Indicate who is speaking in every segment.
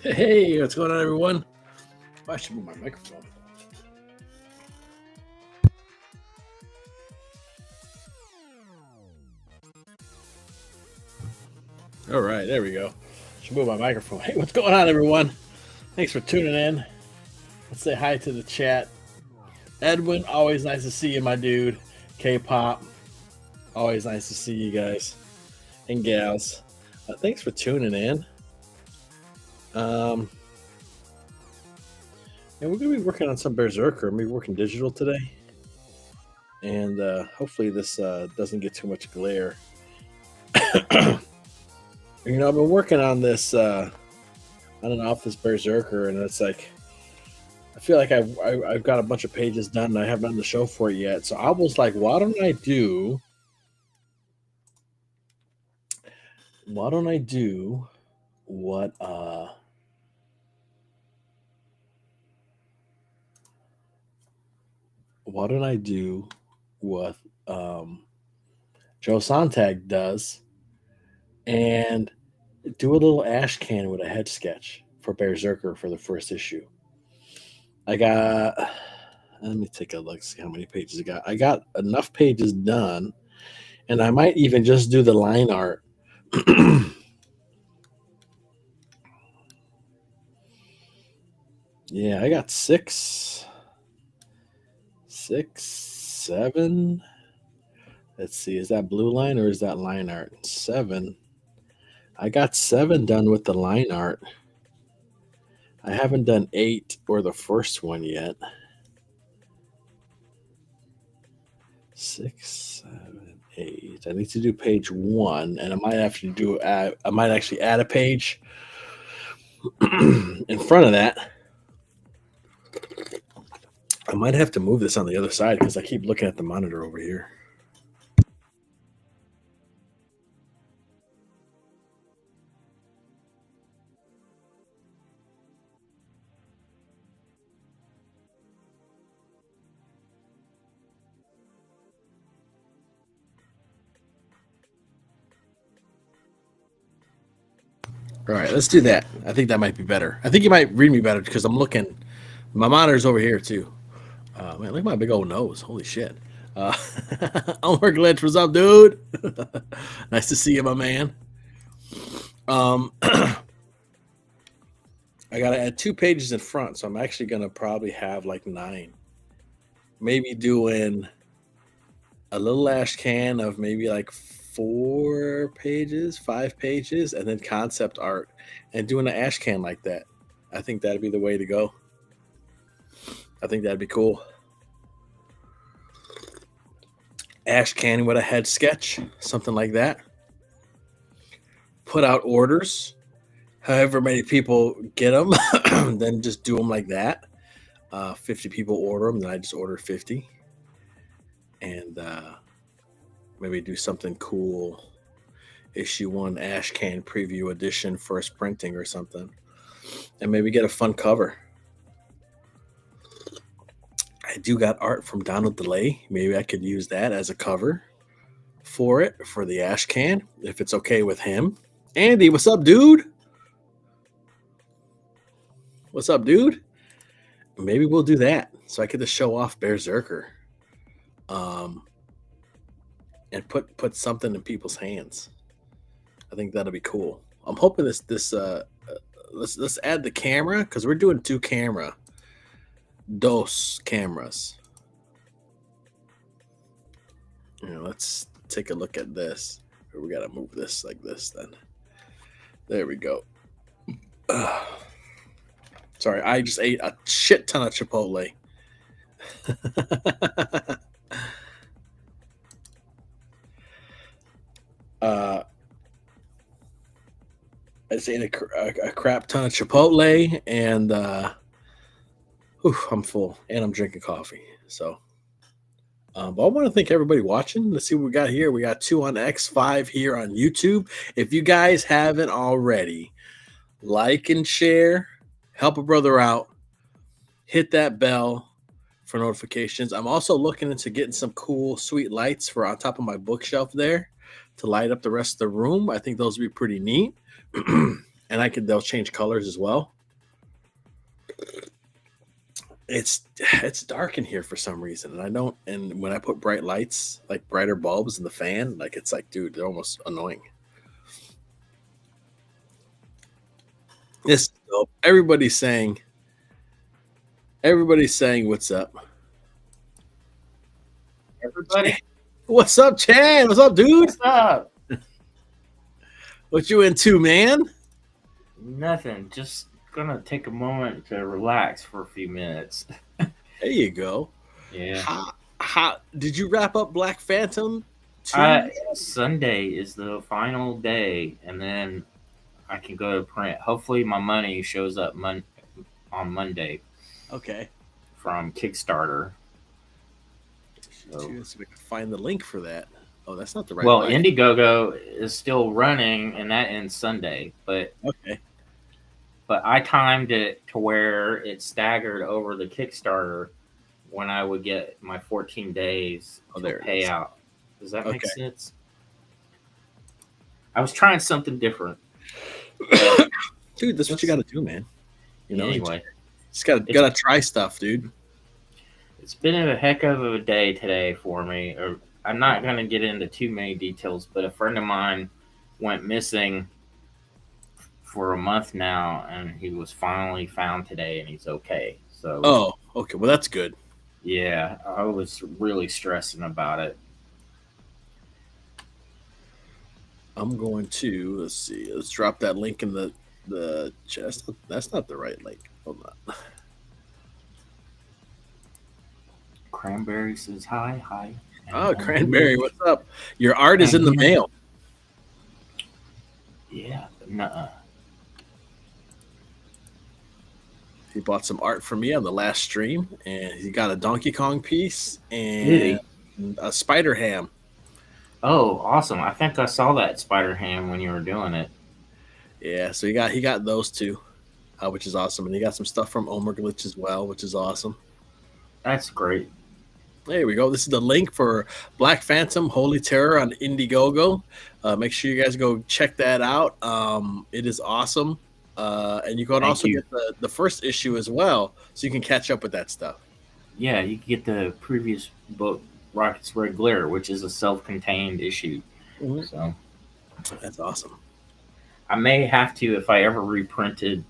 Speaker 1: Hey, what's going on, everyone? I should move my microphone. All right, there we go. Should move my microphone. Hey, what's going on, everyone? Thanks for tuning in. Let's say hi to the chat. Edwin, always nice to see you, my dude. K-pop, always nice to see you guys and gals. Thanks for tuning in. And we're gonna be working on some Berserker. I'm gonna be working digital today, and hopefully this doesn't get too much glare. I've been working on this on and off this Berserker, and it's like I feel like I've got a bunch of pages done, and I haven't done the show for it yet. So I was like, why don't I do what why don't I do what Joe Sontag does and do a little ash can with a head sketch for Berserker for the first issue. Let me take a look, see how many pages I got. I got enough pages done, and I might even just do the line art. Yeah, I got six, 7. Let's see, is that blue line or is that line art? 7. I got 7 done with the line art. I haven't done 8 or the first one yet. 6, 7, 8. I need to do page 1, and I might actually add a page in front of that. I might have to move this on the other side because I keep looking at the monitor over here. All right, let's do that. I think that might be better. I think you might read me better because I'm looking. My monitor's over here too. Man, look at my big old nose. Holy shit. Elmer Glitch, what's up, dude? Nice to see you, my man. I gotta add 2 pages in front, so I'm actually gonna probably have like 9. Maybe doing a little ash can of maybe like 4 pages, 5 pages, and then concept art, and doing an ash can like that. I think that'd be the way to go. I think that'd be cool. Ash can with a head sketch, something like that. Put out orders, however many people get them, then just do them like that. 50 people order them, then I just order 50. And maybe do something cool. Issue 1 ash can preview edition, first printing or something. And maybe get a fun cover. I do got art from Donald DeLay. Maybe I could use that as a cover for it, for the ash can, if it's okay with him. Andy, what's up, dude? What's up, dude? Maybe we'll do that so I get to show off Berserker. And put something in people's hands. I think that'll be cool. I'm hoping let's add the camera because we're doing 2 cameras. Let's take a look at this. We gotta move this like this then. There we go. Sorry, I just ate a shit ton of Chipotle. I just ate a crap ton of Chipotle, and I'm full, and I'm drinking coffee. So, but I want to thank everybody watching. Let's see what we got here. We got 2 on X5 here on YouTube. If you guys haven't already, like and share, help a brother out, hit that bell for notifications. I'm also looking into getting some cool, sweet lights for on top of my bookshelf there to light up the rest of the room. I think those would be pretty neat. and they'll change colors as well. It's dark in here for some reason, and I don't. And when I put bright lights, like brighter bulbs in the fan, like it's like, dude, they're almost annoying. This is dope. Everybody's saying, "What's up,
Speaker 2: Everybody,
Speaker 1: What's up, Chad? What's up, dude?
Speaker 2: what's up?
Speaker 1: What you into, man?"
Speaker 2: Nothing. Just gonna take a moment to relax for a few minutes.
Speaker 1: There you go.
Speaker 2: Yeah.
Speaker 1: How did you wrap up Black Phantom 2?
Speaker 2: Sunday is the final day, and then I can go to print. Hopefully, my money shows up on Monday
Speaker 1: Okay.
Speaker 2: from Kickstarter.
Speaker 1: So we can find the link for that. Oh, that's not the right
Speaker 2: Well,
Speaker 1: one.
Speaker 2: Indiegogo is still running, and that ends Sunday. But
Speaker 1: Okay.
Speaker 2: I timed it to where it staggered over the Kickstarter when I would get my 14 days to pay out. Does that make sense? I was trying something different.
Speaker 1: Dude, that's what you got to do, man. You know,
Speaker 2: anyway,
Speaker 1: just gotta try stuff, dude.
Speaker 2: It's been a heck of a day today for me. I'm not going to get into too many details, but a friend of mine went missing for a month now, and he was finally found today, and he's okay. So,
Speaker 1: oh, okay, well that's good.
Speaker 2: Yeah, I was really stressing about it.
Speaker 1: I'm going to let's see. Let's drop that link in the chest. That's not the right link. Hold on.
Speaker 2: Cranberry says hi.
Speaker 1: Oh, Cranberry, what's up? Your art is in the mail.
Speaker 2: Yeah, nuh-uh.
Speaker 1: He bought some art from me on the last stream, and he got a Donkey Kong piece and a Spider Ham.
Speaker 2: Oh, awesome! I think I saw that Spider Ham when you were doing it.
Speaker 1: Yeah, so he got those two, which is awesome, and he got some stuff from Omer Glitch as well, which is awesome.
Speaker 2: That's great.
Speaker 1: There we go. This is the link for Black Phantom Holy Terror on Indiegogo. Make sure you guys go check that out. It is awesome. And you can also get the first issue as well, so you can catch up with that stuff.
Speaker 2: Yeah, you can get the previous book, Rocket's Red Glare, which is a self-contained issue.
Speaker 1: Mm-hmm.
Speaker 2: So
Speaker 1: that's awesome.
Speaker 2: I may have to, if I ever reprint it,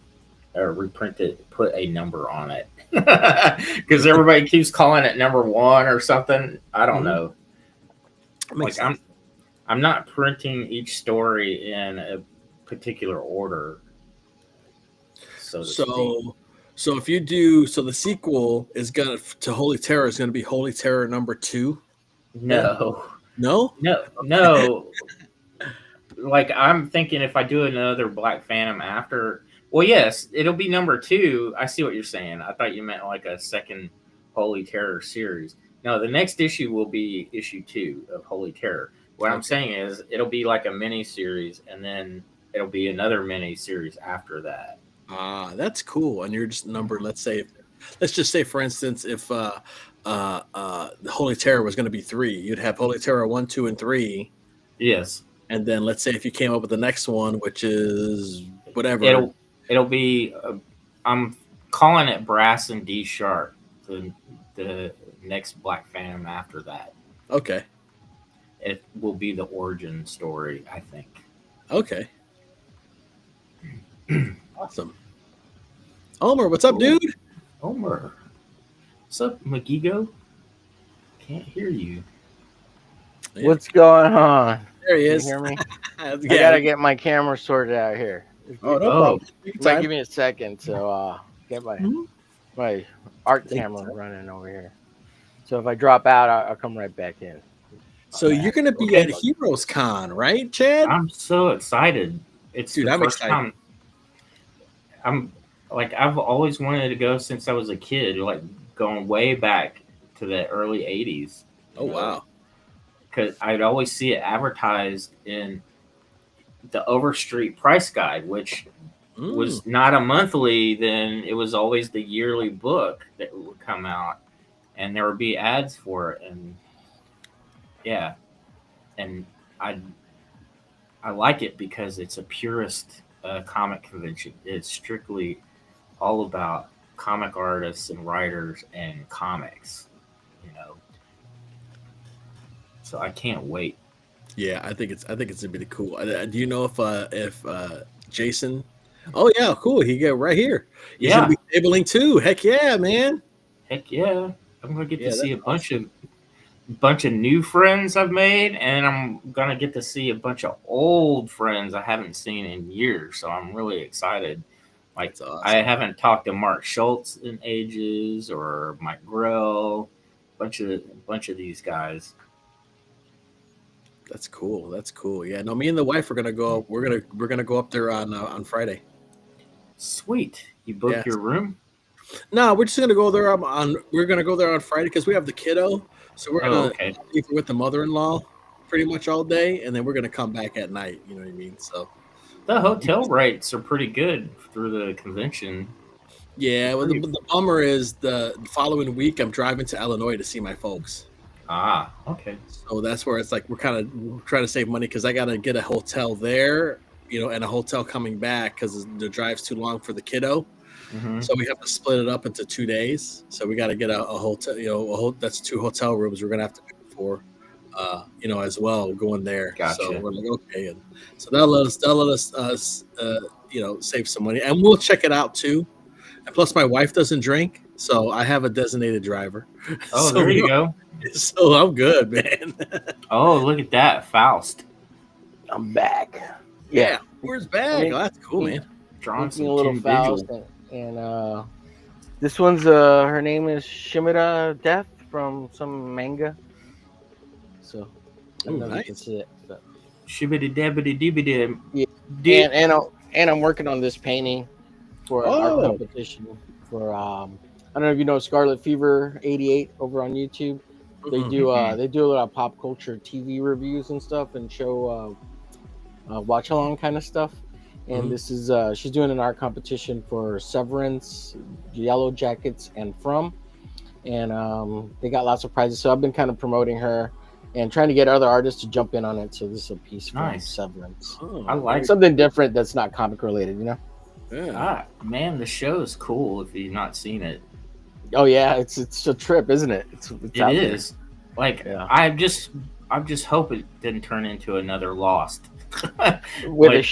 Speaker 2: put a number on it. Because everybody keeps calling it number 1 or something. I don't know. Like sense. I'm not printing each story in a particular order. So
Speaker 1: if you do, the sequel is gonna to Holy Terror is gonna be Holy Terror number 2.
Speaker 2: No.
Speaker 1: No.
Speaker 2: Like I'm thinking if I do another Black Phantom after. Well, yes, it'll be number 2. I see what you're saying. I thought you meant like a second Holy Terror series. No, the next issue will be issue 2 of Holy Terror. What I'm saying is it'll be like a mini series, and then it'll be another mini series after that.
Speaker 1: That's cool. And you're just numbered. Let's just say, for instance, if the Holy Terror was going to be 3, you'd have Holy Terror 1, 2, and 3.
Speaker 2: Yes.
Speaker 1: And then let's say if you came up with the next one, which is whatever.
Speaker 2: It'll be, I'm calling it Brass and D Sharp, the next Black Phantom after that.
Speaker 1: Okay.
Speaker 2: It will be the origin story, I think.
Speaker 1: Okay. Awesome. Omer, what's up, dude?
Speaker 2: Omer. What's up, McGeego? Can't hear you.
Speaker 3: Yeah. What's going on?
Speaker 1: There he is.
Speaker 3: Can you hear me? I gotta get my camera sorted out here.
Speaker 1: Oh, no problem.
Speaker 3: Might give me a second to get my art camera running over here. So if I drop out, I'll come right back in.
Speaker 1: So you're going to be at Heroes Con, right, Chad?
Speaker 2: I'm so excited. It's the first time. I've always wanted to go since I was a kid, like going way back to the early 80s.
Speaker 1: Oh, wow.
Speaker 2: Because I'd always see it advertised in the Overstreet price guide, which was not a monthly, then it was always the yearly book that would come out, and there would be ads for it. And yeah, and I like it because it's a purist comic convention. It's strictly all about comic artists and writers and comics. You know, so I can't wait.
Speaker 1: Yeah, I think it's gonna be cool. Do you know if Jason? Oh yeah, cool. He get right here. He's gonna
Speaker 2: Yeah,
Speaker 1: be tabling too. Heck yeah, man.
Speaker 2: heck yeah! I'm gonna get to
Speaker 1: Yeah,
Speaker 2: see
Speaker 1: that's
Speaker 2: a
Speaker 1: awesome.
Speaker 2: bunch of new friends I've made, and I'm gonna get to see a bunch of old friends I haven't seen in years. So I'm really excited. Like
Speaker 1: That's
Speaker 2: I
Speaker 1: awesome.
Speaker 2: haven't talked to Mark Schultz in ages, or Mike Grell, bunch of these guys.
Speaker 1: That's cool. That's cool. Yeah. No, me and the wife are gonna go. We're gonna go up there on Friday.
Speaker 2: Sweet, you
Speaker 1: Yeah.
Speaker 2: booked your room?
Speaker 1: No, we're just gonna go there on. We're gonna go there on Friday because we have the kiddo. So we're
Speaker 2: Oh,
Speaker 1: gonna
Speaker 2: okay.
Speaker 1: leave her with the mother-in-law pretty much all day, and then we're gonna come back at night. You know what I mean? So
Speaker 2: The hotel rates are pretty good through the convention. They're
Speaker 1: yeah. Well,
Speaker 2: pretty.
Speaker 1: the bummer is the following week I'm driving to Illinois to see my folks.
Speaker 2: Ah, okay.
Speaker 1: So that's where it's like we're trying to save money because I got to get a hotel there, and a hotel coming back because the drive's too long for the kiddo.
Speaker 2: Mm-hmm.
Speaker 1: So we have to split it up into 2 days. So we got to get a hotel, that's two hotel rooms we're gonna have to pay for, as well going there. So
Speaker 2: Gotcha.
Speaker 1: we're like, okay, and so that'll let us save some money, and we'll check it out too. And plus, my wife doesn't drink, so I have a designated driver.
Speaker 2: Oh,
Speaker 1: so
Speaker 2: there
Speaker 1: we
Speaker 2: you go.
Speaker 1: so I'm good, man.
Speaker 2: Oh, look at that, Faust.
Speaker 3: I'm back.
Speaker 1: Yeah,
Speaker 3: Yeah,
Speaker 1: where's back? Oh, that's cool, man.
Speaker 2: Drawing
Speaker 3: making
Speaker 2: some
Speaker 3: a little
Speaker 2: two
Speaker 3: Faust,
Speaker 2: visual.
Speaker 3: and this one's her name is Shimada Death from some manga. So I
Speaker 1: Oh,
Speaker 3: don't know if you can
Speaker 1: nice.
Speaker 3: see it, but
Speaker 2: Shibbity dabbity dibbity.
Speaker 3: yeah.
Speaker 2: Did
Speaker 3: And I'm working on this painting for an art
Speaker 1: Oh,
Speaker 3: competition for I don't know if you know Scarlet Fever 88 over on YouTube.
Speaker 1: mhm.
Speaker 3: They do a lot of pop culture TV reviews and stuff and show watch along kind of stuff. And
Speaker 1: Mhm.
Speaker 3: this is she's doing an art competition for Severance, Yellow Jackets, and From, and they got lots of prizes. So I've been kind of promoting her and trying to get other artists to jump in on it. So this is a piece from
Speaker 2: nice.
Speaker 3: Severance,
Speaker 2: I
Speaker 1: Oh,
Speaker 2: like.
Speaker 3: something different that's not comic related, you know.
Speaker 1: yeah.
Speaker 2: Ah, man, the show is cool. If you've not seen it,
Speaker 3: Oh yeah, it's a trip, isn't it? It's
Speaker 2: it
Speaker 3: out
Speaker 2: is. Like
Speaker 3: there. Yeah,
Speaker 2: I just hope it didn't turn into another Lost.
Speaker 3: with a
Speaker 2: Like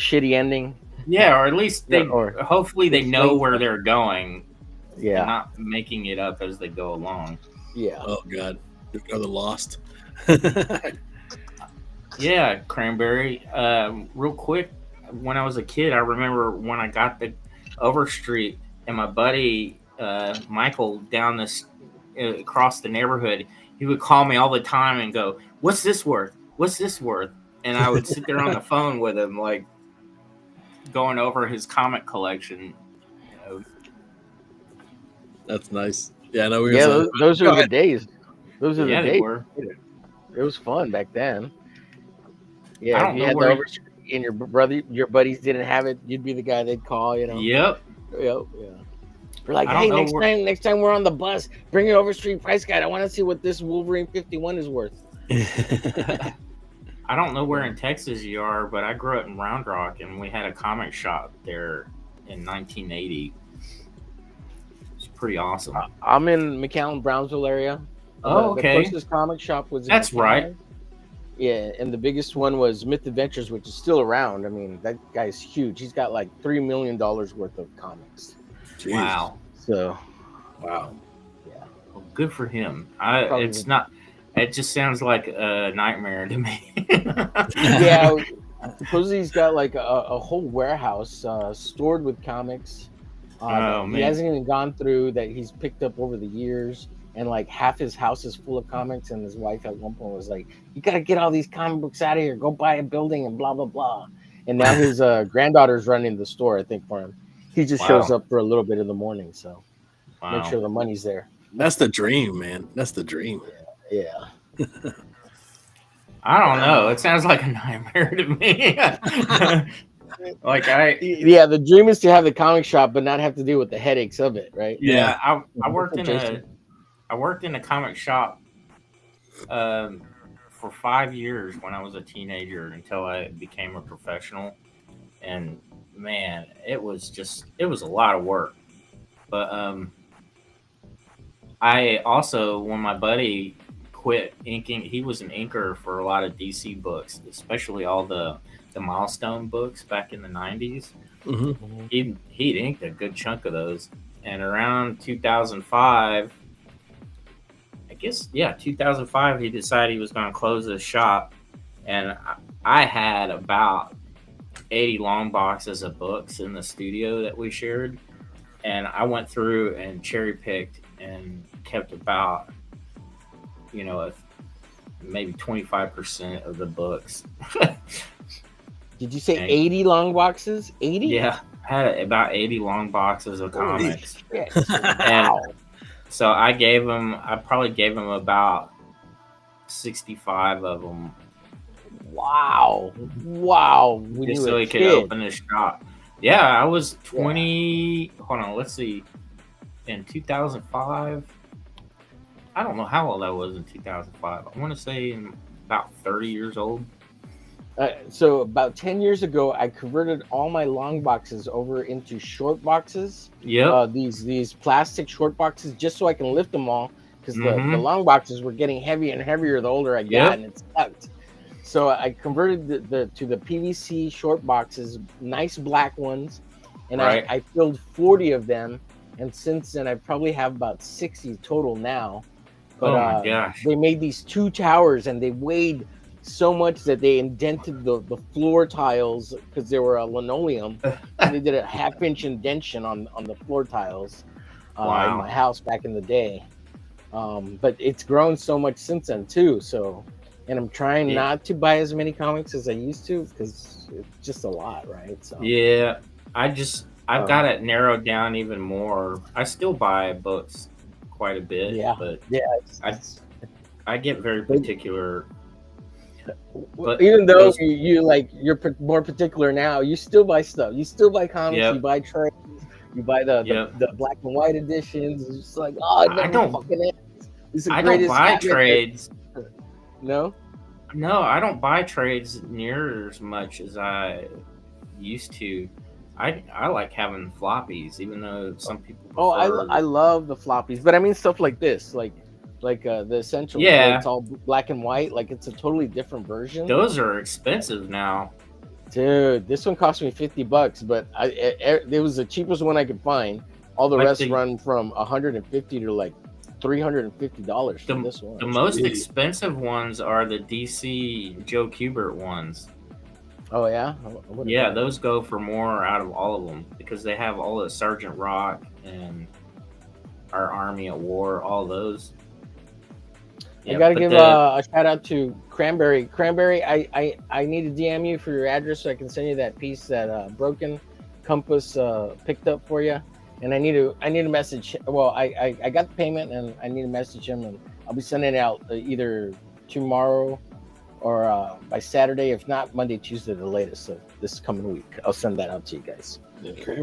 Speaker 3: shitty ending.
Speaker 2: yeah, or at least
Speaker 3: Yeah,
Speaker 2: they
Speaker 3: or
Speaker 2: hopefully they know
Speaker 3: explain
Speaker 2: where
Speaker 3: stuff.
Speaker 2: they're going and
Speaker 3: Yeah,
Speaker 2: not making it up as they go along.
Speaker 3: yeah.
Speaker 1: Oh God, another lost.
Speaker 2: Yeah, Cranberry. Real quick, when I was a kid, I remember when I got the Overstreet and my buddy Michael down this across the neighborhood, he would call me all the time and go, "What's this worth? What's this worth?" And I would sit there on the phone with him, like going over his comic collection. You know,
Speaker 1: That's nice. Yeah, no, we
Speaker 3: Yeah,
Speaker 1: was.
Speaker 3: those
Speaker 1: Go
Speaker 3: are the
Speaker 1: ahead.
Speaker 3: days. Those are the
Speaker 2: yeah, they
Speaker 3: days.
Speaker 2: were.
Speaker 3: It was fun back then.
Speaker 2: I
Speaker 3: Yeah, if
Speaker 2: don't
Speaker 3: you
Speaker 2: know
Speaker 3: had the
Speaker 2: where.
Speaker 3: over and your buddies didn't have it, you'd be the guy they'd call. You know.
Speaker 2: Yep.
Speaker 3: Yep. Yeah. We're like,
Speaker 2: I don't
Speaker 3: hey,
Speaker 2: know where.
Speaker 3: next time we're on the bus, bring an Overstreet price guide. I want to see what this Wolverine 51 is worth.
Speaker 2: I don't know where in Texas you are, but I grew up in Round Rock, and we had a comic shop there in 1980. It's pretty awesome.
Speaker 3: I'm in McAllen, Brownsville area.
Speaker 2: Oh,
Speaker 3: The
Speaker 2: okay.
Speaker 3: closest comic shop was in
Speaker 2: That's right.
Speaker 3: McAllen. Yeah, and the biggest one was Myth Adventures, which is still around. I mean, that guy's huge. He's got like $3 million worth of comics.
Speaker 1: Jeez.
Speaker 2: Wow.
Speaker 3: So,
Speaker 1: Wow.
Speaker 3: yeah.
Speaker 2: Well, good for him.
Speaker 3: Probably
Speaker 2: It's not. It just sounds like a nightmare to me.
Speaker 3: Yeah, supposedly he's got like a whole warehouse stored with comics.
Speaker 2: Oh,
Speaker 3: That he
Speaker 2: man.
Speaker 3: hasn't even gone through that he's picked up over the years. And like half his house is full of comics. And his wife at one point was like, "You got to get all these comic books out of here. Go buy a building and blah, blah, blah." And now his granddaughter's running the store, I think, for him. He just shows
Speaker 2: Wow.
Speaker 3: up for a little bit in the morning. So make
Speaker 2: Wow.
Speaker 3: sure the money's there.
Speaker 1: That's the dream, man. That's the dream.
Speaker 3: Yeah.
Speaker 2: I don't know. It sounds like a nightmare to me. Like
Speaker 3: Yeah, the dream is to have the comic shop, but not have to deal with the headaches of it, right?
Speaker 2: yeah, I
Speaker 3: That's
Speaker 2: worked
Speaker 3: what
Speaker 2: in
Speaker 3: Jason-
Speaker 2: I worked in a comic shop for 5 years when I was a teenager until I became a professional. and man, it was a lot of work. But I also, when my buddy quit inking, he was an inker for a lot of DC books, especially all the milestone books back in the 90s.
Speaker 1: Hmm.
Speaker 3: Mhm.
Speaker 2: He'd inked a good chunk of those. And around 2005, I guess, yeah, 2005, he decided he was going to close his shop. And I had about 80 long boxes of books in the studio that we shared. And I went through and cherry picked and kept about, maybe 25% of the books.
Speaker 3: Did you say
Speaker 2: And
Speaker 3: 80 long boxes? 80?
Speaker 2: yeah, I had about 80 long boxes of
Speaker 3: Holy
Speaker 2: comics.
Speaker 3: shit.
Speaker 2: And
Speaker 3: Wow.
Speaker 2: so I probably gave him about 65 of them
Speaker 3: Wow. Wow. When
Speaker 2: just
Speaker 3: you
Speaker 2: so
Speaker 3: were a
Speaker 2: he could
Speaker 3: kid.
Speaker 2: open his shop. Yeah, I was 20. Hold on, let's see. In 2005, I don't know how old I was in 2005. I want to say about 30 years old.
Speaker 3: So about 10 years ago, I converted all my long boxes over into short boxes.
Speaker 2: Yep.
Speaker 3: These plastic short boxes, just so I can lift them all, because the
Speaker 2: Mhm.
Speaker 3: long boxes were getting heavier and heavier the older I got,
Speaker 2: Yep.
Speaker 3: and it sucked. So I converted to the PVC short boxes, nice black ones, and
Speaker 2: Right.
Speaker 3: I filled 40 of them. And since then, I probably have about 60 total now. But
Speaker 2: Oh my gosh.
Speaker 3: they made these two towers, and they weighed so much that they indented the floor tiles because they were a linoleum. So they did a half-inch indentation on the floor tiles in
Speaker 2: Wow.
Speaker 3: my house back in the day. But it's grown so much since then too. So, and I'm trying
Speaker 2: Yeah.
Speaker 3: not to buy as many comics as I used to because it's just a lot, right? So
Speaker 2: Yeah, I've got
Speaker 3: um,
Speaker 2: it narrowed down even more. I still buy books quite a bit,
Speaker 3: yeah,
Speaker 2: but
Speaker 3: yeah.
Speaker 2: I get very
Speaker 3: But-
Speaker 2: particular. But
Speaker 3: even though
Speaker 2: those-
Speaker 3: you're more particular now, you still buy stuff. You still buy comics.
Speaker 2: Yep.
Speaker 3: You buy trades. You buy
Speaker 2: Yep.
Speaker 3: the black and white editions. It's just like, oh, it
Speaker 2: I
Speaker 3: never
Speaker 2: don't-
Speaker 3: fucking ends. It's the
Speaker 2: I don't
Speaker 3: greatest
Speaker 2: buy
Speaker 3: comic.
Speaker 2: trades.
Speaker 3: No.
Speaker 2: No, I don't buy trades near as much as I used to. I like having floppies, even though some people prefer.
Speaker 3: Oh, I love the floppies, but I mean stuff like this, like the essentials. where
Speaker 2: Yeah.
Speaker 3: it's all black and white. Like it's a totally different version.
Speaker 2: Those are expensive now.
Speaker 3: Dude, this one cost me $50, but it was the cheapest one I could find. All the
Speaker 2: Like
Speaker 3: rest
Speaker 2: the-
Speaker 3: run from $150 to like $350 for this one.
Speaker 2: The most
Speaker 1: Jeez.
Speaker 2: expensive ones are the DC Joe Kubert ones.
Speaker 3: Oh yeah,
Speaker 2: Yeah, those go for more out of all of them because they have all the Sergeant Rock and Our Army at War, all those.
Speaker 3: I gotta
Speaker 2: but
Speaker 3: give a shout out to Cranberry. Cranberry, I need to DM you for your address so I can send you that piece that Broken Compass picked up for you. And I need a message. Well, I got the payment and I need to message him, and I'll be sending it out either tomorrow or by Saturday, if not Monday, Tuesday, the latest. So this coming week, I'll send that out to you guys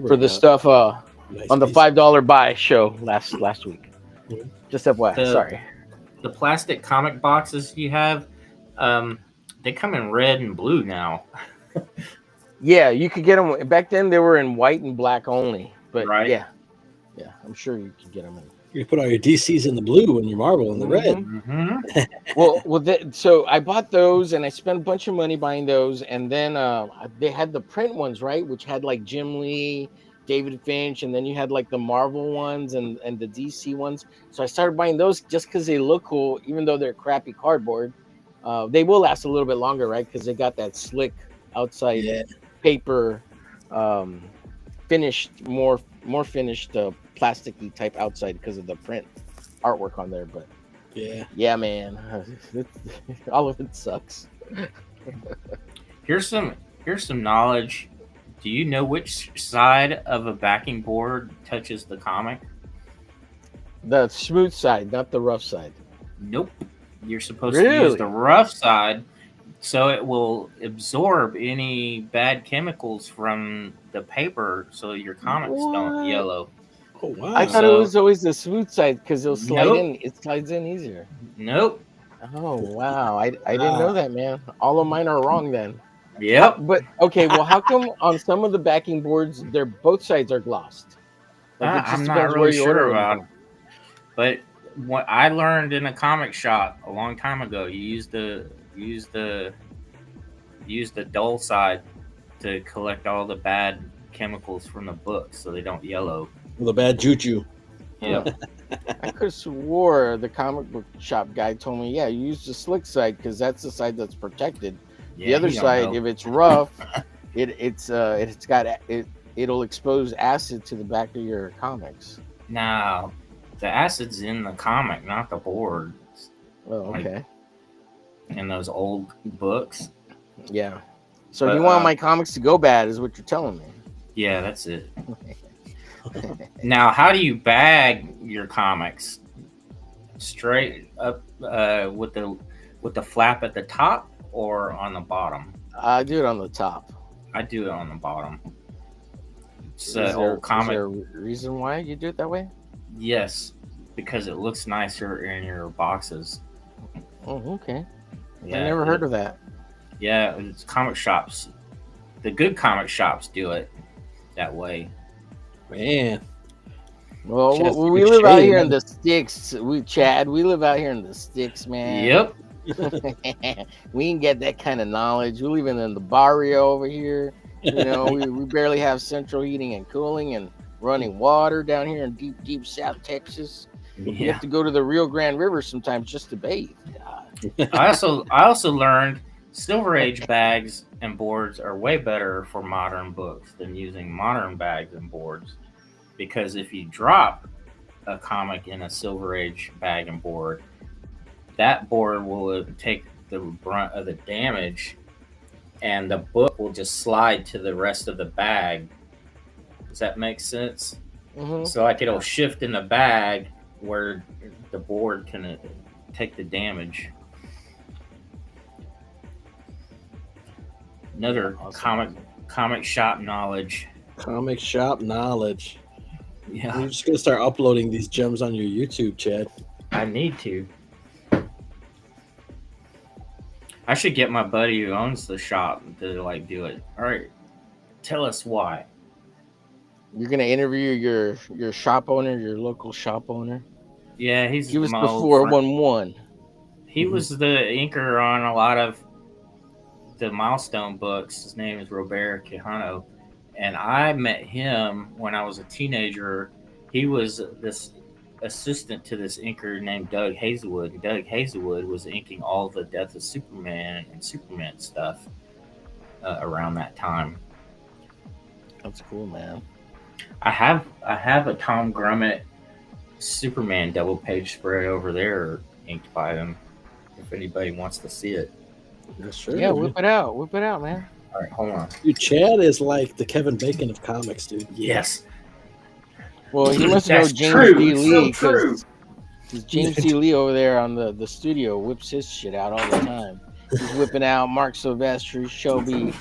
Speaker 3: for the stuff
Speaker 1: Nice
Speaker 3: on the
Speaker 1: piece.
Speaker 3: $5 buy show last week.
Speaker 1: Mhm.
Speaker 3: Just FYI, sorry.
Speaker 2: The plastic comic boxes you have, they come in red and blue now.
Speaker 3: Yeah, you could get them. Back then, they were in white and black only. But
Speaker 2: Right.
Speaker 3: yeah, I'm sure you could get them in.
Speaker 1: You put all your DCs in the blue and your Marvel in the red.
Speaker 2: Mm-hmm.
Speaker 3: So I bought those and I spent a bunch of money buying those, and then they had the print ones, right, which had like Jim Lee, David Finch, and then you had like the Marvel ones and the DC ones. So I started buying those just because they look cool, even though they're crappy cardboard. They will last a little bit longer, right, because they got that slick outside
Speaker 1: Yeah.
Speaker 3: paper, finished more finished plasticky type outside because of the print artwork on there. But yeah, man, all of it sucks.
Speaker 2: Here's some knowledge. Do you know which side of a backing board touches the comic?
Speaker 3: The smooth side, not the rough side.
Speaker 2: Nope. You're supposed to use
Speaker 3: Really?
Speaker 2: the rough side so it will absorb any bad chemicals from the paper so your comics don't
Speaker 3: What?
Speaker 2: yellow.
Speaker 1: Oh wow!
Speaker 3: I thought it was always the smooth side because it'll slide
Speaker 2: Nope.
Speaker 3: in. It slides in easier.
Speaker 2: Nope.
Speaker 3: Oh wow, I didn't know that, man. All of mine are wrong then.
Speaker 2: Yep.
Speaker 3: But okay, well, how come on some of the backing boards, they're both sides are glossed? Like it just
Speaker 2: I'm not
Speaker 3: depends where
Speaker 2: really
Speaker 3: you
Speaker 2: sure
Speaker 3: order them
Speaker 2: about
Speaker 3: from.
Speaker 2: it. But what I learned in a comic shop a long time ago, you use the dull side to collect all the bad chemicals from the books so they don't yellow.
Speaker 1: The bad juju.
Speaker 2: Yep.
Speaker 3: I could have swore the comic book shop guy told me, yeah, you use the slick side because that's the side that's protected.
Speaker 2: Yeah,
Speaker 3: The other
Speaker 2: he don't
Speaker 3: side,
Speaker 2: know.
Speaker 3: if it's rough, it'll expose acid to the back of your comics.
Speaker 2: No, the acid's in the comic, not the board.
Speaker 3: Oh, okay.
Speaker 2: In those old books.
Speaker 3: Yeah. So
Speaker 2: But,
Speaker 3: if you want my comics to go bad, is what you're telling me.
Speaker 2: Yeah, that's it. Now, how do you bag your comics? Straight up with the flap at the top or on the bottom?
Speaker 3: I do it on the top.
Speaker 2: I do it on the bottom. It's
Speaker 3: Is
Speaker 2: an old comic.
Speaker 3: there a reason why you do it that way?
Speaker 2: Yes, because it looks nicer in your boxes.
Speaker 3: Oh, okay.
Speaker 2: Yeah,
Speaker 3: I never heard of that.
Speaker 2: Yeah, it's comic shops. The good comic shops do it that way.
Speaker 1: Man.
Speaker 3: Well,
Speaker 1: Chad's
Speaker 3: we
Speaker 1: pretty
Speaker 3: live out
Speaker 1: shady,
Speaker 3: here
Speaker 1: man.
Speaker 3: in the sticks. We live out here in the sticks, man.
Speaker 2: Yep.
Speaker 3: We ain't get that kind of knowledge. We live in the barrio over here. You know, we barely have central heating and cooling and running water down here in deep South Texas. You
Speaker 2: Yeah.
Speaker 3: have to go to the Rio Grande River sometimes just to bathe. God.
Speaker 2: I also learned Silver Age bags and boards are way better for modern books than using modern bags and boards, because if you drop a comic in a Silver Age bag and board, that board will take the brunt of the damage, and the book will just slide to the rest of the bag. Does that make sense?
Speaker 3: Mm-hmm.
Speaker 2: So like it'll shift in the bag where the board can take the damage. Another
Speaker 3: Awesome.
Speaker 2: comic shop knowledge.
Speaker 1: Comic shop knowledge.
Speaker 2: Yeah,
Speaker 1: You're just gonna start uploading these gems on your YouTube, Chad.
Speaker 2: I need to. I should get my buddy who owns the shop to like do it. All right, tell us why.
Speaker 3: You're gonna interview your shop owner, your local shop owner.
Speaker 2: Yeah, he's
Speaker 3: Give us
Speaker 2: my
Speaker 3: the
Speaker 2: old friend.
Speaker 3: 411.
Speaker 2: He was the inker on a lot of the Milestone books. His name is Robert Quijano, and I met him when I was a teenager. He was this assistant to this inker named Doug Hazelwood. Doug Hazelwood was inking all the Death of Superman and Superman stuff around that time.
Speaker 3: That's cool, man.
Speaker 2: I have a Tom Grummett Superman double page spread over there inked by him. If anybody wants to see it.
Speaker 1: Yeah, sure.
Speaker 3: Yeah, whip it out, man.
Speaker 2: All right, hold on.
Speaker 1: Dude, Chad is like the Kevin Bacon of comics, dude.
Speaker 2: Yes.
Speaker 3: Well, you must know
Speaker 2: That's
Speaker 3: James
Speaker 2: true.
Speaker 3: D.
Speaker 2: It's
Speaker 3: Lee
Speaker 2: so true.
Speaker 3: because James D. Lee over there on the studio whips his shit out all the time. He's whipping out Mark Silvestri, Shelby,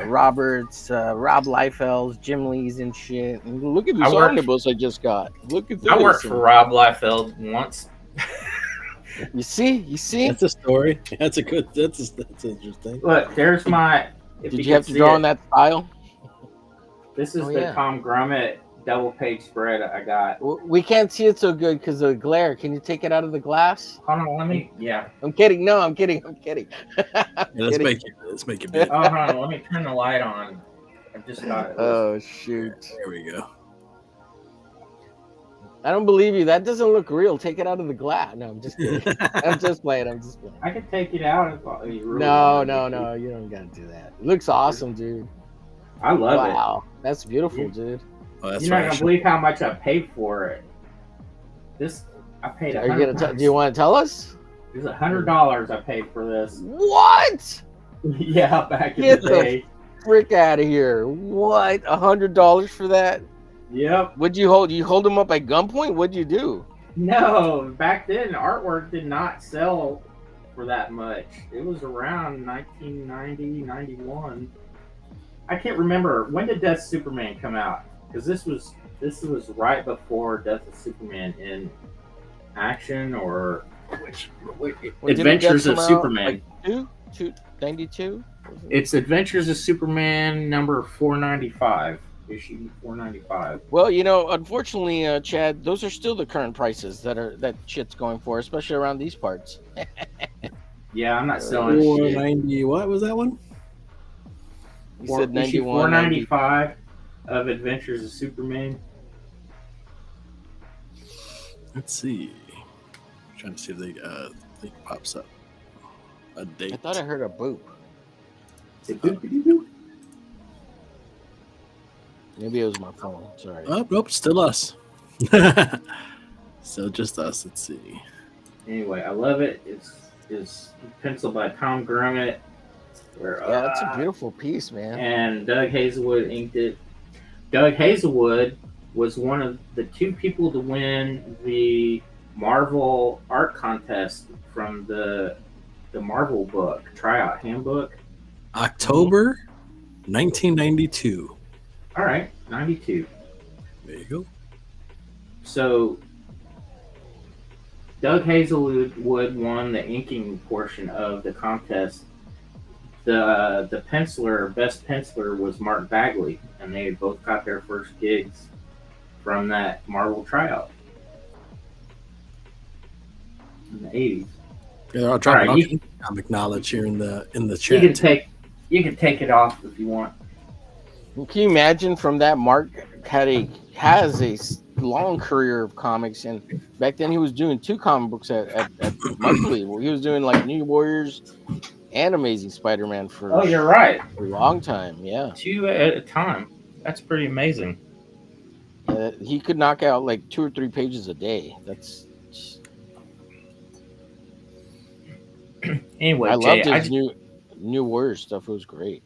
Speaker 3: Roberts, Rob Liefeld's, Jim Lee's and shit. And look at this omnibus I just got. Look at this.
Speaker 2: I worked for Rob Liefeld once.
Speaker 3: You see?
Speaker 1: That's a story. That's interesting.
Speaker 2: Look, there's my.
Speaker 3: Did you have to draw on that style?
Speaker 2: This is
Speaker 3: Oh,
Speaker 2: the
Speaker 3: yeah.
Speaker 2: Tom Grummett double page spread I got.
Speaker 3: We can't see it so good because of the glare. Can you take it out of the glass?
Speaker 2: Hold on, let me. Yeah.
Speaker 3: I'm kidding. No, I'm kidding.
Speaker 1: Let's make it big.
Speaker 2: Oh, hold on, let me turn the light on. I just got it.
Speaker 3: Oh shoot!
Speaker 1: There we go.
Speaker 3: I don't believe you. That doesn't look real. Take it out of the glass. No, I'm just kidding. I'm just playing.
Speaker 2: I can take it out if you really
Speaker 3: No.
Speaker 2: want me.
Speaker 3: You don't gotta do that. It looks awesome, dude.
Speaker 2: I love it.
Speaker 3: Wow, that's beautiful, dude.
Speaker 1: Oh, that's
Speaker 2: You're not
Speaker 1: right.
Speaker 2: gonna believe how much I paid for it. I paid
Speaker 3: Are you gonna? Do you want to tell us?
Speaker 2: It was $100 I paid for this.
Speaker 3: What?
Speaker 2: Yeah, back in
Speaker 3: Get
Speaker 2: the day.
Speaker 3: Frick out of here! What? $100 for that?
Speaker 2: Yep.
Speaker 3: What'd you hold? You hold them up at gunpoint? What'd you do?
Speaker 2: No, back then artwork did not sell for that much. It was around 1990, 91. I can't remember, when did Death of Superman come out? Because this was right before Death of Superman in Action, or
Speaker 3: When did
Speaker 2: Adventures
Speaker 3: Death
Speaker 2: of
Speaker 3: come out?
Speaker 2: Superman.
Speaker 3: Like 92?
Speaker 2: It's Adventures of Superman number 495, issue 495.
Speaker 3: Well, unfortunately, Chad, those are still the current prices that shit's going for, especially around these parts.
Speaker 2: Yeah, I'm not selling shit.
Speaker 1: 490. What was that one?
Speaker 3: You said
Speaker 2: Issue
Speaker 3: 91,
Speaker 2: 495 of Adventures of Superman.
Speaker 1: Let's see. I'm trying to see if they thing pops up. A date.
Speaker 3: I thought I heard a boop. Maybe it was my phone. Sorry.
Speaker 1: Oh, nope, still us. Still just us. Let's see.
Speaker 2: Anyway, I love it. It's penciled by Tom Grummett.
Speaker 3: Yeah, that's a beautiful piece, man.
Speaker 2: And Doug Hazelwood inked it. Doug Hazelwood was one of the 2 people to win the Marvel art contest from the Marvel book, Tryout Handbook.
Speaker 1: October 1992.
Speaker 2: All right, 92.
Speaker 1: There you go.
Speaker 2: So Doug Hazelwood won the inking portion of the contest. The penciler, best penciler, was Mark Bagley, and they both got their first gigs from that Marvel tryout in the 80s.
Speaker 1: Yeah, they're all dropping
Speaker 2: All right,
Speaker 1: comic knowledge here in the chat.
Speaker 2: You can take it off if you want.
Speaker 3: Can you imagine from that Mark has a long career of comics, and back then he was doing 2 comic books at monthly. He was doing like New Warriors and Amazing Spider-Man for
Speaker 2: Oh, you're right.
Speaker 3: a long time. Yeah,
Speaker 2: 2 at a time. That's pretty amazing.
Speaker 3: he could knock out like 2 or 3 pages a day. That's
Speaker 2: Anyway,
Speaker 3: I
Speaker 2: Jay,
Speaker 3: loved his New Warriors stuff. It was great.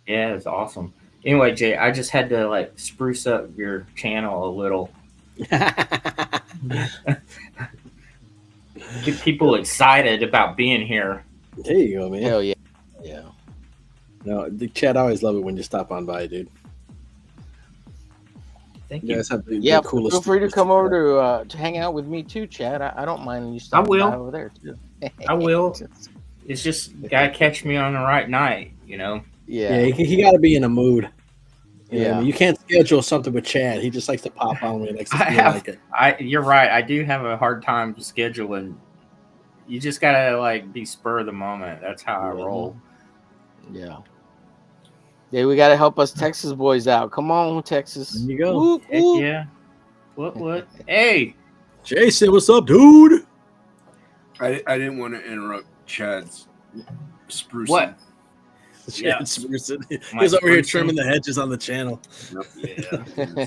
Speaker 2: yeah, it's awesome. Anyway, Jay, I just had to like spruce up your channel a little. Get people excited about being here.
Speaker 1: There you go, man.
Speaker 3: Hell yeah, yeah.
Speaker 1: No, the chat always love it when you stop on by, dude.
Speaker 2: Thank
Speaker 1: You
Speaker 2: you.
Speaker 1: guys have the
Speaker 3: Yeah,
Speaker 1: coolest.
Speaker 3: feel free to come over to hang out with me too, Chad. I don't mind you stopping
Speaker 2: will.
Speaker 3: by over there too.
Speaker 2: I will. It's just gotta catch me on the right night,
Speaker 1: Yeah,
Speaker 3: Yeah,
Speaker 1: he got to be in a mood. You know what I
Speaker 3: yeah.
Speaker 1: mean? You can't schedule something with Chad. He just likes to pop on when he likes to feel like it.
Speaker 2: You're right. I do have a hard time scheduling. You just gotta like be spur of the moment. That's how I roll.
Speaker 3: Yeah. Yeah, we got to help us Texas boys out. Come on, Texas.
Speaker 1: There you go.
Speaker 3: Whoop,
Speaker 2: Heck
Speaker 3: whoop.
Speaker 2: yeah. What? Hey,
Speaker 1: Jason, what's up, dude?
Speaker 4: I didn't want to interrupt Chad's sprucing.
Speaker 2: what?
Speaker 1: Yeah,
Speaker 2: Yeah.
Speaker 1: He's over here trimming the hedges on the channel.
Speaker 4: Yeah.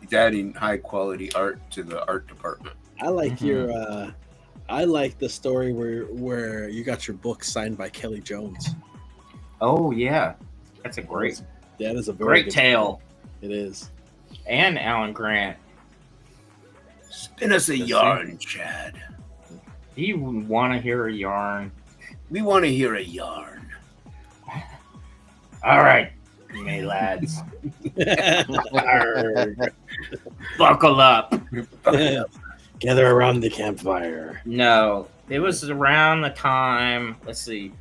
Speaker 4: He's adding high quality art to the art department.
Speaker 1: I like I like the story where you got your book signed by Kelly Jones.
Speaker 2: Oh yeah, that's a great
Speaker 1: That is a very
Speaker 2: great
Speaker 1: good
Speaker 2: tale.
Speaker 1: It is.
Speaker 2: And Alan Grant.
Speaker 4: Spin us a yarn, Chad.
Speaker 2: Do you want to hear a yarn?
Speaker 4: We want to hear a yarn.
Speaker 2: All right, me lads, buckle up.
Speaker 1: Gather around the campfire.
Speaker 2: No, it was around the time. Let's see,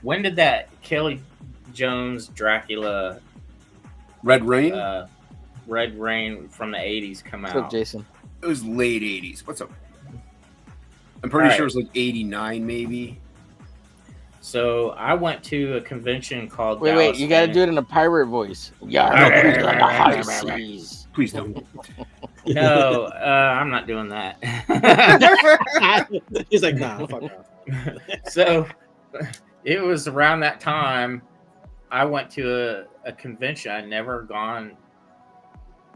Speaker 2: when did that Kelly Jones Dracula
Speaker 4: Red Rain?
Speaker 2: Red Rain from the 80s come
Speaker 3: What's up,
Speaker 2: out?
Speaker 3: Jason?
Speaker 4: It was late 80s. What's up? I'm pretty
Speaker 2: All
Speaker 4: sure
Speaker 2: right.
Speaker 4: it was like 89, maybe.
Speaker 2: So I went to a convention called.
Speaker 3: Wait,
Speaker 2: Dallas
Speaker 3: you got to
Speaker 2: Fan-
Speaker 3: do it in a pirate voice. Yeah,
Speaker 2: Alright.
Speaker 3: on the high seas.
Speaker 4: Please don't.
Speaker 2: No, I'm not doing that.
Speaker 1: He's like, nah, fuck off.
Speaker 2: So it was around that time I went to a convention. I'd never gone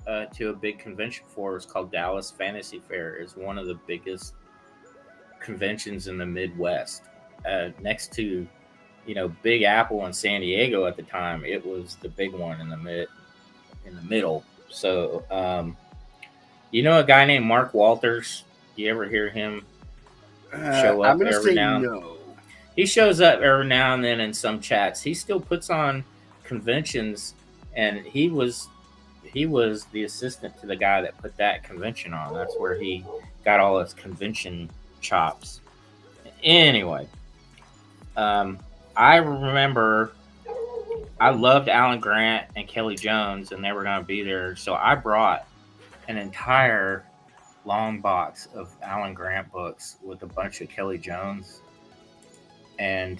Speaker 2: to a big convention before. It was called Dallas Fantasy Fair. It's one of the biggest conventions in the Midwest. Next to, Big Apple in San Diego at the time, it was the big one in the middle. So, a guy named Mark Walters. You ever hear him show up
Speaker 4: I'm going to
Speaker 2: every
Speaker 4: say
Speaker 2: now?
Speaker 4: no.
Speaker 2: He shows up every now and then in some chats. He still puts on conventions, and he was the assistant to the guy that put that convention on. That's where he got all his convention chops. Anyway, I remember I loved Alan Grant and Kelly Jones, and they were going to be there. So I brought an entire long box of Alan Grant books with a bunch of Kelly Jones. And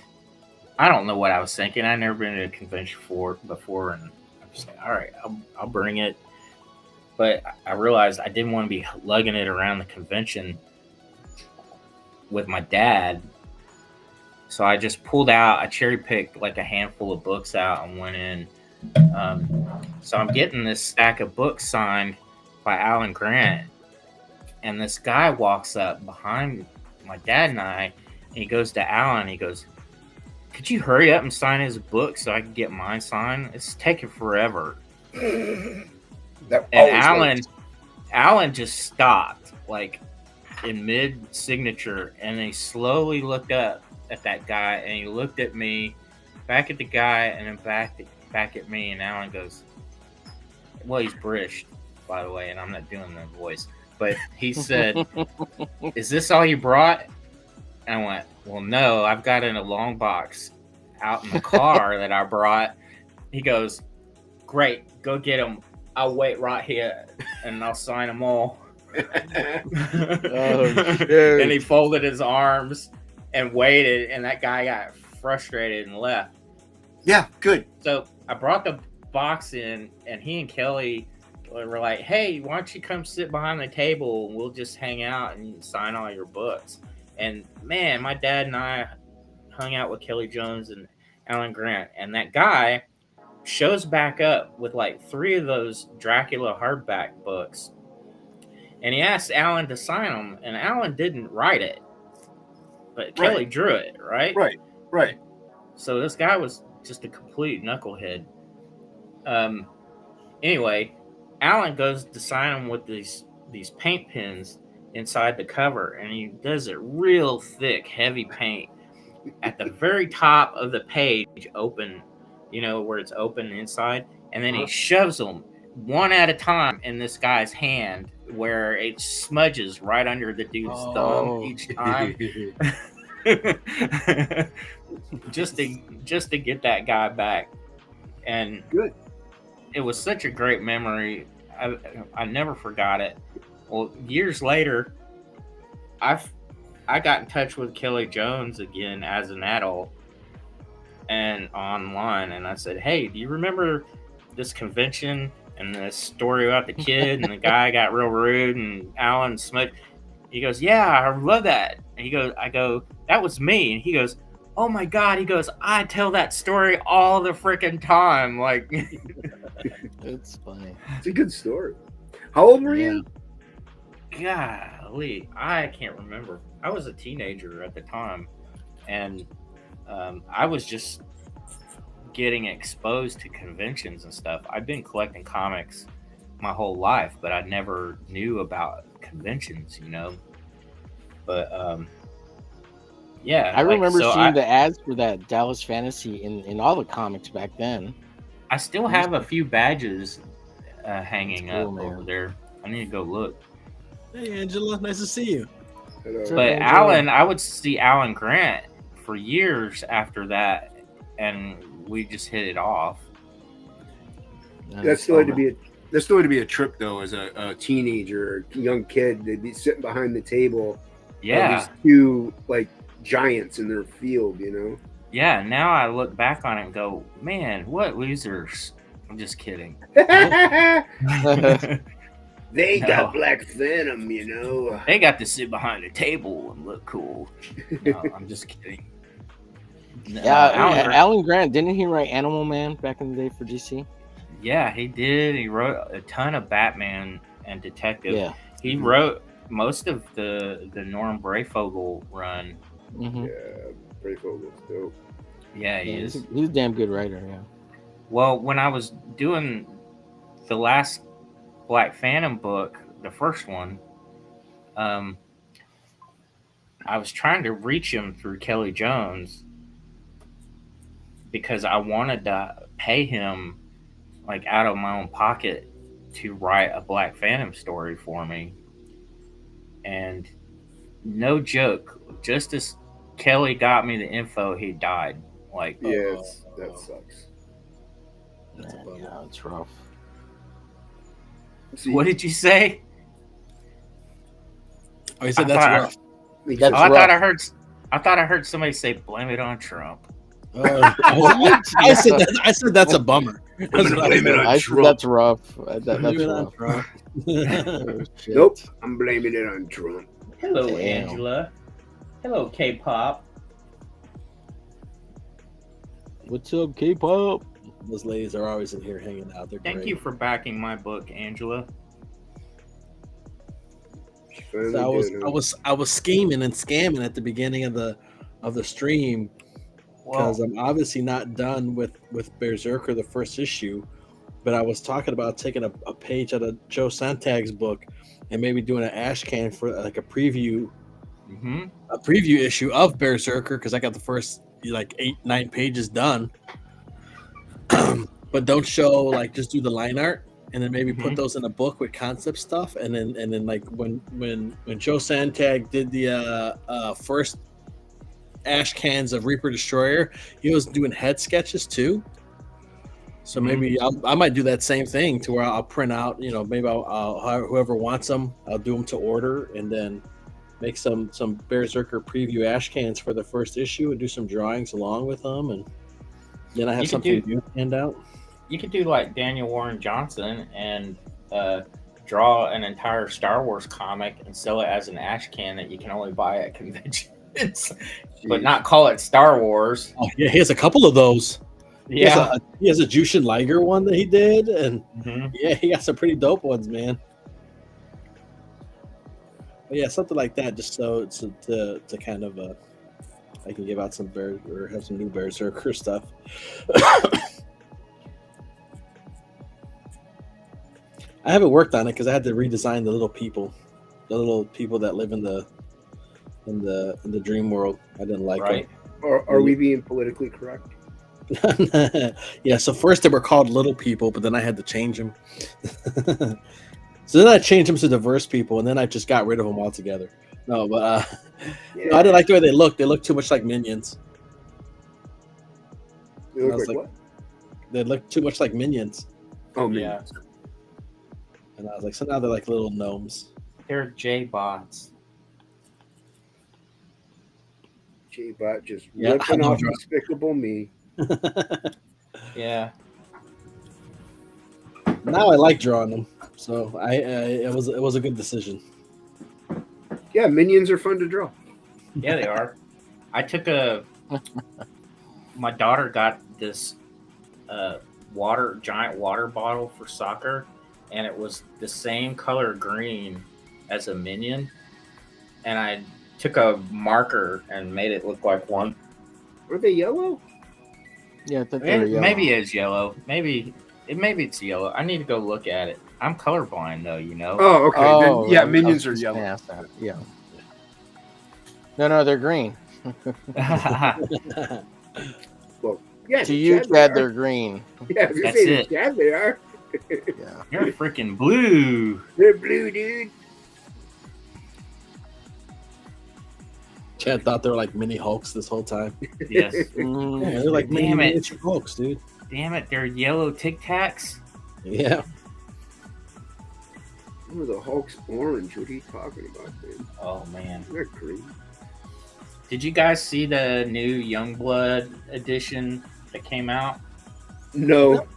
Speaker 2: I don't know what I was thinking. I'd never been to a convention before, and I was like, all right, I'll bring it. But I realized I didn't want to be lugging it around the convention with my dad. So I just pulled out, I cherry picked like a handful of books out and went in. So I'm getting this stack of books signed by Alan Grant. And this guy walks up behind my dad and I, and he goes to Alan. He goes, "Could you hurry up and sign his book so I can get mine signed? It's taking forever." And Alan just stopped, like in mid signature, and he slowly looked up at that guy, and he looked at me, back at the guy, and then back at me. And Alan goes, well, he's British, by the way, and I'm not doing the voice, but he said, "Is this all you brought?" And I went, "Well, no, I've got in a long box out in the car that I brought." He goes, "Great, go get them. I'll wait right here, and I'll sign them all." And he folded his arms and waited, and that guy got frustrated and left.
Speaker 4: Yeah, good.
Speaker 2: So I brought the box in, and he and Kelly were like, "Hey, why don't you come sit behind the table and we'll just hang out and sign all your books?" And man, my dad and I hung out with Kelly Jones and Alan Grant, and that guy shows back up with like 3 of those Dracula hardback books, and he asked Alan to sign them, and Alan didn't write it, but Kelly drew it, right?
Speaker 4: Right.
Speaker 2: So this guy was just a complete knucklehead. Anyway, Alan goes to sign them with these paint pens inside the cover, and he does it real thick, heavy paint at the very top of the page, open, where it's open inside, and then he shoves them one at a time in this guy's hand, where it smudges right under the dude's thumb each time. just to get that guy back. And
Speaker 4: good.
Speaker 2: It was such a great memory. I never forgot it. Well, years later, I got in touch with Kelly Jones again as an adult and online, and I said, "Hey, do you remember this convention and the story about the kid and the guy got real rude and Alan smudged?" He goes, "Yeah, I love that." And I go, "That was me." And he goes, "Oh my God." He goes, "I tell that story all the freaking time." Like,
Speaker 3: it's funny.
Speaker 4: It's a good story. How old were you?
Speaker 2: Golly, I can't remember. I was a teenager at the time, and I was just getting exposed to conventions and stuff. I've been collecting comics my whole life, but I never knew about conventions, But yeah,
Speaker 3: I remember seeing the ads for that Dallas Fantasy in all the comics back then.
Speaker 2: I still have a few badges hanging up over there. I need to go look.
Speaker 1: Hey, Angela, nice to see you.
Speaker 4: Hello.
Speaker 2: But Alan, I would see Alan Grant for years after that, and we just hit it off.
Speaker 4: That's still had to be a trip though, as a teenager, a young kid. They'd be sitting behind the table.
Speaker 2: Yeah,
Speaker 4: these 2 like giants in their field,
Speaker 2: Yeah, now I look back on it and go, man, what losers. I'm just kidding.
Speaker 4: They got Black Phantom,
Speaker 2: They got to sit behind a table and look cool. No, I'm just kidding.
Speaker 3: Alan Grant, didn't he write Animal Man back in the day for DC?
Speaker 2: Yeah, he did. He wrote a ton of Batman and Detective.
Speaker 3: Yeah.
Speaker 2: He wrote most of the Norm Brayfogle run.
Speaker 3: Mm-hmm.
Speaker 4: Yeah, Brayfogle's dope.
Speaker 2: Yeah, he is.
Speaker 3: He's a damn good writer, yeah.
Speaker 2: Well, when I was doing the last Black Phantom book, the first one, I was trying to reach him through Kelly Jones because I wanted to pay him like out of my own pocket to write a Black Phantom story for me. And no joke, just as Kelly got me the info, he died. Like,
Speaker 4: that sucks.
Speaker 1: That's a bummer.
Speaker 3: Yeah, it's rough.
Speaker 4: See,
Speaker 2: What did you say?
Speaker 1: Oh, he said
Speaker 2: I
Speaker 1: that's
Speaker 2: thought I-
Speaker 1: rough.
Speaker 3: That's
Speaker 2: Oh, I
Speaker 3: rough.
Speaker 2: thought I heard somebody say blame it on Trump.
Speaker 1: I said that's a bummer. That's what I
Speaker 4: Blame it
Speaker 1: said.
Speaker 4: on
Speaker 3: I said
Speaker 4: Trump.
Speaker 3: that's rough. That's
Speaker 1: Blame it on
Speaker 3: rough.
Speaker 1: Trump.
Speaker 3: Oh, shit.
Speaker 4: Nope, I'm blaming it on Trump.
Speaker 2: Hello,
Speaker 3: Damn.
Speaker 2: Angela. Hello, K-pop.
Speaker 3: What's up, K-pop?
Speaker 1: Those ladies are always in here hanging out. They're
Speaker 2: Thank
Speaker 1: great.
Speaker 2: you for backing my book, Angela.
Speaker 1: So I was scheming and scamming at the beginning of the stream because I'm obviously not done with Berserker, the first issue, but I was talking about taking a page out of Joe Sontag's book and maybe doing an ash can for like a preview issue of Berserker because I got the first like 8-9 pages done. But don't show, like, just do the line art and then maybe put those in a book with concept stuff, and then like when Joe Sontag did the first ash cans of Reaper Destroyer, he was doing head sketches too. So maybe I might do that same thing to where I'll print out, maybe I'll whoever wants them, I'll do them to order, and then make some Berserker preview ash cans for the first issue and do some drawings along with them, and then I have something new to hand out.
Speaker 2: You could do like Daniel Warren Johnson and draw an entire Star Wars comic and sell it as an ash can that you can only buy at conventions, but not call it Star Wars.
Speaker 1: Oh, yeah, he has a couple of those.
Speaker 2: Yeah,
Speaker 1: He has a Jushin Liger one that he did, and yeah, he got some pretty dope ones, man. But yeah, something like that, just so to kind of I can give out some or have some new Berserker stuff. I haven't worked on it because I had to redesign the little people that live in the dream world. I didn't like
Speaker 2: right.
Speaker 4: Are we being politically correct?
Speaker 1: them. Yeah. So first they were called little people, but then I had to change them. So then I changed them to diverse people, and then I just got rid of them altogether. No, but no, I didn't like the way they looked. They looked too much like minions.
Speaker 4: They look like what?
Speaker 1: They looked too much like minions.
Speaker 4: Oh,
Speaker 2: Yeah.
Speaker 4: man.
Speaker 1: And I was like, so now they're like little gnomes.
Speaker 2: They're J-bots.
Speaker 4: J-Bot just
Speaker 1: Yeah,
Speaker 4: ripping
Speaker 1: I know,
Speaker 4: off Despicable Me.
Speaker 2: Yeah.
Speaker 1: Now I like drawing them, so it was a good decision.
Speaker 4: Yeah, minions are fun to draw.
Speaker 2: Yeah, they are. I took my daughter got this giant water bottle for soccer, and it was the same color green as a minion. And I took a marker and made it look like one.
Speaker 4: Are they yellow?
Speaker 3: Yeah, I thought they were yellow.
Speaker 2: Maybe it's yellow. Maybe it's yellow. I need to go look at it. I'm colorblind though, you know.
Speaker 4: Oh, okay.
Speaker 3: Oh,
Speaker 4: Then, yeah,
Speaker 3: I was
Speaker 4: minions are
Speaker 3: just
Speaker 4: yellow.
Speaker 3: gonna ask that. Yeah. No, they're green.
Speaker 4: Well, yeah.
Speaker 3: To you, Chad, they're green.
Speaker 4: Yeah, I was gonna
Speaker 2: That's
Speaker 4: say,
Speaker 2: it.
Speaker 4: Chad, they are.
Speaker 3: Yeah.
Speaker 2: You're freaking blue.
Speaker 4: They're blue, dude.
Speaker 1: Chad thought they were like mini Hulks this whole time.
Speaker 2: Yes.
Speaker 3: Mm,
Speaker 1: Yeah, they're like
Speaker 2: Damn it.
Speaker 1: miniature Hulks, dude.
Speaker 2: Damn it, they're yellow Tic Tacs.
Speaker 1: Yeah.
Speaker 4: Oh, the Hulk's orange. What are you talking about, man?
Speaker 2: Oh man.
Speaker 4: They're green.
Speaker 2: Did you guys see the new Youngblood edition that came out?
Speaker 4: No.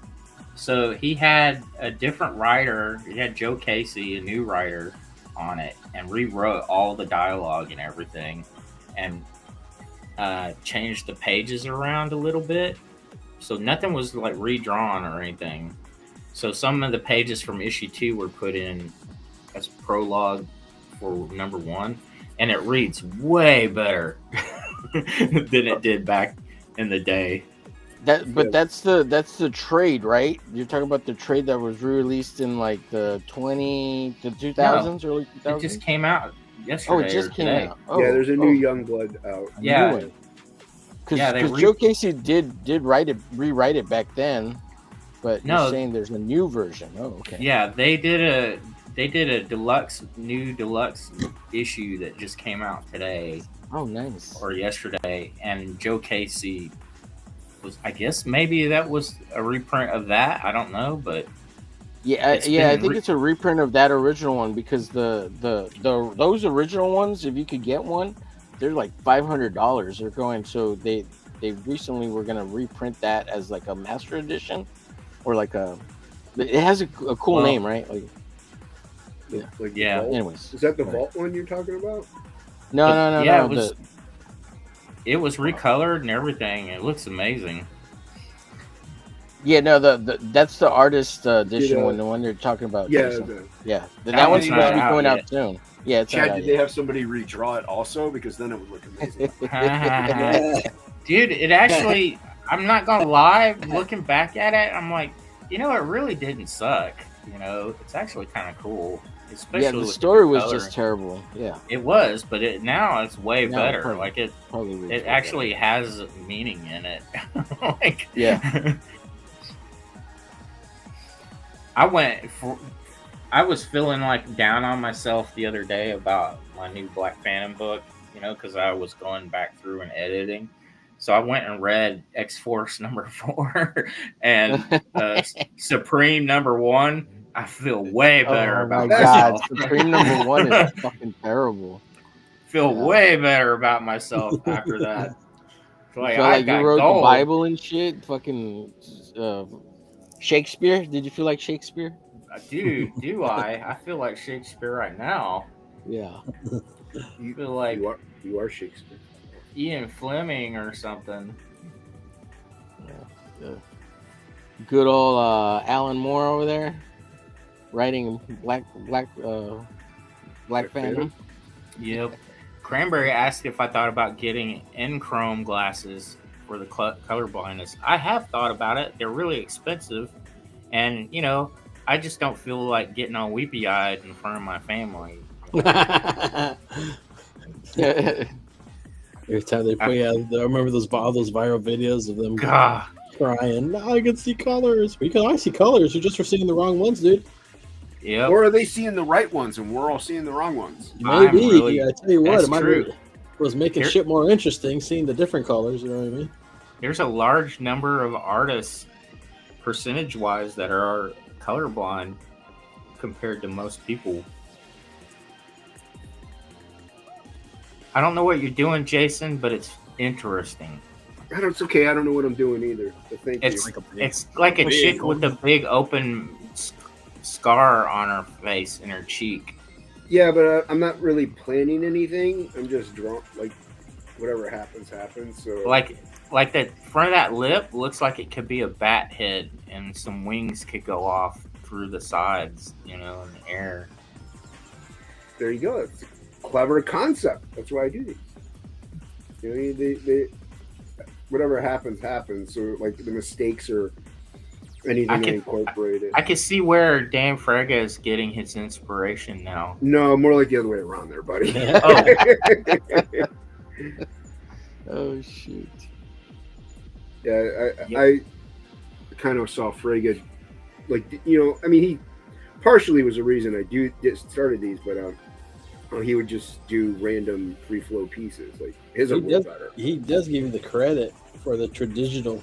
Speaker 2: So he had a different writer. He had Joe Casey, a new writer, on it, and rewrote all the dialogue and everything, and changed the pages around a little bit. So nothing was like redrawn or anything. So some of the pages from issue 2 were put in as prologue for number 1, and it reads way better than it did back in the day.
Speaker 3: That's the trade, right? You're talking about the trade that was re-released in like the 2000s, early 2000s.
Speaker 2: It just came out yesterday.
Speaker 3: Oh, it just came
Speaker 2: today.
Speaker 3: out. Oh,
Speaker 4: Yeah, there's a new Youngblood out.
Speaker 2: Yeah.
Speaker 3: Because Joe Casey did rewrite it back then, but
Speaker 2: No.
Speaker 3: you're saying there's a new version. Oh, okay.
Speaker 2: Yeah, they did a new deluxe issue that just came out today
Speaker 3: Oh, nice.
Speaker 2: or yesterday, and Joe Casey I guess maybe that was a reprint of that. I don't know, but
Speaker 3: Yeah,
Speaker 2: it's
Speaker 3: yeah, I
Speaker 2: been
Speaker 3: think
Speaker 2: re-
Speaker 3: it's a reprint of that original one because the those original ones, if you could get one, they're like $500. They're going so they recently were gonna reprint that as like a master edition or like a. It has a cool
Speaker 2: Well,
Speaker 3: name, right? Like, yeah.
Speaker 4: Like the
Speaker 2: Yeah.
Speaker 4: vault?
Speaker 3: Anyways,
Speaker 4: Is that the
Speaker 3: right.
Speaker 4: vault one you're talking about?
Speaker 3: No,
Speaker 2: But,
Speaker 3: no, no,
Speaker 2: yeah,
Speaker 3: no.
Speaker 2: it was recolored and everything. It looks amazing.
Speaker 3: Yeah, no, the that's the artist edition
Speaker 4: Did,
Speaker 3: one, the one you're talking about.
Speaker 4: Yeah,
Speaker 3: Jason. Yeah, that
Speaker 2: That
Speaker 3: one's
Speaker 2: one's
Speaker 3: supposed to
Speaker 2: not
Speaker 3: be
Speaker 2: out
Speaker 3: going
Speaker 2: yet.
Speaker 3: out soon. Yeah, it's
Speaker 5: Chad,
Speaker 3: not
Speaker 5: did
Speaker 3: out
Speaker 5: they
Speaker 3: yet.
Speaker 5: have somebody redraw it also? Because then it would look amazing.
Speaker 2: Dude, it actually, I'm not gonna lie, looking back at it, I'm like, it really didn't suck. It's actually kind of cool. Especially
Speaker 3: Yeah, the
Speaker 2: with
Speaker 3: story was
Speaker 2: coloring.
Speaker 3: just terrible. Yeah,
Speaker 2: It was, but now it's way
Speaker 3: Now
Speaker 2: better.
Speaker 3: probably-
Speaker 2: Like
Speaker 3: probably.
Speaker 2: it actually has meaning in it. Like,
Speaker 3: Yeah.
Speaker 2: I was feeling like down on myself the other day about my new Black Phantom book, because I was going back through and editing. So I went and read X-Force #4 and Supreme #1. I feel way better
Speaker 3: Oh my
Speaker 2: about
Speaker 3: god,
Speaker 2: myself.
Speaker 3: Supreme #1 is fucking terrible.
Speaker 2: Feel
Speaker 3: Yeah.
Speaker 2: way better about myself after that.
Speaker 3: You
Speaker 2: Like,
Speaker 3: feel
Speaker 2: I
Speaker 3: like you
Speaker 2: got
Speaker 3: wrote
Speaker 2: gold.
Speaker 3: the Bible and shit. Fucking Shakespeare. Did you feel like Shakespeare?
Speaker 2: Dude, do I? I feel like Shakespeare right now.
Speaker 3: Yeah.
Speaker 2: I feel like
Speaker 4: You are Shakespeare.
Speaker 2: Ian Fleming or something.
Speaker 3: Yeah. Good old Alan Moore over there, writing Black Phantom.
Speaker 2: Yep. Cranberry asked if I thought about getting N-chrome glasses for the color blindness. I have thought about it. They're really expensive, and I just don't feel like getting all weepy-eyed in front of my family.
Speaker 1: Every time they put out, I remember all those viral videos of them
Speaker 2: God.
Speaker 1: crying. Now I can see colors. We can only see colors. You're just for seeing the wrong ones, dude.
Speaker 2: Yep.
Speaker 5: Or are they seeing the right ones and we're all seeing the wrong ones?
Speaker 1: Maybe.
Speaker 2: really-
Speaker 1: I tell you what,
Speaker 2: that's
Speaker 1: it might
Speaker 2: true.
Speaker 1: be- was making
Speaker 2: Here-
Speaker 1: shit more interesting, seeing the different colors. You know what I mean?
Speaker 2: There's a large number of artists, percentage-wise, that are colorblind compared to most people. I don't know what you're doing, Jason, but it's interesting.
Speaker 4: It's okay. I don't know what I'm doing either. But thank
Speaker 2: It's
Speaker 4: you.
Speaker 2: it's like a chick with a big open scar on her face and her cheek.
Speaker 4: Yeah, but I'm not really planning anything. I'm just drunk. Like, whatever happens, happens. So
Speaker 2: Like the front of that lip looks like it could be a bat head, and some wings could go off through the sides, in the air.
Speaker 4: there you go. It's a clever concept. That's why I do these. They whatever happens, happens. So like the mistakes or anything I incorporated.
Speaker 2: I can see where Dan Frega is getting his inspiration now.
Speaker 4: No, more like the other way around there, buddy.
Speaker 3: Oh shoot.
Speaker 4: Yeah, I kind of saw Frege, like, I mean, he partially was the reason I started these, but he would just do random free flow pieces. Like his are way better.
Speaker 1: He does give you the credit for the traditional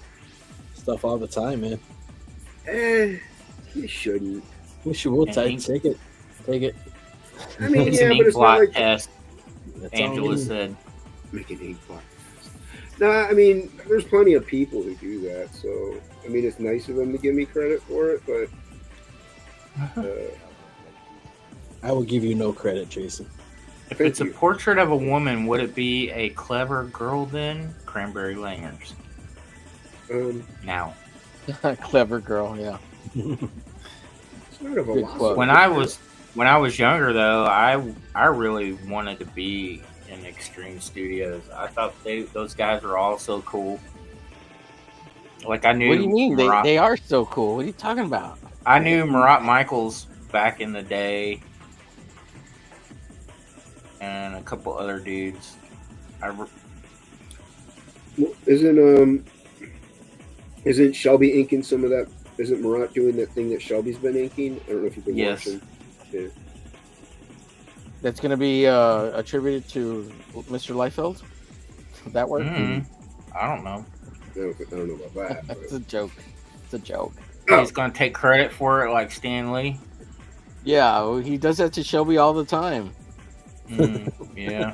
Speaker 1: stuff all the time, man.
Speaker 4: You shouldn't.
Speaker 1: We should. We'll take it. Take it.
Speaker 4: I mean,
Speaker 2: It's
Speaker 4: yeah,
Speaker 2: an
Speaker 4: but
Speaker 2: ink
Speaker 4: it's not
Speaker 2: blot
Speaker 4: like
Speaker 2: test,
Speaker 1: That's all
Speaker 2: Angela
Speaker 1: we need.
Speaker 2: said.
Speaker 4: make an ink blot. No, I mean, there's plenty of people who do that. So, I mean, it's nice of them to give me credit for it, but
Speaker 1: I will give you no credit, Jason.
Speaker 2: If
Speaker 4: Thank
Speaker 2: it's a
Speaker 4: you.
Speaker 2: portrait of a woman, would it be a clever girl then? Cranberry Langers. Now,
Speaker 3: Clever girl. Yeah.
Speaker 4: it's not a
Speaker 3: Good
Speaker 4: velocity.
Speaker 3: quote.
Speaker 2: when I was younger though, I really wanted to be in Extreme Studios. I thought those guys were all so cool. Like I knew.
Speaker 3: What do you mean?
Speaker 2: Marat,
Speaker 3: They are so cool. What are you talking about?
Speaker 2: I knew Marat Michaels back in the day, and a couple other dudes.
Speaker 4: Isn't Shelby inking some of that? Isn't Marat doing that thing that Shelby's been inking? I don't know if you've been
Speaker 2: Yes.
Speaker 4: watching. Yeah.
Speaker 3: That's going to be attributed to Mr. Liefeld. Would that work?
Speaker 2: I don't know.
Speaker 4: don't know about that. But.
Speaker 3: It's a joke. It's a joke.
Speaker 2: He's gonna take credit for it, like Stan Lee.
Speaker 3: Yeah, well, he does that to Shelby all the time.
Speaker 2: Yeah.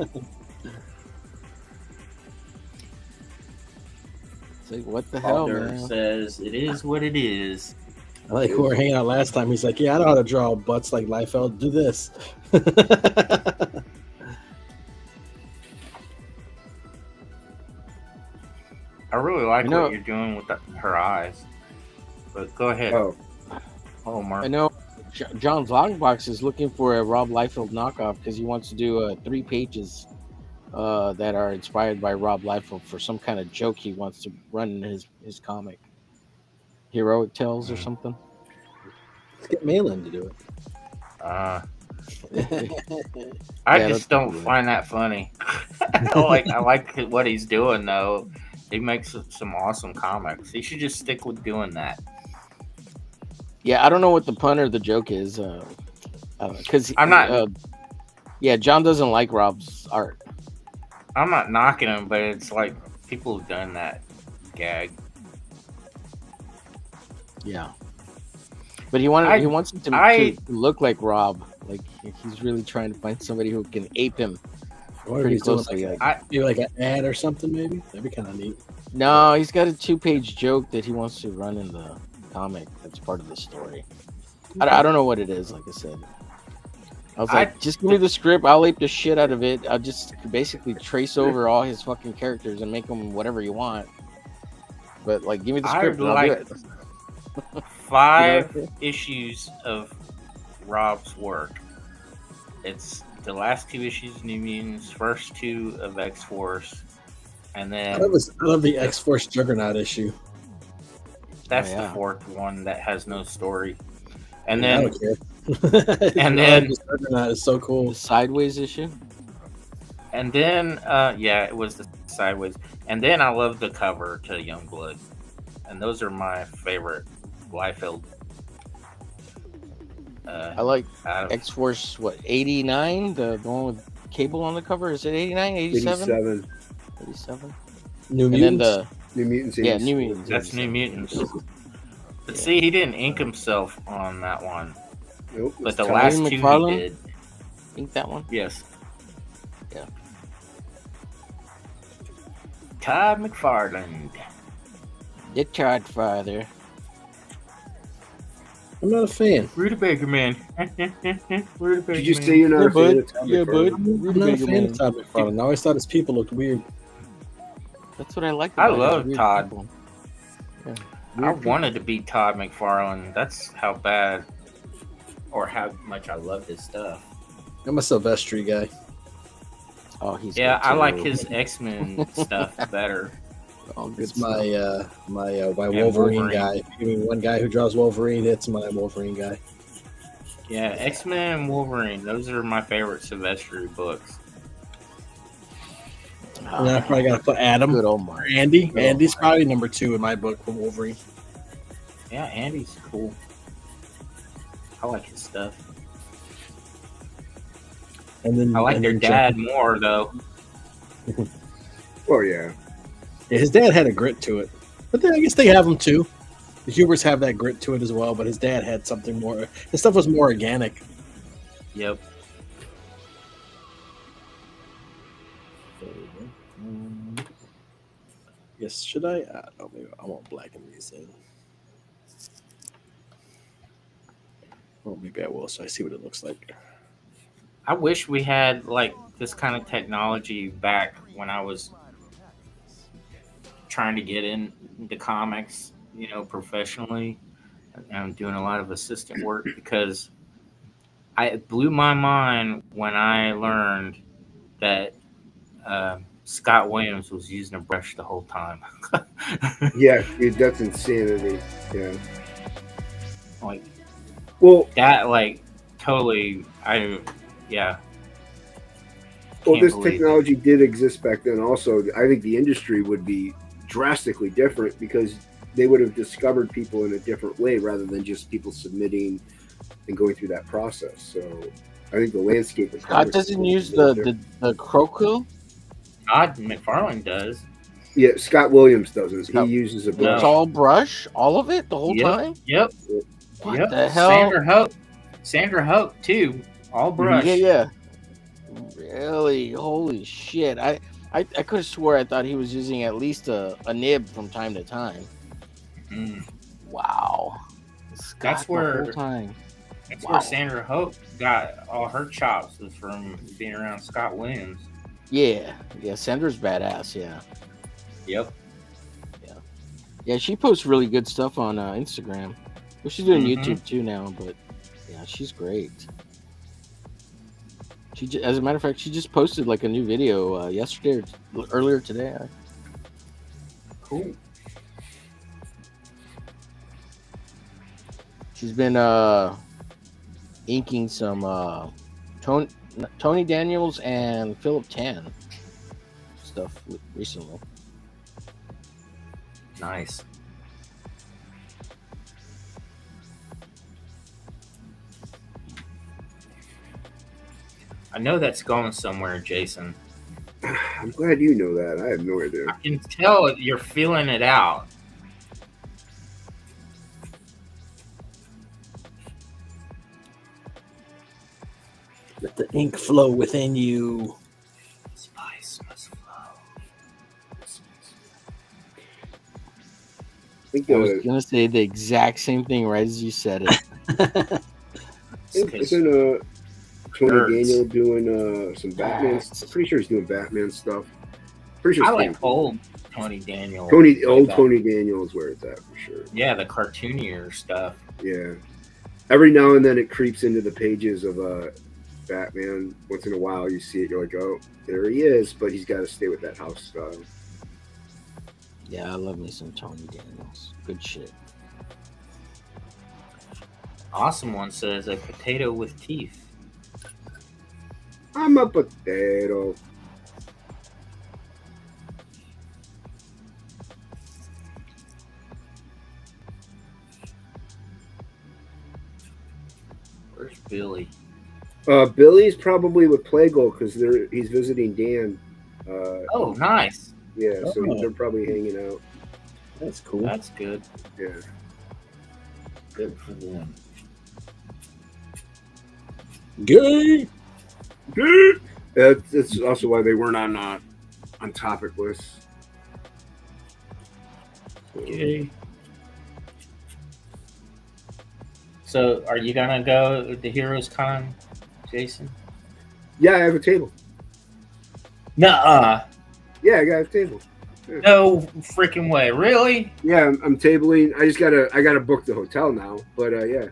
Speaker 3: It's like, what the hell,
Speaker 2: Alder
Speaker 3: man?
Speaker 2: says it is what it is.
Speaker 1: I like who were hanging out last time. He's like, yeah, I know how to draw butts like Liefeld. Do this.
Speaker 2: I really like what you're doing with her eyes. But go ahead. Oh, Mark.
Speaker 3: I know John's Longbox is looking for a Rob Liefeld knockoff because he wants to do 3 pages that are inspired by Rob Liefeld for some kind of joke he wants to run in his comic. Heroic Tales or something.
Speaker 1: Let's get Malin to do it.
Speaker 2: I just don't find that funny. I like what he's doing though. He makes some awesome comics. He should just stick with doing that.
Speaker 3: Yeah, I don't know what the pun or the joke is. Because
Speaker 2: I'm not.
Speaker 3: John doesn't like Rob's art.
Speaker 2: I'm not knocking him, but it's like people have done that gag.
Speaker 3: Yeah, but he wants him to look like Rob. Like he's really trying to find somebody who can ape him. Pretty closely.
Speaker 1: Maybe like an ad or something. Maybe that'd be kind of neat.
Speaker 3: No, he's got a 2-page joke that he wants to run in the comic. That's part of the story. I don't know what it is. Like I said, I was like, just give me the script. I'll ape the shit out of it. I'll just basically trace over all his fucking characters and make them whatever you want. But like, give me the script. And I'll do it.
Speaker 2: 5 issues of Rob's work. It's the last 2 issues of New Mutants, first 2 of X-Force, and then
Speaker 1: I love the X-Force Juggernaut issue.
Speaker 2: That's the 4th one that has no story. And then
Speaker 1: I don't care.
Speaker 2: And then
Speaker 1: Juggernaut is so cool.
Speaker 3: The Sideways issue.
Speaker 2: And then it was the Sideways. And then I love the cover to Youngblood. And those are my favorite Liefeld.
Speaker 3: I like X-Force, 89? The one with Cable on the cover? Is it 89, 87? 87.
Speaker 1: New Mutants?
Speaker 3: And then
Speaker 4: New Mutants.
Speaker 3: Yeah, New Mutants.
Speaker 2: That's New Mutants. But see, he didn't ink himself on that one.
Speaker 4: Nope.
Speaker 2: But the last 2 he did.
Speaker 3: Ink that one?
Speaker 2: Yes.
Speaker 3: Yeah.
Speaker 2: Todd McFarlane.
Speaker 3: You tried, Father.
Speaker 1: I'm not a fan.
Speaker 2: Rutabaga Man. Rutabaga
Speaker 4: Did you say you're not a fan of Todd McFarlane?
Speaker 1: I'm not a fan of Todd McFarlane. I always thought his people looked weird.
Speaker 3: That's what I like.
Speaker 2: I love Todd.
Speaker 3: Yeah.
Speaker 2: I wanted to be Todd McFarlane. That's how bad or how much I love his stuff.
Speaker 1: I'm a Silvestri guy.
Speaker 3: Oh, he's
Speaker 2: I like his X-Men stuff better.
Speaker 1: It's my Wolverine guy. If you mean one guy who draws Wolverine, it's my Wolverine guy.
Speaker 2: Yeah, X-Men and Wolverine. Those are my favorite Silvestri books.
Speaker 1: And then I probably got to put Adam or Andy. Andy's probably number 2 in my book for Wolverine.
Speaker 2: Yeah, Andy's cool. I like his stuff.
Speaker 1: And then
Speaker 2: I like their dad more, though.
Speaker 4: Oh, yeah.
Speaker 1: His dad had a grit to it. But then I guess they have him too. The Hubers have that grit to it as well, but his dad had something more. His stuff was more organic.
Speaker 2: Yep.
Speaker 1: Yes, should I? No, maybe I won't blacken these in. Well, maybe I will, so I see what it looks like.
Speaker 2: I wish we had like this kind of technology back when I was trying to get into comics, professionally. I'm doing a lot of assistant work because it blew my mind when I learned that Scott Williams was using a brush the whole time.
Speaker 4: Yeah, dude, that's insanity. Yeah.
Speaker 2: Totally.
Speaker 4: Well, this technology did exist back then. Also, I think the industry would be drastically different because they would have discovered people in a different way rather than just people submitting and going through that process. So I think the landscape is.
Speaker 3: God doesn't use the Croco.
Speaker 2: Todd McFarlane does.
Speaker 4: Yeah, Scott Williams doesn't.
Speaker 3: Scott-
Speaker 4: He uses a
Speaker 3: It's
Speaker 4: brush.
Speaker 3: all brush, all of it, the whole time.
Speaker 2: Yep.
Speaker 3: What
Speaker 2: Yep.
Speaker 3: the hell?
Speaker 2: Sandra Hope too. All brush.
Speaker 3: Yeah. Really? Holy shit! I could have swore I thought he was using at least a nib from time to time.
Speaker 2: Mm.
Speaker 3: Wow.
Speaker 2: That's
Speaker 3: the
Speaker 2: where-
Speaker 3: whole time.
Speaker 2: That's
Speaker 3: Wow.
Speaker 2: where Sandra Hope got all her chops, was from being around Scott Williams.
Speaker 3: Yeah. Sandra's badass. Yeah.
Speaker 2: Yep.
Speaker 3: Yeah, she posts really good stuff on Instagram. Well, she's doing
Speaker 2: Mhm.
Speaker 3: YouTube too now, but yeah, she's great. As a matter of fact, she just posted like a new video yesterday or earlier today.
Speaker 2: Cool.
Speaker 3: She's been inking some Tony Daniels and Philip Tan stuff recently.
Speaker 2: Nice. I know that's going somewhere, Jason.
Speaker 4: I'm glad you know that. I have no idea.
Speaker 2: I can tell you're feeling it out.
Speaker 1: Let the ink flow within you.
Speaker 2: Spice must flow.
Speaker 4: I think
Speaker 3: I was gonna say the exact same thing right as you said it.
Speaker 4: isn't Tony
Speaker 2: Nerds.
Speaker 4: Daniel doing some Batman? I'm pretty sure he's doing Batman stuff. Pretty sure
Speaker 2: I
Speaker 4: it's
Speaker 2: like old Tony Daniel.
Speaker 4: old
Speaker 2: Like
Speaker 4: Tony Daniel is where it's at for sure.
Speaker 2: Yeah, the cartoonier stuff.
Speaker 4: Yeah. Every now and then it creeps into the pages of Batman. Once in a while you see it, you're like, oh, there he is, but he's got to stay with that house style.
Speaker 3: Yeah, I love me some Tony Daniels. Good shit.
Speaker 2: Awesome one says a potato with teeth.
Speaker 4: I'm a potato.
Speaker 2: Where's Billy?
Speaker 4: Billy's probably with Plague because he's visiting Dan.
Speaker 2: Oh, nice.
Speaker 4: Yeah, so
Speaker 1: Oh.
Speaker 4: they're probably hanging out.
Speaker 1: That's cool.
Speaker 2: That's good.
Speaker 4: Yeah.
Speaker 2: Good for them.
Speaker 1: Gay.
Speaker 4: That's also why they weren't on topic lists.
Speaker 2: Yay. So, are you gonna go to Heroes Con, Jason?
Speaker 4: Yeah, I have a table.
Speaker 2: Nuh-uh.
Speaker 4: Yeah, I got a table.
Speaker 2: No freaking way. Really?
Speaker 4: Yeah, I'm tabling. I gotta book the hotel now. But yeah,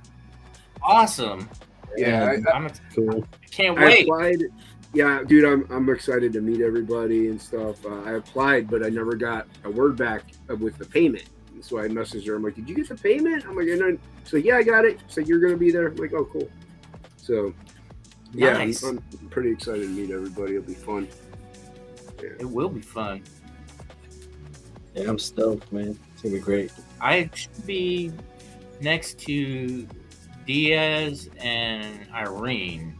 Speaker 2: Awesome.
Speaker 4: yeah.
Speaker 2: I
Speaker 1: Cool.
Speaker 2: can't
Speaker 4: I
Speaker 2: wait.
Speaker 4: applied. Yeah, dude, I'm excited to meet everybody and stuff. I applied, but I never got a word back with the payment. And so I messaged her. I'm like, "Did you get the payment?" I'm like, "So yeah, I got it." So you're gonna be there? I'm like, "Oh, cool." So yeah,
Speaker 2: Nice.
Speaker 4: I'm pretty excited to meet everybody. It'll be fun.
Speaker 2: It will be fun.
Speaker 1: Yeah, I'm stoked, man. It's gonna be great.
Speaker 2: I should be next to Diaz and Irene.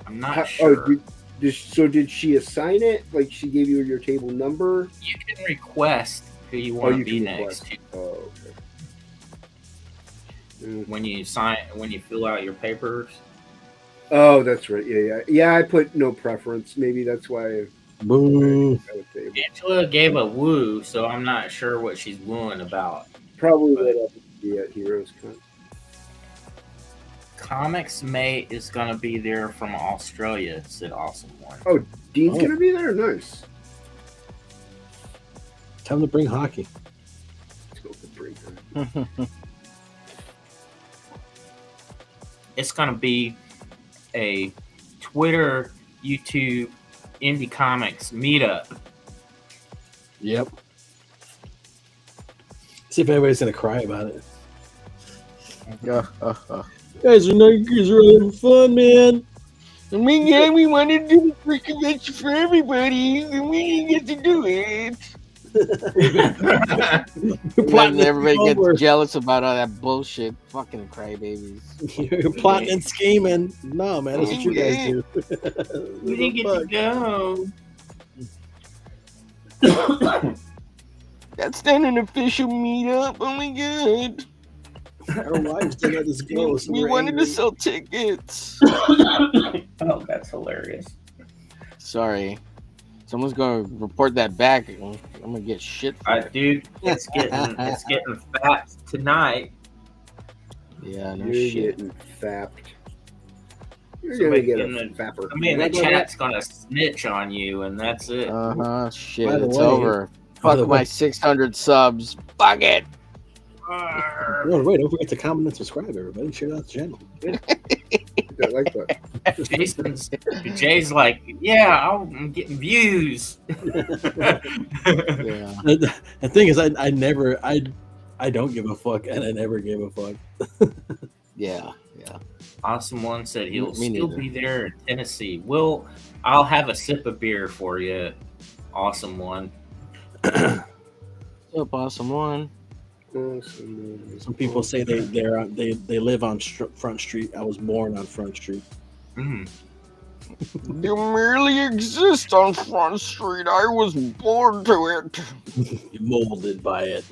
Speaker 2: I'm not sure.
Speaker 4: Did she assign it? Like she gave you your table number?
Speaker 2: You can request who you want to be
Speaker 4: can
Speaker 2: next
Speaker 4: request.
Speaker 2: to
Speaker 4: Oh, okay.
Speaker 2: when you fill out your papers.
Speaker 4: Oh, that's right. Yeah. I put no preference. Maybe that's why.
Speaker 1: Boom.
Speaker 4: I would say
Speaker 2: Angela gave a woo, so I'm not sure what she's wooing about.
Speaker 4: probably right up at Heroes Con.
Speaker 2: Comics Mate is gonna be there from Australia, said Awesome One.
Speaker 4: Oh, Dean's
Speaker 1: Oh.
Speaker 4: gonna be there. Nice.
Speaker 1: Time to bring hockey.
Speaker 4: Let's go for break time.
Speaker 2: It's gonna be a Twitter, YouTube, indie comics meetup.
Speaker 1: Yep. See if anybody's gonna cry about it. Guys are having fun, man.
Speaker 3: I mean, yeah, we wanted to do the free convention for everybody, and we didn't get to do it.
Speaker 1: You're plotting
Speaker 3: And everybody gets
Speaker 1: homework.
Speaker 3: jealous about all that bullshit. Fucking crybabies.
Speaker 1: You're plotting and scheming. No, man, that's what you guys do.
Speaker 2: We didn't get to go.
Speaker 3: That's not an official meetup. Oh my god.
Speaker 1: Our wives didn't let us go. So
Speaker 3: We
Speaker 1: we're
Speaker 3: wanted to
Speaker 1: angry.
Speaker 3: sell tickets.
Speaker 2: Oh, that's hilarious.
Speaker 3: Sorry. Someone's gonna report that back. I'm gonna get shit for it.
Speaker 2: Dude, it's getting fat tonight.
Speaker 3: Yeah, no
Speaker 4: You're
Speaker 3: shit.
Speaker 4: getting fapped. You're
Speaker 2: Somebody
Speaker 4: gonna get
Speaker 2: in
Speaker 4: a
Speaker 2: the-
Speaker 4: fapper.
Speaker 2: Somebody in the chat's gonna snitch on you, and that's it.
Speaker 3: Shit,
Speaker 1: By the
Speaker 3: it's
Speaker 1: way-
Speaker 3: over.
Speaker 1: by the
Speaker 3: Fuck my
Speaker 1: way-
Speaker 3: 600 subs. Fuck it.
Speaker 1: No, wait, don't forget to comment and subscribe, everybody. Share out the channel.
Speaker 4: I like that.
Speaker 2: Jay's like, yeah, I'm getting views.
Speaker 3: Yeah.
Speaker 1: The thing is, I don't give a fuck, and I never gave a fuck.
Speaker 3: Yeah.
Speaker 2: Awesome One said he'll
Speaker 3: Me
Speaker 2: still
Speaker 3: neither.
Speaker 2: be there in Tennessee. I'll have a sip of beer for you. Awesome One.
Speaker 3: What's up, awesome one?
Speaker 1: Some people say they live on Front Street. I was born on Front Street.
Speaker 2: Mm.
Speaker 3: You merely exist on Front Street. I was born to it.
Speaker 1: Molded by it.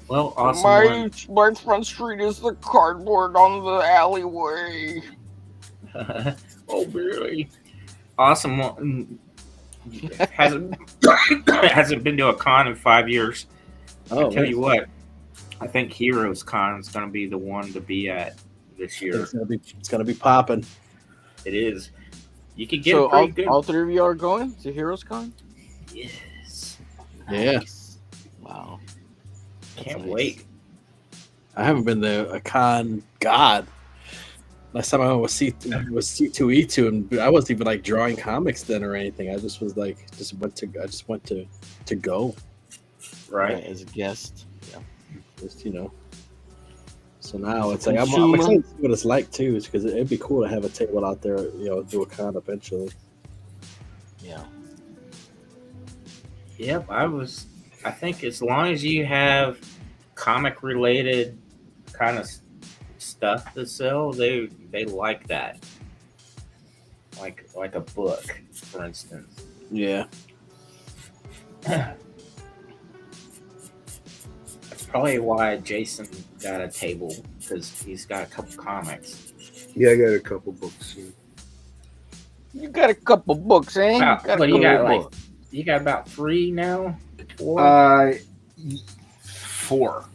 Speaker 2: Well, Awesome One.
Speaker 3: My Front Street is the cardboard on the alleyway.
Speaker 2: Oh, really? Awesome One hasn't been to a con in 5 years. I'll tell you what, I think Heroes Con is going to be the one to be at this year.
Speaker 1: It's gonna be popping.
Speaker 2: It is. You could get
Speaker 3: So
Speaker 2: a pretty good.
Speaker 3: all three of you are going to Heroes Con?
Speaker 2: Yes.
Speaker 1: Yeah.
Speaker 3: Nice. Wow.
Speaker 2: Can't
Speaker 3: nice.
Speaker 2: wait.
Speaker 1: I haven't been to a con. God, last time I went was C2E2, and I wasn't even like drawing comics then or anything. I just was like, I just went to go,
Speaker 2: Right.
Speaker 3: As a guest. Yeah.
Speaker 1: just So now it's
Speaker 3: As a
Speaker 1: like I'm
Speaker 3: consumer.
Speaker 1: excited to see what it's like too, because it'd be cool to have a table out there, do a con eventually.
Speaker 3: Yeah.
Speaker 2: Yep. I think as long as you have comic related kind of stuff to sell, they like that. Like a book, for instance.
Speaker 1: Yeah.
Speaker 2: That's probably why Jason got a table, because he's got a couple comics.
Speaker 4: Yeah, I got a couple books.
Speaker 3: You got a couple books, eh?
Speaker 2: You got about 3 now? 4?
Speaker 5: 4.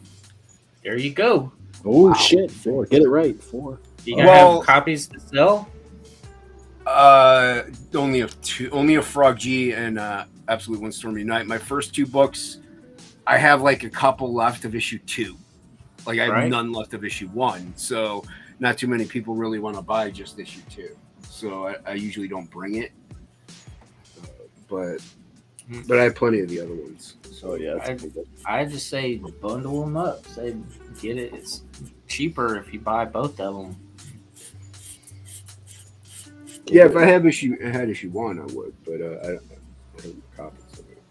Speaker 2: There you go.
Speaker 1: Oh shit! 4. Get it right. 4.
Speaker 2: You gotta have copies to sell?
Speaker 5: Only of 2. Only of Frog G and Absolute Windstorm Unite. My first 2 books, I have like a couple left of issue 2. Like I have none left of issue 1. So not too many people really want to buy just issue 2. So I usually don't bring it. But I have plenty of the other ones.
Speaker 1: So yeah,
Speaker 2: I just say bundle them up. Say get it. It's cheaper if you buy both of them.
Speaker 4: Yeah, if I had issue 1, I would, but I don't have copies of it.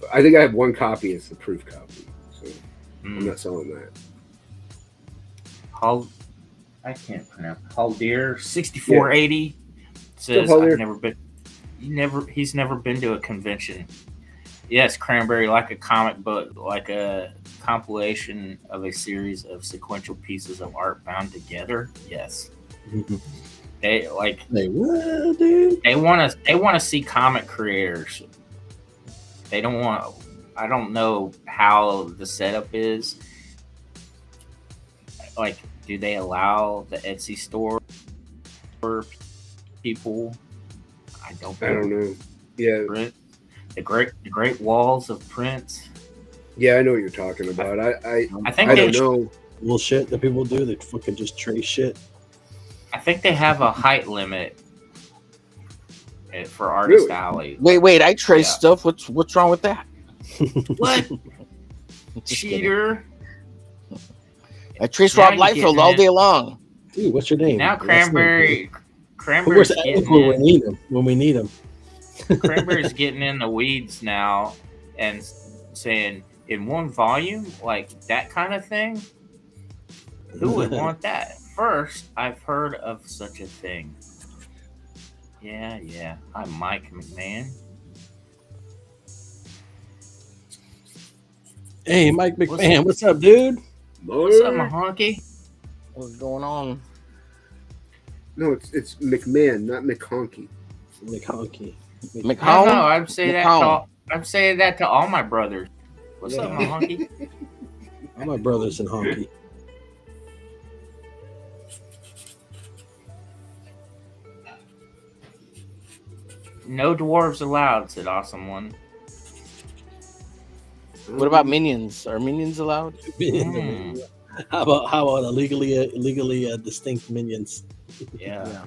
Speaker 4: But I think I have 1 copy. It's the proof copy, so I'm not selling that.
Speaker 2: I can't pronounce Haldir 6480 says
Speaker 4: Haldir.
Speaker 2: I've never been. He's never been to a convention. Yes, Cranberry, like a comic book, like a compilation of a series of sequential pieces of art bound together. Yes. They like
Speaker 1: what, dude?
Speaker 2: they want to see comic creators. They don't want. I don't know how the setup is. Like, do they allow the Etsy store for people? I don't
Speaker 4: know. Yeah,
Speaker 2: Print, the great walls of print.
Speaker 4: yeah, I know what you're talking about. I
Speaker 2: think
Speaker 4: I
Speaker 2: they
Speaker 4: don't know.
Speaker 1: Bullshit that people do. They fucking just trace shit.
Speaker 2: I think they have a height limit for Artist
Speaker 4: Really?
Speaker 2: Alley.
Speaker 3: Wait, I trace
Speaker 2: Yeah.
Speaker 3: stuff. What's wrong with that?
Speaker 2: What?
Speaker 3: Just kidding.
Speaker 2: Cheater.
Speaker 3: I trace
Speaker 2: Now
Speaker 3: Rob
Speaker 2: you
Speaker 3: Liefeld
Speaker 2: getting
Speaker 3: all
Speaker 2: it.
Speaker 3: day long.
Speaker 1: Dude, what's your name?
Speaker 2: Now
Speaker 1: What's your name,
Speaker 2: Cranberry.
Speaker 1: dude?
Speaker 2: Cranberry's
Speaker 1: Where's
Speaker 2: getting
Speaker 1: when we
Speaker 2: in,
Speaker 1: need him? When we need him.
Speaker 2: Cranberry's getting in the weeds now and saying in one volume, like that kind of thing. Who would want that? First, I've heard of such a thing. Yeah. I'm Mike McMahon.
Speaker 1: Hey, Mike McMahon, what's up, dude?
Speaker 2: What's up, my honky?
Speaker 3: What's going on?
Speaker 4: No, it's McMahon, not McHonky.
Speaker 1: McHonky.
Speaker 2: I don't know. I'm saying that.
Speaker 3: McCown.
Speaker 2: I'm saying that to all my brothers. What's
Speaker 1: Yeah.
Speaker 2: up, my honky?
Speaker 1: All my brothers in honky.
Speaker 2: No dwarves allowed, said Awesome One.
Speaker 3: What about minions? Are minions allowed?
Speaker 2: Mm.
Speaker 1: How about legally distinct minions?
Speaker 2: Yeah.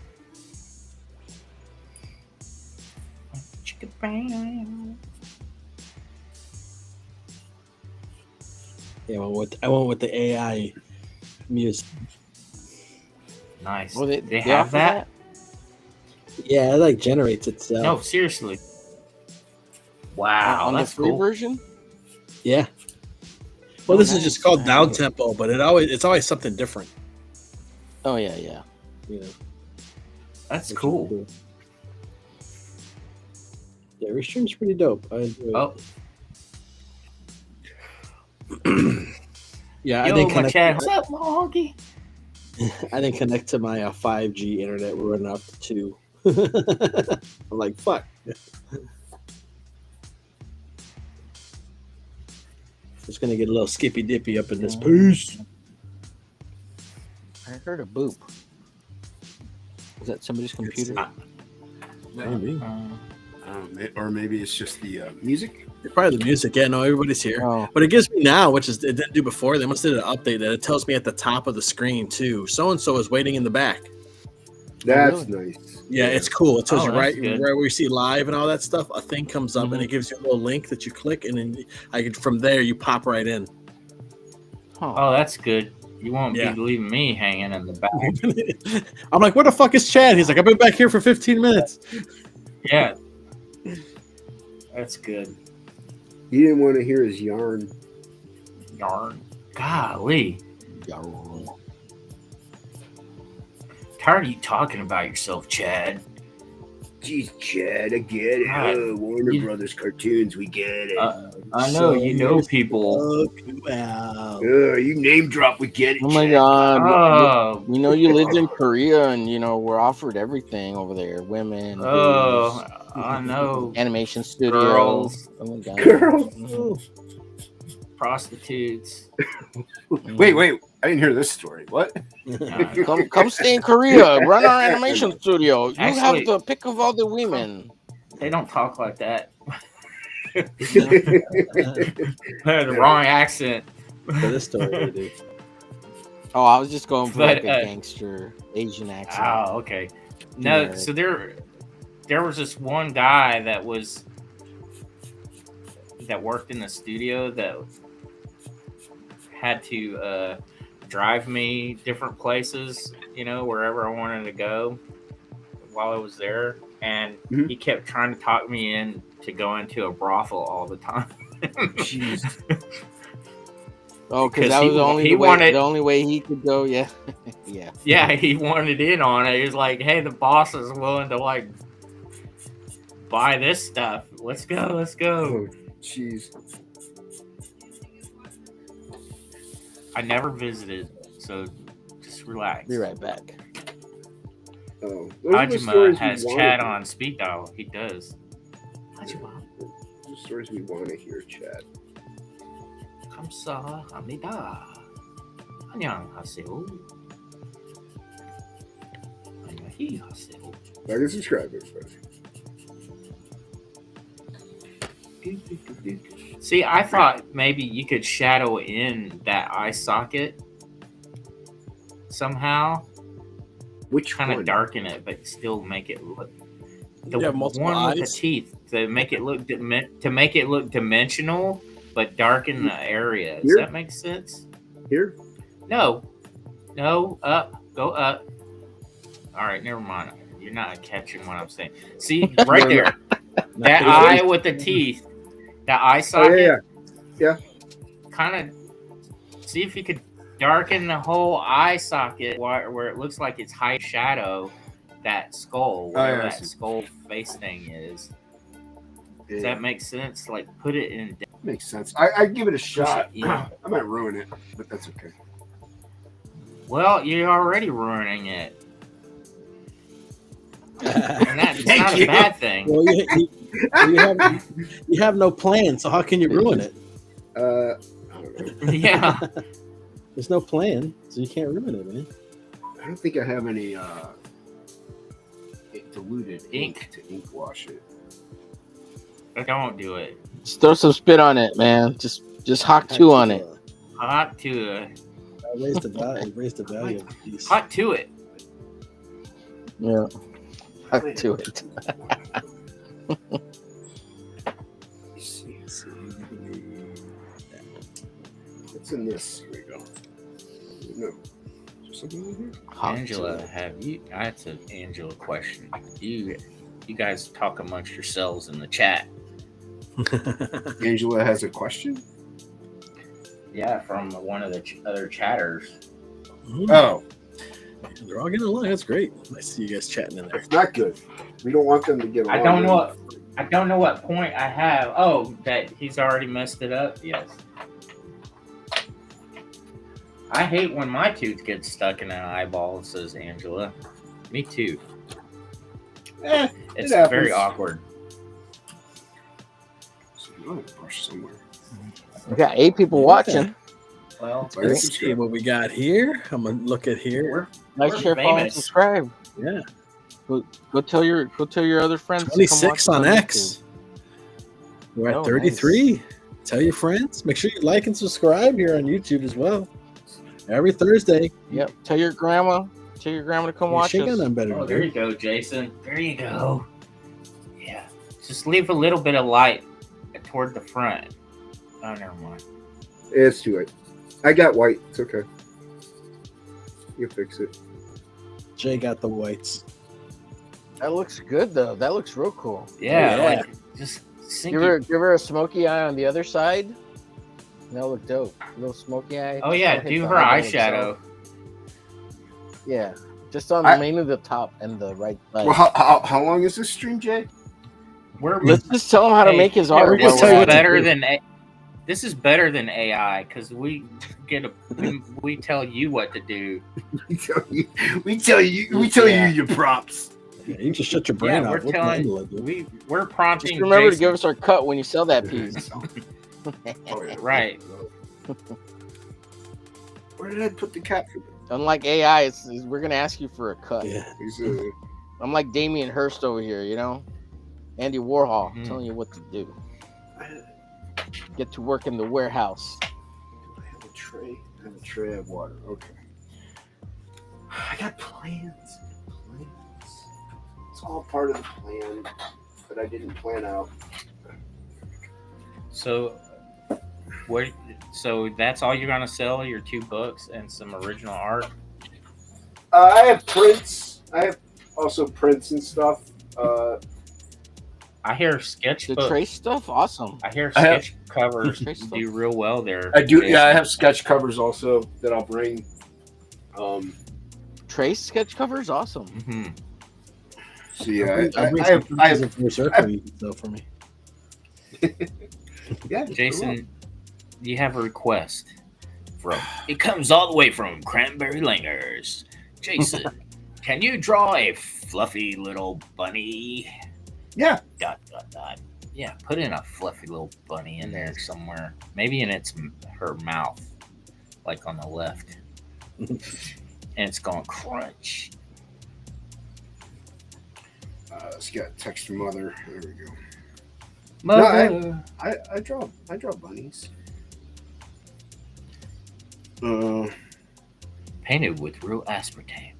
Speaker 2: Chicka bang.
Speaker 1: Yeah, I went with the AI music.
Speaker 2: Nice.
Speaker 3: Well,
Speaker 2: they have
Speaker 3: offer
Speaker 2: that?
Speaker 1: Yeah, it like generates itself.
Speaker 2: No, seriously. Wow,
Speaker 3: on
Speaker 2: that's
Speaker 3: the free
Speaker 2: cool.
Speaker 3: version?
Speaker 1: Yeah. Well, this is
Speaker 3: nice.
Speaker 1: just called down tempo, but it's always something different.
Speaker 3: Oh yeah.
Speaker 1: You know.
Speaker 2: That's
Speaker 1: which is
Speaker 2: cool.
Speaker 1: Yeah, Restream's pretty dope. I enjoy it.
Speaker 2: Oh,
Speaker 1: Yeah,
Speaker 2: yo,
Speaker 1: I didn't
Speaker 2: my
Speaker 1: connect.
Speaker 2: chat. What's up, my honky?
Speaker 1: I didn't connect to my 5G internet. We're running up to 2. I'm like, fuck. Just gonna get a little skippy dippy up in this piece.
Speaker 3: I heard a boop. Is that somebody's computer?
Speaker 1: Maybe.
Speaker 5: Or maybe it's just the music.
Speaker 1: Probably the music. Yeah, no, everybody's here.
Speaker 3: Oh.
Speaker 1: But it gives me now, which is it didn't do before. They must have did an update that it tells me at the top of the screen too. So and so is waiting in the back.
Speaker 4: That's
Speaker 3: really?
Speaker 4: nice.
Speaker 1: Yeah, it's cool. It tells
Speaker 2: Oh,
Speaker 1: you
Speaker 2: that's
Speaker 1: right
Speaker 2: good.
Speaker 1: where you see live and all that stuff. A thing comes up and it gives you a little link that you click, and then from there you pop right in.
Speaker 3: Huh.
Speaker 2: Oh, that's good. You won't
Speaker 1: Yeah.
Speaker 2: be leaving me hanging in the back.
Speaker 1: I'm like, where the fuck is Chad? He's like, I've been back here for 15 minutes.
Speaker 2: Yeah. That's good.
Speaker 4: He didn't want to hear his yarn.
Speaker 2: Yarn. Golly.
Speaker 3: Yarn.
Speaker 2: Tired of you talking about yourself, Chad.
Speaker 4: Jeez, Chad, I get it.
Speaker 2: God.
Speaker 4: Warner
Speaker 2: You-
Speaker 4: Brothers cartoons, we get it.
Speaker 2: I know, you know people.
Speaker 1: Wow.
Speaker 4: You name drop, we get it.
Speaker 3: Oh my
Speaker 4: Chad.
Speaker 3: god.
Speaker 2: Oh,
Speaker 3: You know you lived in Korea and we're offered everything over there. Women,
Speaker 2: oh,
Speaker 3: booze,
Speaker 2: I know.
Speaker 3: animation studio.
Speaker 2: Girls.
Speaker 3: Oh my god.
Speaker 4: Girls.
Speaker 2: Prostitutes.
Speaker 5: Wait, I didn't hear this story. What?
Speaker 3: Come stay in Korea. Run our animation studio. You
Speaker 2: Actually-
Speaker 3: have the pick of all the women.
Speaker 2: They don't talk like that. The wrong accent.
Speaker 1: For this story, they do.
Speaker 3: Oh, I was just going for
Speaker 2: But,
Speaker 3: like a gangster Asian accent.
Speaker 2: Oh, okay. No,
Speaker 3: Yeah.
Speaker 2: so there was this one guy that worked in the studio that had to drive me different places, wherever I wanted to go while I was there. And
Speaker 4: Mhm.
Speaker 2: he kept trying to talk me in to go into a brothel all the time.
Speaker 4: Jeez.
Speaker 3: Oh, because
Speaker 2: 'Cause
Speaker 3: that
Speaker 2: he
Speaker 3: was the
Speaker 2: wa-
Speaker 3: only
Speaker 2: he
Speaker 3: way.
Speaker 2: wanted-
Speaker 3: The only way he could go. Yeah, yeah.
Speaker 2: Yeah, he wanted in on it. He was like, hey, the boss is willing to buy this stuff. Let's go.
Speaker 4: Oh, jeez.
Speaker 2: I never visited, so just relax.
Speaker 3: Be right back.
Speaker 4: Oh, those are the
Speaker 2: Hajima
Speaker 4: stories
Speaker 2: has
Speaker 4: we wanna
Speaker 2: Chad
Speaker 4: hear.
Speaker 2: on speed dial. He does. Hajima,
Speaker 4: The stories we want to hear, Chad.
Speaker 2: 감사합니다. 안녕하세요. 안녕하세요.
Speaker 4: Like and subscribe, everybody.
Speaker 2: See, I thought maybe you could shadow in that eye socket somehow,
Speaker 4: Which
Speaker 2: kind
Speaker 4: one?
Speaker 2: of darken it, but still make it look. The
Speaker 1: You have multiple
Speaker 2: one with the
Speaker 1: eyes?
Speaker 2: teeth to make it look dimensional, but darken the area. Does
Speaker 4: Here?
Speaker 2: that make sense?
Speaker 4: Here?
Speaker 2: No, up, go up. All right, never mind. You're not catching what I'm saying. See, right there, that eye with the teeth, that eye
Speaker 4: Oh,
Speaker 2: socket.
Speaker 4: yeah.
Speaker 2: Kind of see if you could darken the whole eye socket where it looks like it's high shadow, that skull, whatever
Speaker 5: I
Speaker 2: that
Speaker 5: see.
Speaker 2: skull face thing is. Does
Speaker 5: Yeah,
Speaker 2: that make sense? Like, put it in.
Speaker 5: makes sense. I'd give it a shot.
Speaker 2: Yeah.
Speaker 5: I might ruin it, but that's okay.
Speaker 2: Well, you're already ruining it, and that's
Speaker 5: Thank
Speaker 2: not
Speaker 5: you.
Speaker 2: a bad thing.
Speaker 1: Well, you have no plan, so how can you ruin it?
Speaker 4: I don't know.
Speaker 2: Yeah.
Speaker 1: There's no plan, so you can't ruin it, man.
Speaker 4: I don't think I have any
Speaker 5: Diluted ink to ink wash it.
Speaker 2: But don't do it.
Speaker 3: Just throw some spit on it, man. Just hot two on it.
Speaker 2: Hot to it.
Speaker 1: Raise the value of the piece.
Speaker 2: Hot to it.
Speaker 3: Yeah. Hot to it.
Speaker 4: Let's see. What's in this? Here we go. No. Is there something in here?
Speaker 3: Hot
Speaker 2: Angela,
Speaker 3: to it.
Speaker 2: have you? That's an Angela question. You guys talk amongst yourselves in the chat.
Speaker 5: Angela has a question.
Speaker 2: Yeah, from one of the other chatters.
Speaker 5: Oh,
Speaker 1: They're all getting along. That's great. I see you guys chatting in there.
Speaker 4: It's not good. We don't want them to get along.
Speaker 2: I don't know what point I have. Oh, that he's already messed it up. Yes. I hate when my tooth gets stuck in an eyeball, says Angela. Me too. It's
Speaker 4: happens.
Speaker 2: very awkward.
Speaker 5: so you want to brush somewhere.
Speaker 3: We got 8 people watching.
Speaker 2: Well,
Speaker 5: Like,
Speaker 1: Let's see what we got here. I'm gonna look at here.
Speaker 3: Like,
Speaker 2: We're
Speaker 3: share, follow, and
Speaker 2: famous.
Speaker 3: subscribe.
Speaker 1: Yeah,
Speaker 3: Go tell your other friends. to come
Speaker 1: 26
Speaker 3: watch
Speaker 1: on
Speaker 3: us
Speaker 1: X. We're at
Speaker 3: Oh,
Speaker 1: 33. Tell your friends. Make sure you like and subscribe here on YouTube as well. Every Thursday.
Speaker 3: YouTube. Yep. Tell your grandma. Tell your grandma to come watch
Speaker 1: She got
Speaker 3: us.
Speaker 1: nothing better
Speaker 2: oh,
Speaker 1: to
Speaker 2: there
Speaker 1: do.
Speaker 2: you go, Jason. There you go. Yeah. Just leave a little bit of light toward the front. Oh, never mind.
Speaker 4: It's too late. I got white. It's okay. You can fix it.
Speaker 1: Jay got the whites.
Speaker 3: That looks good though. That looks real cool.
Speaker 2: Yeah,
Speaker 1: Yeah.
Speaker 2: like just sink
Speaker 3: Give her a smoky eye on the other side. That'll look dope. A little smoky eye.
Speaker 2: Oh yeah,
Speaker 3: Don't hit
Speaker 2: do
Speaker 3: the
Speaker 2: her
Speaker 3: eyeball
Speaker 2: eyeshadow.
Speaker 3: itself. Yeah, just on mainly the top and the right side.
Speaker 5: Well, how long is this stream, Jay?
Speaker 2: We're
Speaker 3: Let's just tell him how to
Speaker 2: Hey,
Speaker 3: make his
Speaker 1: yeah,
Speaker 3: art.
Speaker 1: we're
Speaker 2: this
Speaker 1: just
Speaker 2: is
Speaker 1: tell you what to
Speaker 2: better
Speaker 1: do.
Speaker 2: than this is better than AI because we tell you what to do.
Speaker 5: We tell you your props.
Speaker 1: Yeah, you just shut your brain
Speaker 2: Yeah,
Speaker 1: off.
Speaker 2: we're
Speaker 1: What can Angela do?
Speaker 2: we're prompting.
Speaker 3: Just remember to
Speaker 2: Jason.
Speaker 3: give us our cut when you sell that piece.
Speaker 5: Oh, yeah.
Speaker 2: Right.
Speaker 5: Where did I put the cat?
Speaker 3: Unlike AI, we're gonna ask you for a cut.
Speaker 1: Yeah.
Speaker 3: I'm like Damien Hirst over here, you know, Andy Warhol
Speaker 2: Mhm.
Speaker 3: telling you what to do. Get to work in the warehouse.
Speaker 5: I have a tray. I have a tray of water. Okay. I got plans. It's all part of the plan, but I didn't plan out.
Speaker 2: So, what? So that's all you're gonna sell? Your 2 books and some original art?
Speaker 4: I have prints. I have also prints and stuff.
Speaker 2: I hear
Speaker 3: The
Speaker 2: sketchbook.
Speaker 3: trace stuff, awesome.
Speaker 2: I hear
Speaker 5: I have-
Speaker 2: sketch covers
Speaker 3: Trace stuff.
Speaker 2: do real well there.
Speaker 5: I do. Yeah, I
Speaker 2: Jason.
Speaker 5: have sketch covers also that I'll bring.
Speaker 3: Trace sketch covers, awesome.
Speaker 2: Mhm.
Speaker 5: So yeah,
Speaker 1: I'll bring
Speaker 5: I
Speaker 1: some
Speaker 5: have.
Speaker 1: pieces of your circle you can sell for me.
Speaker 5: Yeah,
Speaker 2: Jason, you have a request from. It comes all the way from Cranberry Langers. Jason, can you draw a fluffy little bunny?
Speaker 5: Yeah. ...
Speaker 2: Yeah, put in a fluffy little bunny in there somewhere. Maybe in her mouth, like on the left. And it's going crunch.
Speaker 5: It's got text from mother. There we go.
Speaker 2: Mother.
Speaker 5: I draw bunnies.
Speaker 2: Painted with real aspartame.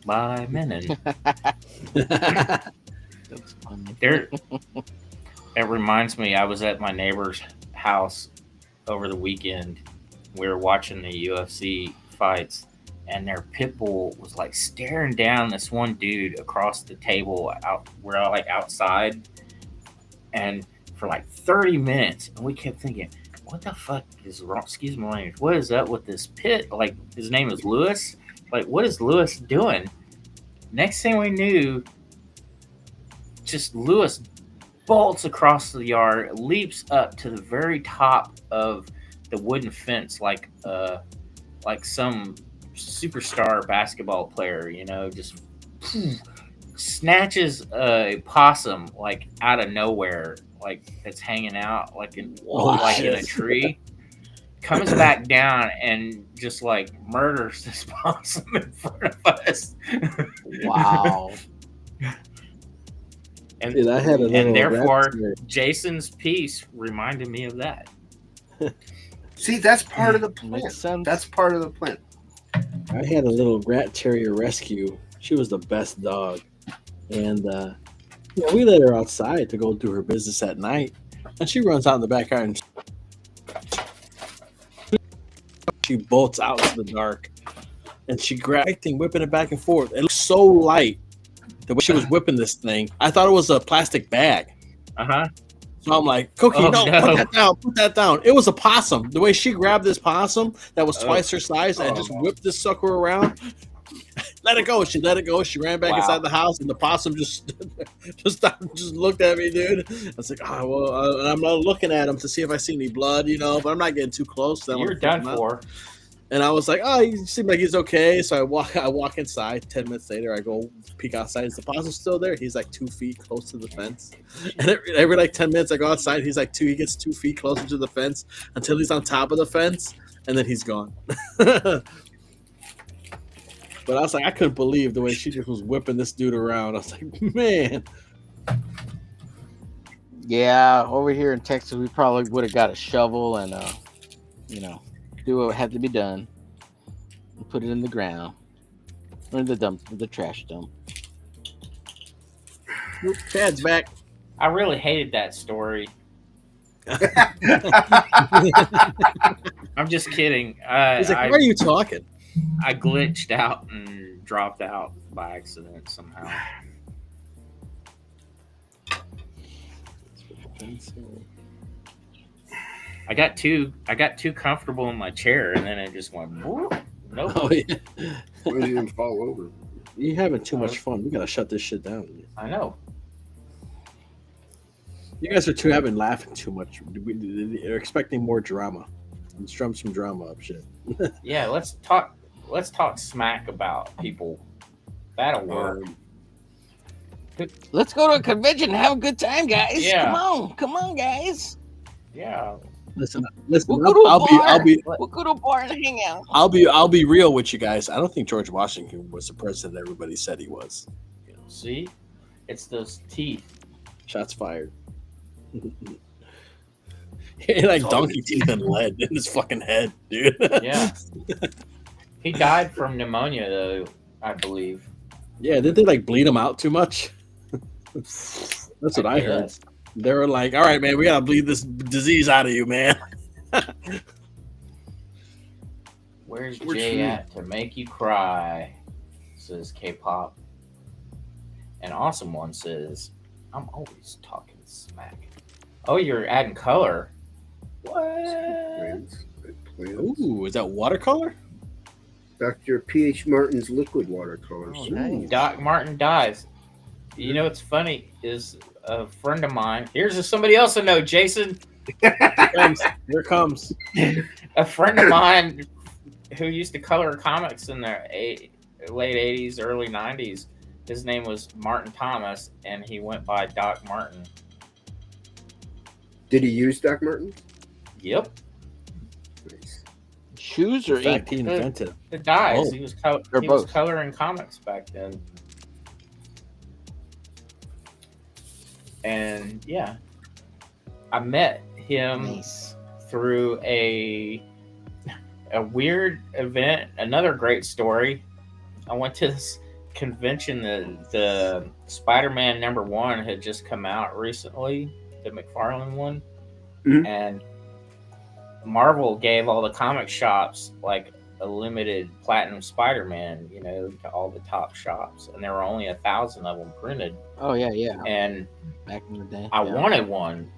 Speaker 2: By Menon.
Speaker 3: That's funny.
Speaker 2: There. It reminds me, I was at my neighbor's house over the weekend. We were watching the UFC fights, and their pit bull was like staring down this one dude across the table out. We're all like outside, and for like 30 minutes, and we kept thinking, "What the fuck is wrong?" Excuse my language. What is up with this pit? Like his name is Lewis. Like, what is Lewis doing? Next thing we knew, just Lewis bolts across the yard, leaps up to the very top of the wooden fence like some superstar basketball player, you know, just snatches a possum like out of nowhere, like it's hanging out like in a tree. Comes back down and just like murders this possum in front of us.
Speaker 3: Wow.
Speaker 2: And,
Speaker 1: Dude, I had a
Speaker 2: and
Speaker 1: little
Speaker 2: therefore,
Speaker 1: rat terrier.
Speaker 2: Jason's piece reminded me of that.
Speaker 5: See, that's part of the plan.
Speaker 3: Makes sense.
Speaker 5: That's part of the plan.
Speaker 1: I had a little rat terrier rescue. She was the best dog, and we let her outside to go do her business at night, and she runs out in the backyard and she bolts out into the dark, and she grabs thing, whipping it back and forth. It looks so light. The way she was whipping this thing, I thought it was a plastic bag. So I'm like, Cookie, no, put that down. It was a possum. The way she grabbed this possum that was twice her size and just whipped this sucker around. Let it go. She let it go. She ran back inside the house, and the possum just looked at me, dude. I was like, oh, well, and I'm not looking at him to see if I see any blood, you know, but I'm not getting too close.
Speaker 2: You're done for.
Speaker 1: And I was like, oh, he seemed like he's okay. So I walk inside. 10 minutes later, I go peek outside. Is the possum still there? He's like 2 feet close to the fence. And every like 10 minutes, I go outside. He's like he gets 2 feet closer to the fence until he's on top of the fence, and then he's gone. But I was like, I couldn't believe the way she just was whipping this dude around. I was like, man.
Speaker 3: Yeah, over here in Texas, we probably would have got a shovel and, do what had to be done and put it in the ground or in the trash dump.
Speaker 1: Chad's back.
Speaker 2: I really hated that story. I'm just kidding.
Speaker 1: He's like, why are you talking?
Speaker 2: I glitched out and dropped out by accident somehow. I got too comfortable in my chair, and then it just went. Nope.
Speaker 1: Oh, yeah.
Speaker 4: Why did you even fall over?
Speaker 1: You're having too much fun. We gotta shut this shit down.
Speaker 2: I know.
Speaker 1: You guys are laughing too much. You're expecting more drama. Let's drum some drama up, shit.
Speaker 2: Yeah, let's talk smack about people. That'll work.
Speaker 3: Let's go to a convention and have a good time, guys.
Speaker 2: Yeah.
Speaker 3: Come on, guys.
Speaker 2: Yeah.
Speaker 1: Listen.
Speaker 3: We'll go to a bar.
Speaker 1: We'll
Speaker 3: go to a bar and hang out.
Speaker 1: I'll be real with you guys. I don't think George Washington was the president everybody said he was. You know.
Speaker 2: See, it's those teeth.
Speaker 1: Shots fired. He had like donkey teeth and lead in his fucking head, dude.
Speaker 2: Yeah. He died from pneumonia, though, I believe.
Speaker 1: Yeah, did they like bleed him out too much? That's what I heard. They were like, all right, man, we gotta bleed this disease out of you, man.
Speaker 2: Where's Jay at to make you cry? Says K-pop. And Awesome One says, I'm always talking smack. Oh, you're adding color. What?
Speaker 1: Ooh, is that watercolor?
Speaker 4: Dr. P.H. Martin's liquid watercolors.
Speaker 3: Oh, nice.
Speaker 2: Doc Martin dies. You know what's funny is a friend of mine. Here's somebody else I know, Jason.
Speaker 1: Here comes.
Speaker 2: A friend of mine who used to color comics in the late 80s, early 90s. His name was Martin Thomas, and he went by Doc Martin.
Speaker 4: Did he use Doc Martin?
Speaker 2: Yep.
Speaker 4: Nice.
Speaker 3: Shoes or
Speaker 1: In fact,
Speaker 3: ink?
Speaker 1: he invented.
Speaker 2: The dyes.
Speaker 1: Oh.
Speaker 2: He was
Speaker 3: both.
Speaker 2: coloring comics back then. And yeah, I met him through a weird event. Another great story. I went to this convention. The Spider-Man #1 had just come out recently, the McFarlane one, and Marvel gave all the comic shops like a limited platinum Spider-Man, to all the top shops, and there were only 1,000 of them printed.
Speaker 3: Oh yeah.
Speaker 2: And
Speaker 3: back in the day,
Speaker 2: I wanted one,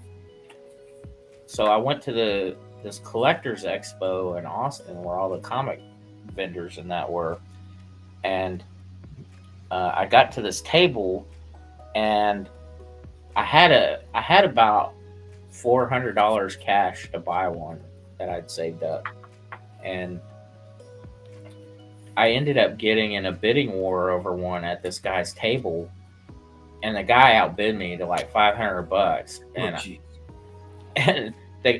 Speaker 2: so I went to this collector's expo in Austin, where all the comic vendors and that were, and I got to this table, and I had about $400 cash to buy one that I'd saved up, and I ended up getting in a bidding war over one at this guy's table, and the guy outbid me to like $500. And and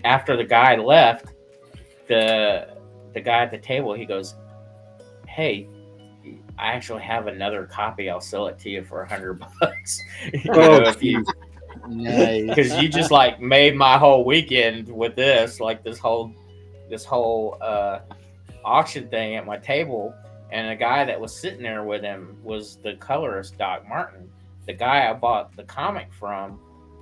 Speaker 2: after the guy left, the guy at the table, he goes, "Hey, I actually have another copy. I'll sell it to you for $100." If you,
Speaker 3: Nice.
Speaker 2: because you just like made my whole weekend with this, like this whole auction thing at my table. And the guy that was sitting there with him was the colorist Doc Martin. The guy I bought the comic from,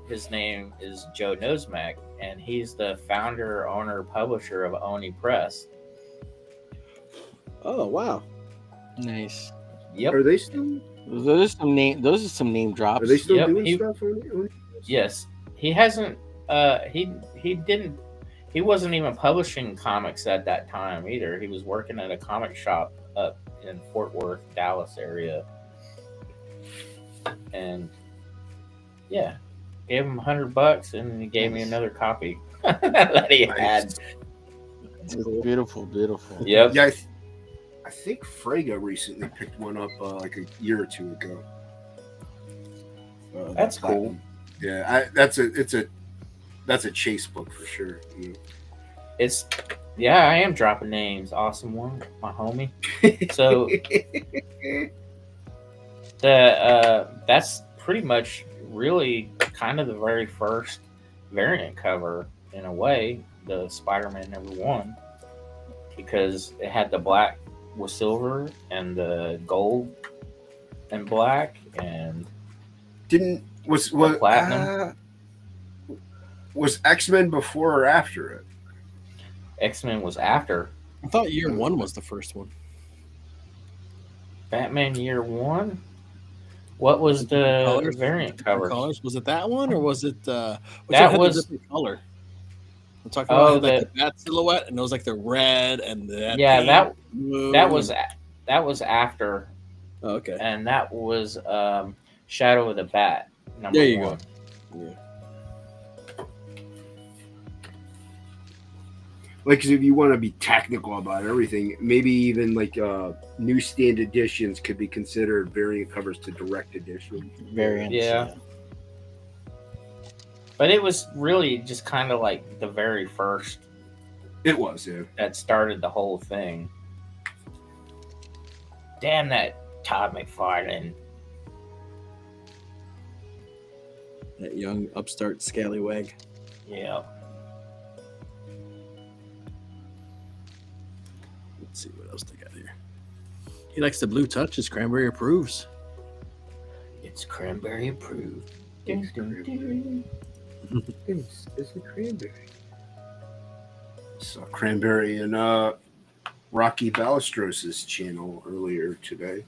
Speaker 2: his name is Joe Nosmak, and he's the founder, owner, publisher of Oni Press.
Speaker 1: Oh wow.
Speaker 3: Nice.
Speaker 2: Yep.
Speaker 4: Are they still?
Speaker 3: Those are some name drops.
Speaker 4: Are they still
Speaker 2: Yep,
Speaker 4: doing stuff on it?
Speaker 2: Yes. He hasn't. He didn't. He wasn't even publishing comics at that time either. He was working at a comic shop up in Fort Worth, Dallas area, and yeah, gave him $100, and he gave me another copy that he had.
Speaker 3: Beautiful, beautiful.
Speaker 2: Yep.
Speaker 5: Yeah, I think Frega recently picked one up like a year or two ago.
Speaker 2: That's cool.
Speaker 5: Yeah, that's a chase book for sure.
Speaker 2: Yeah. I am dropping names. Awesome one, my homie. So that's pretty much really kind of the very first variant cover in a way, the Spider-Man #1, because it had the black with silver and the gold and black and
Speaker 5: was
Speaker 2: platinum.
Speaker 5: Was X-Men before or after it?
Speaker 2: X-Men was after.
Speaker 1: I thought year 1 was the first one.
Speaker 2: Batman Year 1? What was the
Speaker 1: Colors?
Speaker 2: variant cover?
Speaker 1: Colors? Was it that one, or was it
Speaker 2: That
Speaker 1: had
Speaker 2: was-
Speaker 1: the different color? I'm talking about like the bat silhouette, and it was like the red and the
Speaker 2: that was after,
Speaker 1: Oh, okay.
Speaker 2: and that was Shadow of the Bat. Number
Speaker 1: There you
Speaker 2: 1.
Speaker 1: go. Yeah.
Speaker 4: Like, 'cause if you want to be technical about everything, maybe even like newsstand editions could be considered variant covers to direct edition.
Speaker 3: Variants.
Speaker 2: Yeah. But it was really just kind of like the very first
Speaker 5: It was, yeah.
Speaker 2: that started the whole thing. Damn that Todd McFarlane.
Speaker 1: That young upstart scallywag.
Speaker 2: Yeah.
Speaker 1: Let's see what else they got here. He likes the blue touch. His cranberry approves.
Speaker 2: It's cranberry approved.
Speaker 4: It's a cranberry.
Speaker 5: Saw Cranberry and Rocky Balestros' channel earlier today.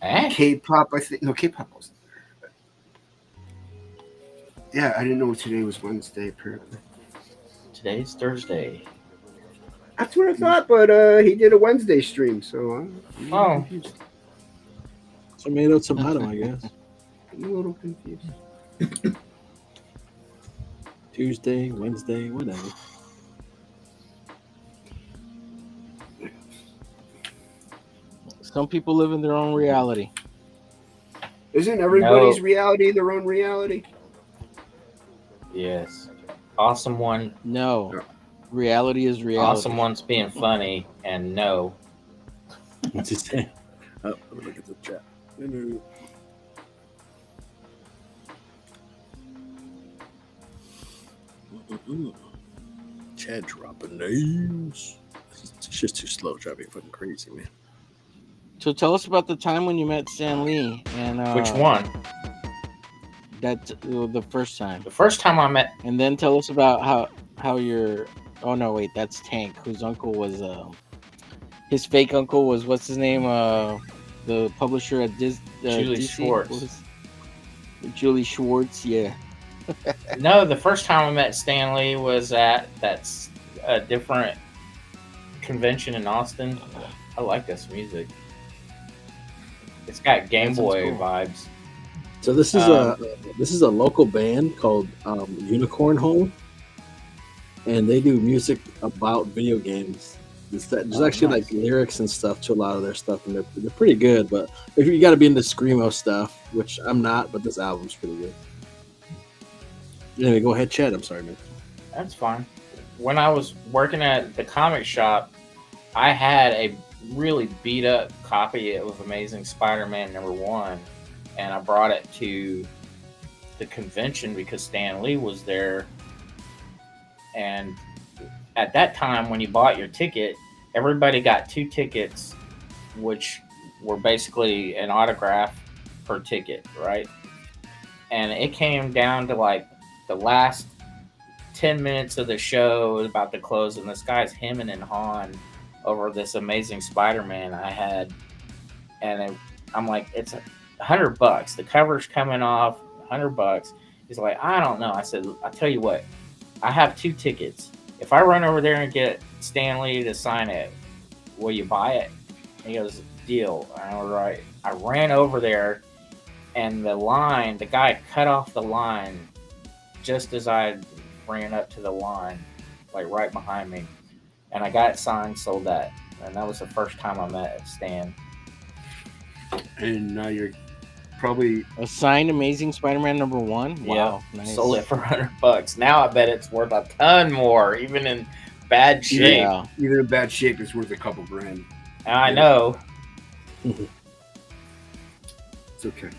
Speaker 2: Eh?
Speaker 5: K-pop, I think. No, K-pop wasn't there. Yeah, I didn't know today was Wednesday. Apparently,
Speaker 2: Today's Thursday.
Speaker 4: That's what I thought, but he did a Wednesday stream, so I'm
Speaker 2: Oh.
Speaker 4: confused.
Speaker 1: Tomato, tomato, I guess.
Speaker 4: I'm a little confused.
Speaker 1: Tuesday, Wednesday, whatever.
Speaker 3: Some people live in their own reality.
Speaker 4: Isn't everybody's
Speaker 2: No.
Speaker 4: reality their own reality?
Speaker 2: Yes. Awesome one.
Speaker 3: No. Reality is reality.
Speaker 2: Awesome one's being funny, and no.
Speaker 1: What's he saying? Oh, let me look at the chat. Chat dropping names. It's just too slow. Driving fucking crazy, man.
Speaker 3: So tell us about the time when you met Stan Lee and
Speaker 2: Which one?
Speaker 3: That the first time,
Speaker 2: The first time I met.
Speaker 3: and then tell us about how your oh no wait that's Tank, whose uncle was his fake uncle was what's his name the publisher at
Speaker 2: Julie
Speaker 3: DC?
Speaker 2: Schwartz.
Speaker 3: What was- Julie Schwartz, yeah.
Speaker 2: No, the first time I met Stanley was at that's a different convention in Austin. I like this music. It's got Game
Speaker 3: That sounds
Speaker 2: Boy
Speaker 3: cool.
Speaker 2: vibes.
Speaker 1: So this is a local band called Unicorn Home, and they do music about video games. There's actually
Speaker 3: nice.
Speaker 1: like lyrics and stuff to a lot of their stuff, and they're pretty good. But if you got to be into screamo stuff, which I'm not, but this album's pretty good. Anyway, go ahead, Chad. I'm sorry, man.
Speaker 2: That's fine. When I was working at the comic shop, I had a really beat up copy of Amazing Spider-Man #1, and I brought it to the convention because Stan Lee was there. And at that time, when you bought your ticket, everybody got 2 tickets, which were basically an autograph per ticket, right? And it came down to like the last 10 minutes of the show was about to close, and this guy's hemming and hawing over this Amazing Spider-Man I had, and I'm like, it's $100. The cover's coming off, $100. He's like, I don't know. I said, I'll tell you what, I have 2 tickets. If I run over there and get Stan Lee to sign it, will you buy it? And he goes, deal. And I was right. I ran over there, and the guy cut off the line just as I ran up to the line, like right behind me. And I got it signed, sold that. And that was the first time I met Stan.
Speaker 5: And now you're probably
Speaker 3: A signed Amazing Spider-Man #1. Wow,
Speaker 2: Yeah,
Speaker 3: nice.
Speaker 2: sold it for $100. Now I bet it's worth a ton more, even in bad shape.
Speaker 3: Yeah.
Speaker 5: even in bad shape. It's worth a couple grand.
Speaker 2: I know.
Speaker 4: It's okay.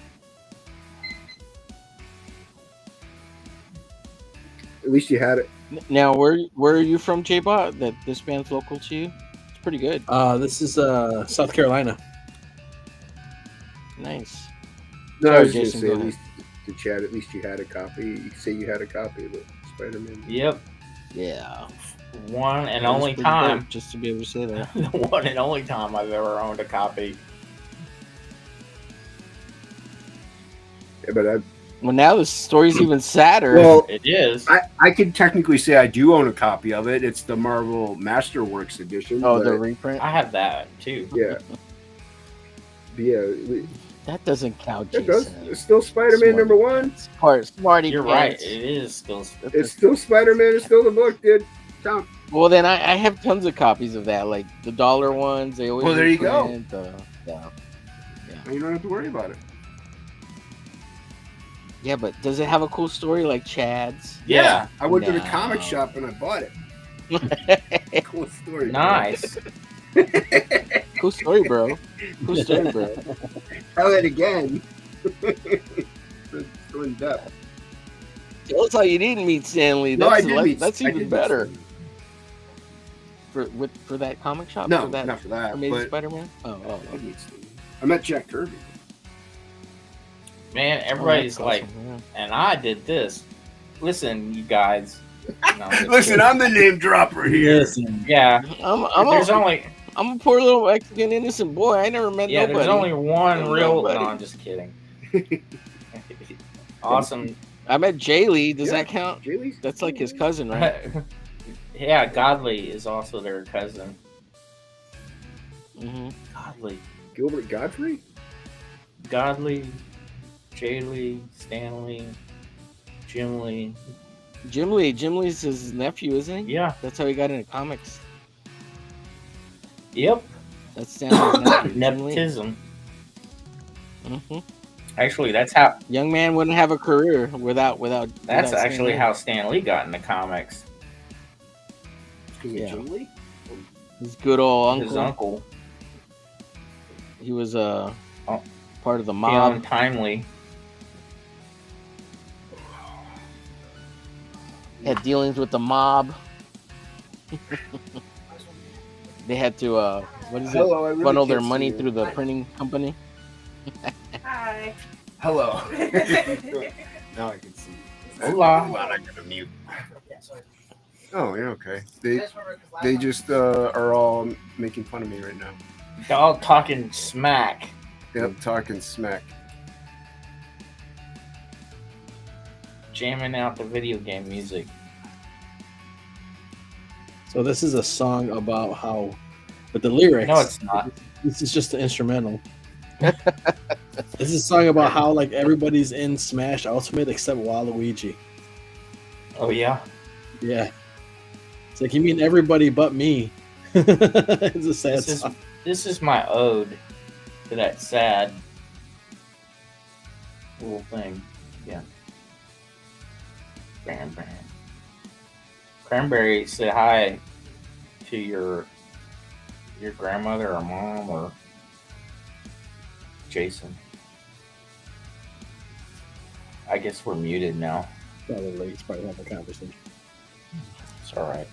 Speaker 4: At least you had it.
Speaker 3: Now, where are you from, J-Bot? That this band's local to you? It's pretty good.
Speaker 1: This is South Carolina.
Speaker 3: Nice.
Speaker 4: No,
Speaker 3: Sorry,
Speaker 4: I was going to
Speaker 3: Jason,
Speaker 4: say,
Speaker 3: go
Speaker 4: at
Speaker 3: ahead.
Speaker 4: least to Chad, at least you had a copy. You say you had a copy of the Spider-Man.
Speaker 2: Yep.
Speaker 3: Yeah.
Speaker 2: One and
Speaker 3: That was
Speaker 2: only
Speaker 3: pretty
Speaker 2: time.
Speaker 3: dope, just to be able to say that.
Speaker 2: The one and only time I've ever owned a copy.
Speaker 4: Yeah, but
Speaker 3: Well, now the story's even sadder.
Speaker 4: well,
Speaker 2: It is.
Speaker 4: I could technically say I do own a copy of it. It's the Marvel Masterworks edition.
Speaker 3: oh,
Speaker 4: but,
Speaker 3: the reprint?
Speaker 2: I have that too.
Speaker 4: yeah. But yeah,
Speaker 3: That doesn't count,
Speaker 4: it does.
Speaker 3: Jason.
Speaker 4: It's still Spider-Man
Speaker 3: Smart.
Speaker 4: #1.
Speaker 3: Smarty
Speaker 2: You're
Speaker 3: pants.
Speaker 2: right. It is still.
Speaker 4: It's still Spider-Man. It's still the book, dude. Count.
Speaker 3: Well, then I have tons of copies of that, like the dollar ones. They always
Speaker 5: Well, there you go.
Speaker 3: reprint, yeah.
Speaker 5: And you don't have to worry about it.
Speaker 3: Yeah, but does it have a cool story like Chad's?
Speaker 2: Yeah.
Speaker 5: I went to the
Speaker 3: No.
Speaker 5: comic shop and I bought it. Cool story.
Speaker 2: Nice.
Speaker 3: Cool story, bro. Cool story, bro.
Speaker 4: Tell it again. So in depth.
Speaker 3: Tell us how you didn't meet Stanley.
Speaker 5: No, I did
Speaker 3: That's,
Speaker 5: meet.
Speaker 3: that's
Speaker 5: I
Speaker 3: even
Speaker 5: did meet
Speaker 3: better
Speaker 5: Stanley.
Speaker 3: for that comic shop.
Speaker 5: No,
Speaker 3: for that
Speaker 5: not for that.
Speaker 3: Amazing
Speaker 5: But
Speaker 3: Spider-Man. Oh.
Speaker 5: I did meet Stanley. I met Jack Kirby.
Speaker 2: Man,
Speaker 3: Oh,
Speaker 2: everybody's
Speaker 3: that's
Speaker 2: like,
Speaker 3: awesome, yeah.
Speaker 2: and I did this. Listen, you guys. No, I'm just
Speaker 5: Listen,
Speaker 2: kidding.
Speaker 5: I'm the name dropper here.
Speaker 1: Listen,
Speaker 2: Yeah.
Speaker 3: I'm a poor little Mexican innocent boy. I never met
Speaker 2: Yeah,
Speaker 3: nobody.
Speaker 2: there's only one
Speaker 3: There's
Speaker 2: real.
Speaker 3: nobody.
Speaker 2: No, I'm just kidding. Awesome.
Speaker 3: I met Jay Lee. Does
Speaker 4: Yeah.
Speaker 3: that count?
Speaker 4: Really?
Speaker 3: That's like his cousin, right?
Speaker 2: Yeah, Godly is also their cousin.
Speaker 3: Mm-hmm.
Speaker 2: Godly,
Speaker 4: Gilbert Godfrey?
Speaker 2: Godly, Jay Lee, Stanley, Jim Lee.
Speaker 3: Jim Lee's his nephew, isn't he?
Speaker 2: Yeah.
Speaker 3: That's how he got into comics.
Speaker 2: Yep.
Speaker 3: That's Stanley's nephew. Jim Lee.
Speaker 2: Nepotism.
Speaker 3: Mm-hmm.
Speaker 2: Actually, that's how.
Speaker 3: Young man wouldn't have a career without.
Speaker 2: That's
Speaker 3: without
Speaker 2: actually
Speaker 3: Stan
Speaker 2: how Stan Lee got into comics.
Speaker 5: Because
Speaker 3: Yeah.
Speaker 5: of Jim Lee?
Speaker 3: Lee. His good old
Speaker 2: His
Speaker 3: uncle.
Speaker 2: uncle,
Speaker 3: He was
Speaker 2: Oh.
Speaker 3: part of the mob.
Speaker 2: untimely.
Speaker 3: Had dealings with the mob. They had to what is it?
Speaker 5: Hello, I really
Speaker 3: Funnel their
Speaker 5: can't see
Speaker 3: money
Speaker 5: you.
Speaker 3: through the printing company.
Speaker 6: Hi.
Speaker 5: Hello. Now I can see.
Speaker 2: Hola.
Speaker 5: Hold on, I gotta mute.
Speaker 6: Sorry.
Speaker 5: Oh, yeah, okay. They just are all making fun of me right now.
Speaker 2: Y'all talking smack.
Speaker 5: Yep, talking smack.
Speaker 2: Jamming out the video game music.
Speaker 1: so this is a song about how, but the lyrics.
Speaker 2: No, it's not.
Speaker 1: This is just the instrumental. This is a song about how like everybody's in Smash Ultimate except Waluigi.
Speaker 2: Oh yeah.
Speaker 1: Yeah. It's like you mean everybody but me. It's a sad song.
Speaker 2: This is my ode to that sad little thing. Yeah. Cranberry, say hi to your grandmother or mom or Jason. I guess we're muted now.
Speaker 1: Probably it's probably having a conversation.
Speaker 2: It's all right.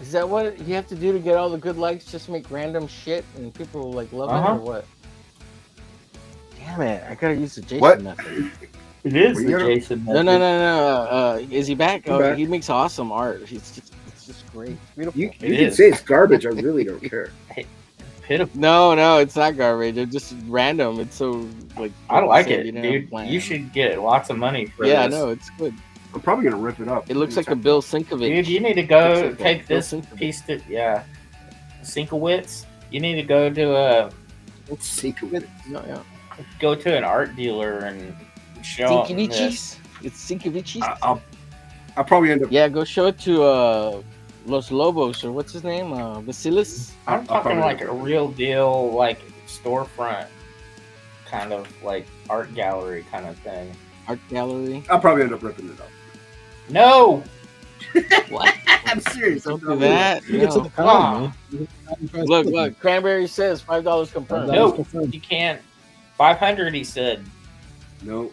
Speaker 3: Is that what you have to do to get all the good likes? Just make random shit and people will like love it or what? Damn it! I gotta use the Jason method.
Speaker 2: It is
Speaker 4: the
Speaker 2: Jason
Speaker 3: method. No. Is he back?
Speaker 4: Back.
Speaker 3: He makes awesome art. It's just great. It's beautiful.
Speaker 4: You can say it's garbage. I really don't care.
Speaker 2: Pitiful.
Speaker 3: No, it's not garbage. It's just random. It's so like
Speaker 2: I like it,
Speaker 3: you know,
Speaker 2: dude.
Speaker 3: bland.
Speaker 2: You should get lots of money for
Speaker 3: Yeah,
Speaker 2: this.
Speaker 3: no, it's good.
Speaker 4: I'm probably gonna rip it up.
Speaker 3: It looks like a Bill Sinkovich.
Speaker 2: Dude, you need to go
Speaker 3: like
Speaker 2: take
Speaker 3: Bill
Speaker 2: this
Speaker 3: Sienkiewicz.
Speaker 2: piece to Sienkiewicz. You need to go to
Speaker 3: Yeah.
Speaker 2: go to an art dealer and show them this.
Speaker 3: Sinkovich's. It's Sinkovich's.
Speaker 4: I'll probably end up.
Speaker 3: Yeah, go show it to Los Lobos or what's his name? Basilis.
Speaker 2: I'm talking like a real deal, like storefront kind of like art gallery kind of thing.
Speaker 3: Art gallery.
Speaker 4: I'll probably end up ripping it up.
Speaker 2: No,
Speaker 3: What?
Speaker 4: I'm serious.
Speaker 3: Don't do that.
Speaker 1: You get to
Speaker 3: No.
Speaker 1: the con, man.
Speaker 3: Look. Cranberry says $5 confirmed.
Speaker 2: no, you can't. 500, he said.
Speaker 4: No.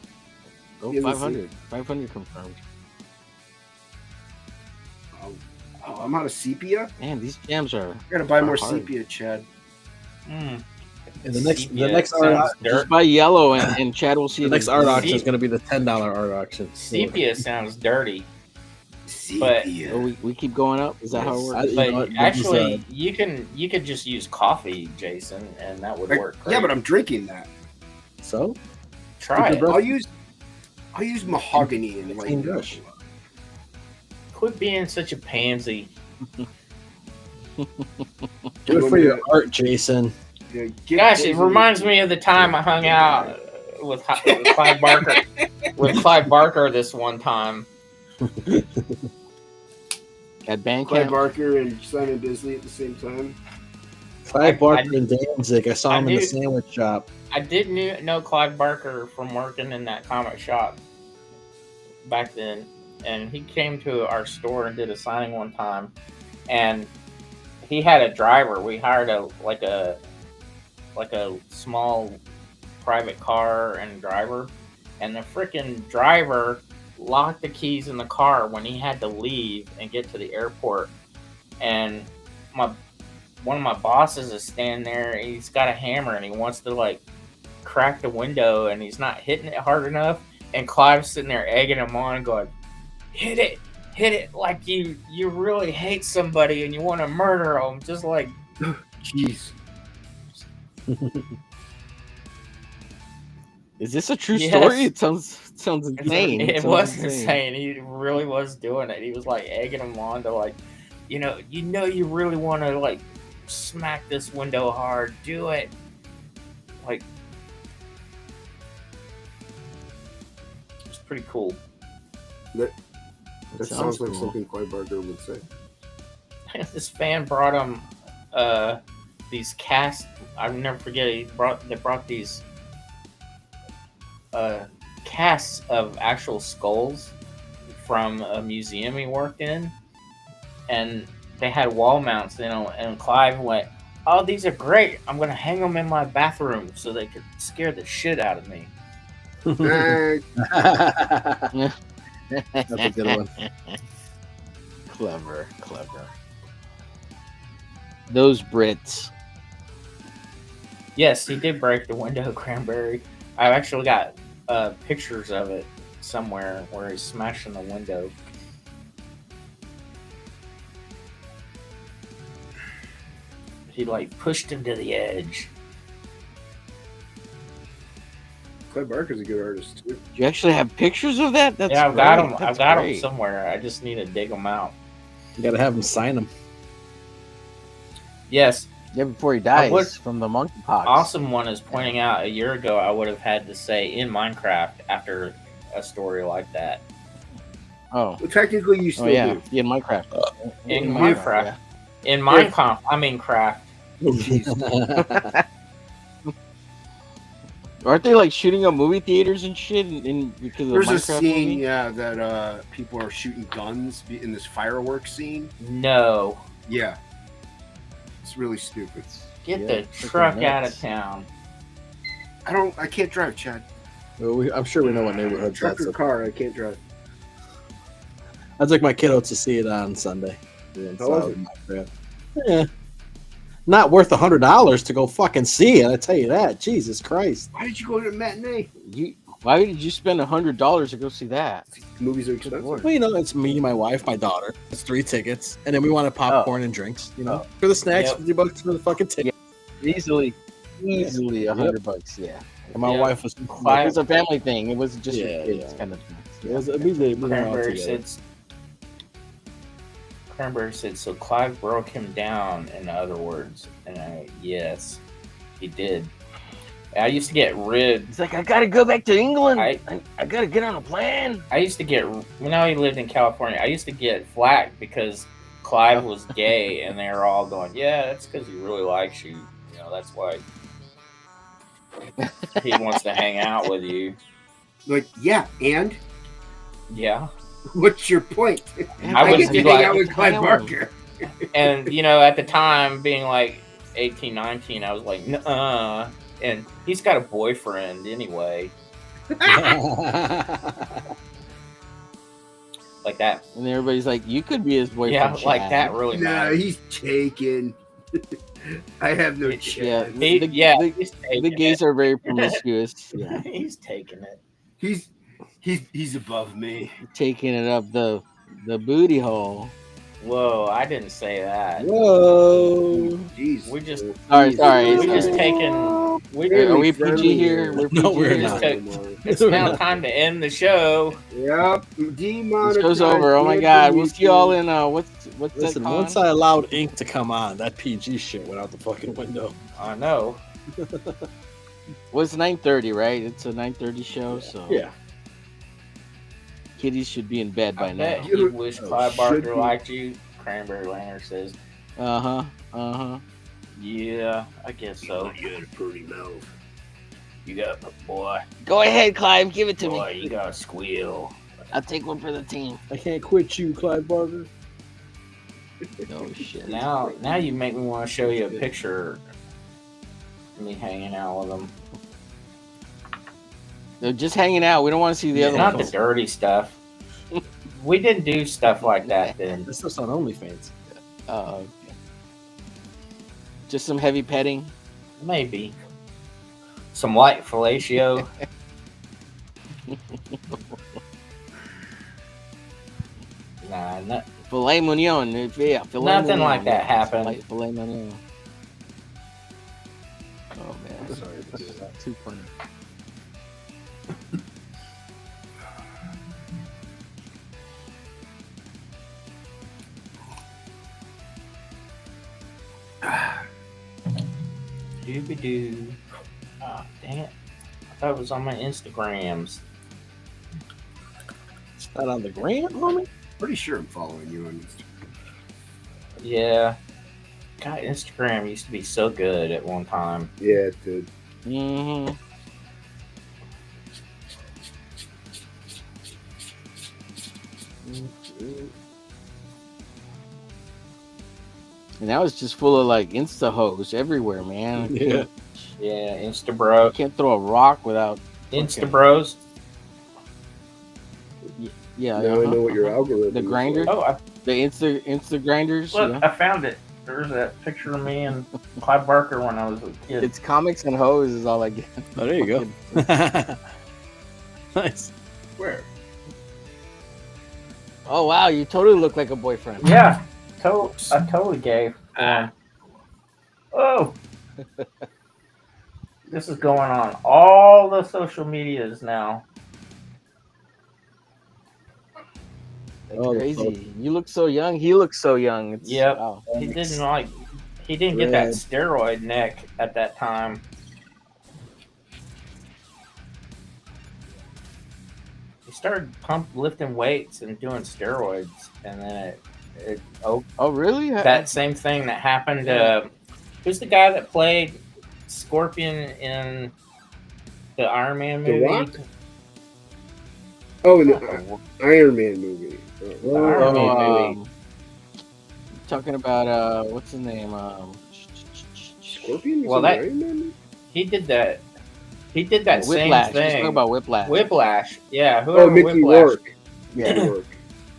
Speaker 3: Go
Speaker 4: Yeah, let's
Speaker 3: 500. 500 confirmed.
Speaker 4: Oh, I'm out of sepia.
Speaker 3: Man, these jams are.
Speaker 4: I gotta buy more
Speaker 3: hard.
Speaker 4: sepia, Chad.
Speaker 1: And the next
Speaker 2: Sounds
Speaker 1: art
Speaker 3: Just buy yellow and Chad will see
Speaker 1: the
Speaker 3: it
Speaker 1: next
Speaker 3: as
Speaker 1: art
Speaker 3: green.
Speaker 1: auction is going to be the $10 art auction.
Speaker 2: Sepia sounds dirty,
Speaker 4: Sepia.
Speaker 3: Oh, we keep going up. Is that how it works?
Speaker 1: You
Speaker 2: but
Speaker 1: know what,
Speaker 2: actually, you could just use coffee, Jason, and that would work.
Speaker 4: Yeah, but
Speaker 2: great.
Speaker 4: I'm drinking that.
Speaker 1: So
Speaker 2: Try it.
Speaker 1: Bro.
Speaker 4: I'll use mahogany and like.
Speaker 1: Clean brush.
Speaker 2: Quit being such a pansy.
Speaker 1: do it for your art, Jason.
Speaker 4: Yeah,
Speaker 2: Gosh, it reminds me of the time I hung out with Clive Barker. With Clive Barker this one time.
Speaker 3: At
Speaker 4: Clive
Speaker 3: Bandcamp.
Speaker 4: Barker and Simon Bisley at the same time.
Speaker 1: Clive Barker and Danzig. I saw him in
Speaker 2: knew-
Speaker 1: the sandwich shop.
Speaker 2: I did know Clive Barker from working in that comic shop back then, and he came to our store and did a signing one time, and he had a driver. We hired a small private car and driver, and the freaking driver locked the keys in the car when he had to leave and get to the airport, and one of my bosses is standing there. He's got a hammer and he wants to like crack the window and he's not hitting it hard enough, and Clive's sitting there egging him on and going, hit it like you really hate somebody and you want to murder them, just like
Speaker 4: Jeez.
Speaker 3: Is this a true
Speaker 2: Yes.
Speaker 3: story? It sounds insane.
Speaker 2: It
Speaker 3: sounds
Speaker 2: was insane. He really was doing it. He was like egging him on to like, you really want to like smack this window hard. Do it. Like, it's pretty cool.
Speaker 4: That sounds like
Speaker 3: cool.
Speaker 4: something Clive Barker would say.
Speaker 2: This fan brought him these casts. I'll never forget. They brought these casts of actual skulls from a museum he worked in, and they had wall mounts, and Clive went, "Oh, these are great. I'm gonna hang them in my bathroom so they could scare the shit out of me."
Speaker 1: That's a good one.
Speaker 3: Clever. Those Brits.
Speaker 2: Yes, he did break the window, Cranberry. I've actually got pictures of it somewhere where he's smashing the window. He like pushed him to the edge.
Speaker 4: Clive Barker's a good artist too.
Speaker 3: Do you actually have pictures of that? That's
Speaker 2: Yeah, I've got
Speaker 3: great.
Speaker 2: them.
Speaker 3: That's
Speaker 2: I've got them
Speaker 3: great.
Speaker 2: somewhere. I just need to dig them out.
Speaker 1: You got to have him sign them.
Speaker 2: Yes,
Speaker 3: Yeah, before he dies
Speaker 2: would-
Speaker 3: from the monkeypox.
Speaker 2: Awesome one is pointing out a year ago I would have had to say in Minecraft after a story like that.
Speaker 3: Oh.
Speaker 4: Well, technically, you still
Speaker 3: Yeah,
Speaker 4: do.
Speaker 3: in Minecraft.
Speaker 2: In Minecraft.
Speaker 3: Yeah.
Speaker 2: In Minecraft, I mean craft.
Speaker 3: Aren't they like shooting up movie theaters and shit because of
Speaker 5: There's
Speaker 3: the
Speaker 5: a
Speaker 3: Minecraft
Speaker 5: scene,
Speaker 3: movie?
Speaker 5: yeah, that people are shooting guns in this fireworks scene.
Speaker 2: No.
Speaker 5: Yeah, it's really stupid.
Speaker 2: Get
Speaker 3: Yeah,
Speaker 2: the
Speaker 3: freaking
Speaker 2: truck out
Speaker 3: nuts.
Speaker 2: of town.
Speaker 5: I can't drive, Chad.
Speaker 1: Well, I'm sure we know what neighborhood
Speaker 4: Truck
Speaker 1: that's.
Speaker 4: or car, I can't drive.
Speaker 1: I'd like my kiddo to see it on Sunday.
Speaker 4: How was it?
Speaker 1: Yeah. Not worth $100 to go fucking see it. I tell you that. Jesus Christ.
Speaker 4: Why did you go to the matinee?
Speaker 3: Why did you spend $100 to go see that?
Speaker 4: Movies are expensive.
Speaker 3: Lord.
Speaker 1: Well, you know, it's me, my wife, my daughter. It's 3 tickets, and then we wanted popcorn and drinks. You know, for the snacks,
Speaker 2: Yep.
Speaker 1: $50 for the fucking ticket.
Speaker 3: Easily $100. Yeah.
Speaker 1: And my
Speaker 2: Yep.
Speaker 1: wife was.
Speaker 3: It was a family thing. It wasn't just
Speaker 1: Yeah,
Speaker 3: your kids
Speaker 1: yeah.
Speaker 3: kind of thing.
Speaker 1: It was, we went all
Speaker 2: Cranberry
Speaker 1: together.
Speaker 2: said, so Clive broke him down, in other words. And yes, he did. I used to get rid.
Speaker 3: It's like, I gotta go back to England.
Speaker 2: I
Speaker 3: I gotta get on a plane.
Speaker 2: I used to get, when he lived in California, I used to get flack because Clive was gay, and they were all going, yeah, that's because he really likes you. You know, that's why he wants to hang out with you.
Speaker 4: Like, yeah, and
Speaker 2: Yeah.
Speaker 4: what's your point?
Speaker 2: I
Speaker 4: I
Speaker 2: would
Speaker 4: get to
Speaker 2: be
Speaker 4: hang
Speaker 2: like-
Speaker 4: out with Clive Barker.
Speaker 2: And, you know, at the time, being like 18, 19, I was like, nuh-uh. And he's got a boyfriend anyway. Like that.
Speaker 3: And everybody's like, you could be his boyfriend.
Speaker 2: Yeah, like
Speaker 3: Chad.
Speaker 2: that really
Speaker 4: Nah,
Speaker 2: matters.
Speaker 4: he's taken. I have no chance.
Speaker 3: Yeah,
Speaker 2: He- he's
Speaker 3: the
Speaker 2: taking
Speaker 3: gays are very promiscuous. Yeah,
Speaker 2: it. He's taking it.
Speaker 5: He's above me.
Speaker 3: taking it up the booty hole.
Speaker 2: Whoa, I didn't say that.
Speaker 1: Whoa.
Speaker 4: Jeez.
Speaker 2: We just
Speaker 3: Sorry.
Speaker 2: we just taken.
Speaker 3: Are we PG here? We're
Speaker 1: No,
Speaker 3: PG
Speaker 1: we're
Speaker 3: here?
Speaker 1: not.
Speaker 2: It's now time to end the show.
Speaker 4: Yep.
Speaker 3: This show's over. Oh my god. We'll see y'all in what's
Speaker 1: Listen,
Speaker 3: that con?
Speaker 1: once I allowed ink to come on, that PG shit went out the fucking window.
Speaker 2: I know.
Speaker 3: Well, it's 9:30, right? It's a 9:30 show, so
Speaker 1: Yeah.
Speaker 3: kiddies should be in bed by
Speaker 2: I bet
Speaker 3: now.
Speaker 2: you wish Clive
Speaker 4: should
Speaker 2: Barker
Speaker 4: be.
Speaker 2: liked you. Cranberry Lantern says,
Speaker 3: Uh huh.
Speaker 2: yeah, I guess so.
Speaker 4: You had a pretty mouth.
Speaker 2: You got, boy,
Speaker 3: Go ahead, Clive. Give it to
Speaker 2: boy,
Speaker 3: me.
Speaker 2: you got a squeal.
Speaker 3: I'll take one for the team.
Speaker 1: I can't quit you, Clive Barker.
Speaker 3: Oh shit.
Speaker 2: Now you make me want to show you a picture of me hanging out with them.
Speaker 3: They're just hanging out. We don't want to see the other
Speaker 2: Not the
Speaker 3: ones.
Speaker 2: dirty stuff. We didn't do stuff like that then.
Speaker 1: This stuff's on OnlyFans.
Speaker 3: Just some heavy petting.
Speaker 2: Maybe. Some light fellatio. Nah,
Speaker 3: Filet mignon. Yeah, filet
Speaker 2: Nothing
Speaker 3: mignon.
Speaker 2: like that happened.
Speaker 3: Like filet mignon. Oh man,
Speaker 1: Sorry.
Speaker 3: too funny.
Speaker 2: Doobie-doo. Oh, dang it. I thought it was on my Instagrams.
Speaker 1: It's not on the gram, homie.
Speaker 5: Pretty sure I'm following you on Instagram.
Speaker 2: Yeah. God, Instagram used to be so good at one time.
Speaker 4: Yeah, it did.
Speaker 3: Mm-hmm. And now it's just full of like Insta hoes everywhere, man.
Speaker 1: Yeah.
Speaker 2: Yeah, Instabro.
Speaker 3: You can't throw a rock without.
Speaker 2: Instabros.
Speaker 3: Yeah,
Speaker 4: Now I know what your algorithm
Speaker 3: The
Speaker 4: is
Speaker 3: grinder?
Speaker 4: like.
Speaker 2: Oh, I,
Speaker 3: the Insta grinders.
Speaker 2: look,
Speaker 3: Yeah.
Speaker 2: I found it. There's that picture of me and Clive Barker when I was a kid.
Speaker 3: It's comics and hoes is all I get.
Speaker 1: Oh, there you go. Nice.
Speaker 4: Where?
Speaker 3: Oh wow, you totally look like a boyfriend.
Speaker 2: Yeah, I totally gave. Oh, this is going on all the social medias now.
Speaker 3: That's
Speaker 1: Oh,
Speaker 3: crazy. You look so young. He looks so young. It's,
Speaker 2: Yep.
Speaker 3: wow.
Speaker 2: He didn't like. he didn't get that steroid neck at that time. He started lifting weights and doing steroids, and then
Speaker 3: Oh, really?
Speaker 2: that same thing that happened to who's the guy that played Scorpion in the Iron Man movie?
Speaker 4: The Rock? Oh, in the Iron Man movie.
Speaker 2: The Iron Man movie.
Speaker 3: Talking about what's his name?
Speaker 4: Scorpion?
Speaker 2: Well,
Speaker 4: Iron Man movie?
Speaker 2: He did that. He did that same
Speaker 3: Whiplash. He's
Speaker 2: thing.
Speaker 3: talking about Whiplash.
Speaker 2: Whiplash. Yeah. Whoever
Speaker 4: Mickey
Speaker 2: Whiplash.
Speaker 4: Rourke.
Speaker 3: Yeah.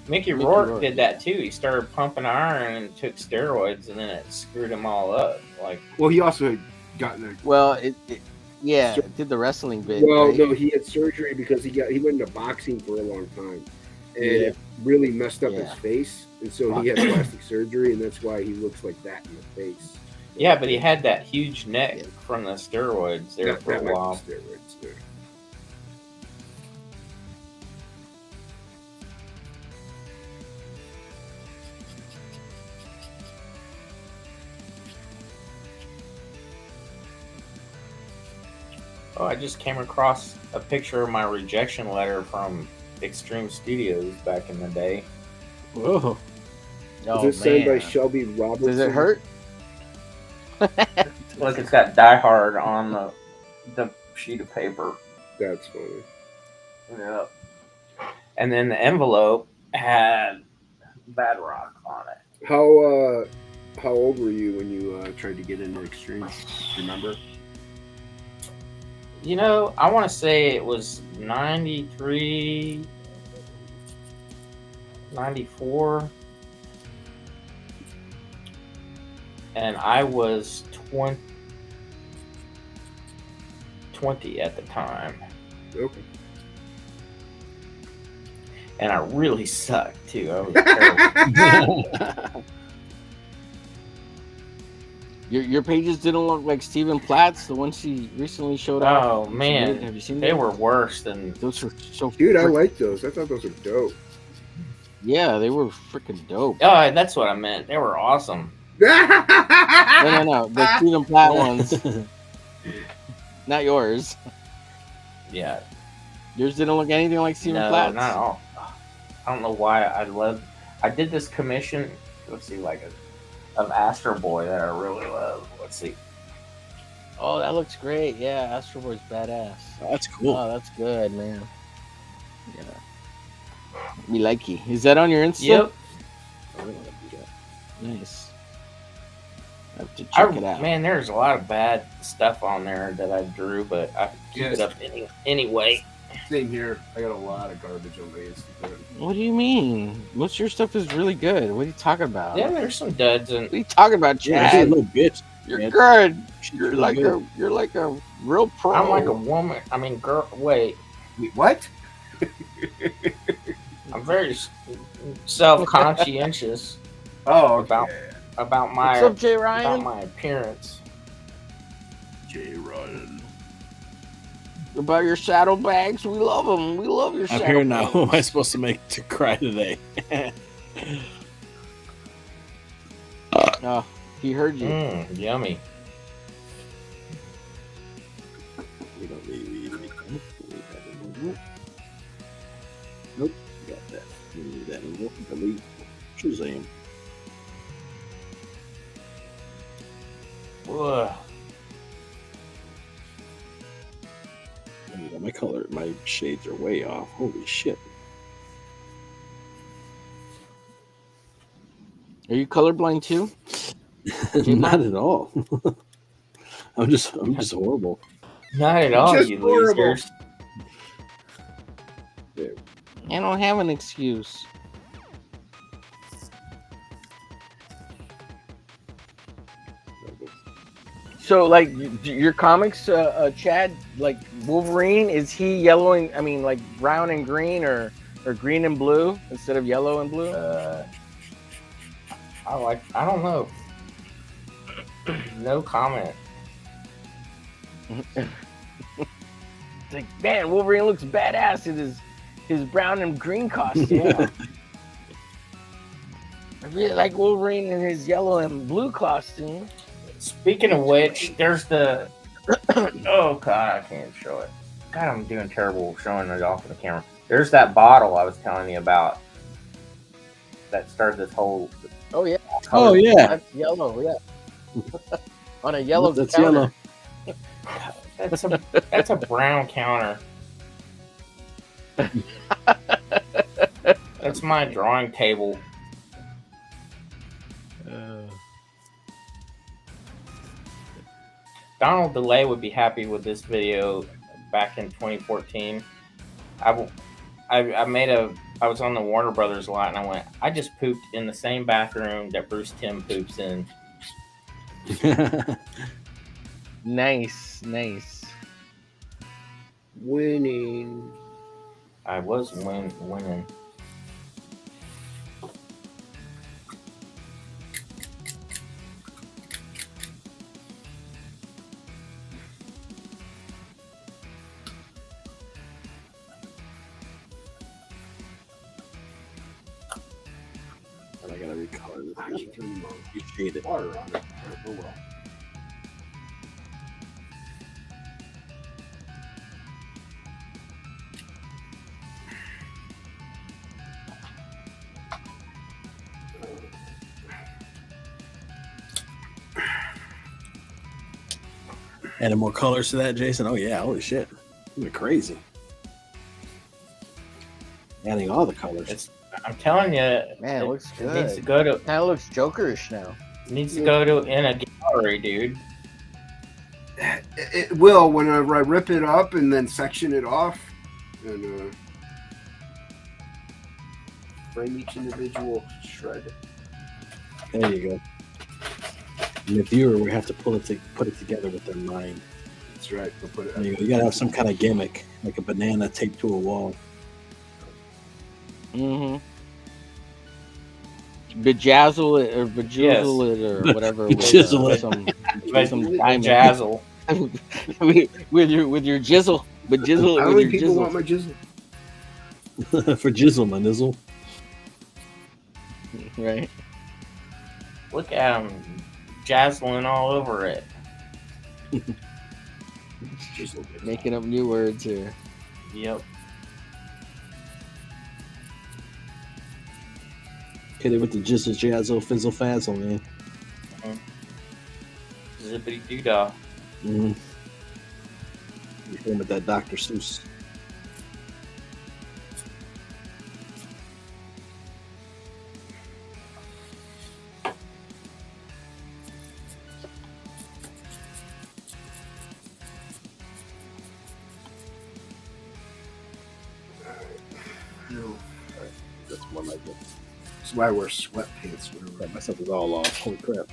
Speaker 2: Mickey Rourke did that too. He started pumping iron and took steroids, and then it screwed him all up. Like,
Speaker 5: Well, he also had gotten a
Speaker 3: Well, it did the wrestling bit.
Speaker 4: Well,
Speaker 3: right?
Speaker 4: no, he had surgery because he went into boxing for a long time, and it really messed up his face, and so he had plastic surgery, and that's why he looks like that in the face.
Speaker 2: yeah, but he had that huge neck from the steroids there for a
Speaker 4: That might be
Speaker 2: while.
Speaker 4: steroids there.
Speaker 2: Oh, I just came across a picture of my rejection letter from Extreme Studios back in the day.
Speaker 1: Whoa.
Speaker 3: Oh,
Speaker 4: Is this signed by
Speaker 3: man.
Speaker 4: Shelby Robertson?
Speaker 3: Does it hurt?
Speaker 2: Look, it's got Die Hard on the sheet of paper.
Speaker 4: That's funny.
Speaker 2: Yeah. And then the envelope had Bad Rock on it.
Speaker 4: How old were you when you tried to get into Extreme? Remember?
Speaker 2: You know, I want to say it was 93, 94. And I was 20 at the time.
Speaker 4: Okay.
Speaker 2: And I really sucked, too. I was terrible.
Speaker 3: Your pages didn't look like Stephen Platt's, the one she recently showed off.
Speaker 2: Oh, man.
Speaker 3: Have you seen
Speaker 2: They
Speaker 3: those?
Speaker 2: were worse than...
Speaker 3: Those were so
Speaker 4: Dude, I like those. I thought those were dope.
Speaker 3: Yeah, they were freaking dope.
Speaker 2: Oh, that's what I meant. They were awesome.
Speaker 3: No. The Stephen Platt ones. Not yours.
Speaker 2: Yeah.
Speaker 3: Yours didn't look anything like Stephen
Speaker 2: No,
Speaker 3: Platt's.
Speaker 2: not at all. I don't know why I did this commission, let's see, of Astro Boy that I really love. Let's see.
Speaker 3: Oh, that looks great. Yeah, Astro Boy's badass.
Speaker 1: That's cool.
Speaker 3: Oh, that's good, man. Yeah. Me like you. Is that on your Insta?
Speaker 2: Yep.
Speaker 3: Nice. I have to check it out.
Speaker 2: Man, there's a lot of bad stuff on there that I drew, but I keep it up anyway.
Speaker 5: Same here. I got a lot of garbage on my Instagram.
Speaker 3: What do you mean? Most of your stuff is really good. What are you talking about?
Speaker 2: Yeah, there's some duds and
Speaker 3: What are you talking about,
Speaker 1: Yeah,
Speaker 3: Chad?
Speaker 1: little bitch.
Speaker 3: You're
Speaker 1: man.
Speaker 3: good.
Speaker 1: She's
Speaker 3: You're
Speaker 1: really
Speaker 3: like
Speaker 1: good.
Speaker 3: a real pro.
Speaker 2: I'm like a woman. I mean, girl. Wait,
Speaker 5: Wait, what?
Speaker 2: I'm very self-conscientious
Speaker 5: Oh,
Speaker 2: about my
Speaker 3: What's up, Jay Ryan?
Speaker 2: about my appearance.
Speaker 5: Jay Ryan.
Speaker 3: About your saddlebags? We love them. We love your
Speaker 1: I'm
Speaker 3: saddlebags.
Speaker 1: here now. Who am I supposed to make to cry today?
Speaker 3: Oh, he heard you.
Speaker 2: Yummy.
Speaker 1: We don't need anything. Nope. Got that. We need that. Delete. Shazam.
Speaker 2: Ugh.
Speaker 1: My color, my shades are way off. Holy shit.
Speaker 3: Are you colorblind too?
Speaker 1: Not at all. I'm just horrible.
Speaker 2: Not at all,
Speaker 4: Just
Speaker 2: you
Speaker 4: horrible.
Speaker 2: losers.
Speaker 3: I don't have an excuse. So, like, your comics, Chad, like Wolverine, is he yellow? I mean, like brown and green, or green and blue instead of yellow and blue?
Speaker 2: I don't know. No comment.
Speaker 3: It's like, man, Wolverine looks badass in his brown and green costume. I really like Wolverine in his yellow and blue costume.
Speaker 2: Speaking of which, there's the. Oh God, I can't show it. God, I'm doing terrible showing it off on the camera. There's that bottle I was telling you about that started this whole.
Speaker 3: Oh yeah,
Speaker 1: Oh yeah,
Speaker 3: that's yellow. Yeah, on a yellow
Speaker 1: that's
Speaker 3: counter.
Speaker 1: yellow.
Speaker 2: That's a brown counter. That's my drawing table. Donald DeLay would be happy with this video back in 2014. I was on the Warner Brothers lot and I went, I just pooped in the same bathroom that Bruce Timm poops in.
Speaker 3: Nice.
Speaker 4: Winning.
Speaker 2: I was winning.
Speaker 1: I gotta recolor this.
Speaker 4: I keep turning them on.
Speaker 1: You shade it.
Speaker 4: Water on it. Oh well.
Speaker 1: Adding more colors to that, Jason. Oh yeah, holy shit, you're crazy. Adding all the colors.
Speaker 2: I'm telling you,
Speaker 3: Man, it looks
Speaker 2: It needs
Speaker 3: good.
Speaker 2: to go to
Speaker 3: Kind of looks Jokerish now.
Speaker 2: in a gallery, dude.
Speaker 5: It will whenever I rip it up and then section it off and frame each individual shred.
Speaker 1: There you go. And the viewer will have to put it together with their mind.
Speaker 5: That's right. We'll put it.
Speaker 1: There you go. You gotta have some kind of gimmick, like a banana taped to a wall.
Speaker 3: Mm-hmm. Bejazzle it or bejuzzle it or whatever.
Speaker 1: Bejizzle it.
Speaker 3: Some diamond.
Speaker 2: Jazzle.
Speaker 3: with your jizzle. Bejizzle
Speaker 4: How
Speaker 3: it
Speaker 4: many
Speaker 3: with your
Speaker 4: people want
Speaker 3: jizzle.
Speaker 4: my jizzle?
Speaker 1: For jizzle, my nizzle.
Speaker 3: Right.
Speaker 2: Look at him jazzling all over it.
Speaker 4: Jizzle.
Speaker 3: Making up new words here.
Speaker 2: Yep.
Speaker 1: Hit it with the jizzle, jazzle, fizzle, fazzle, man.
Speaker 2: Zippity doo dah.
Speaker 1: Mm-hmm. You hit him with that Dr. Seuss.
Speaker 4: No.
Speaker 1: That's more like it.
Speaker 4: That's why I wear sweatpants. Whenever
Speaker 1: Got myself is all off. Holy crap.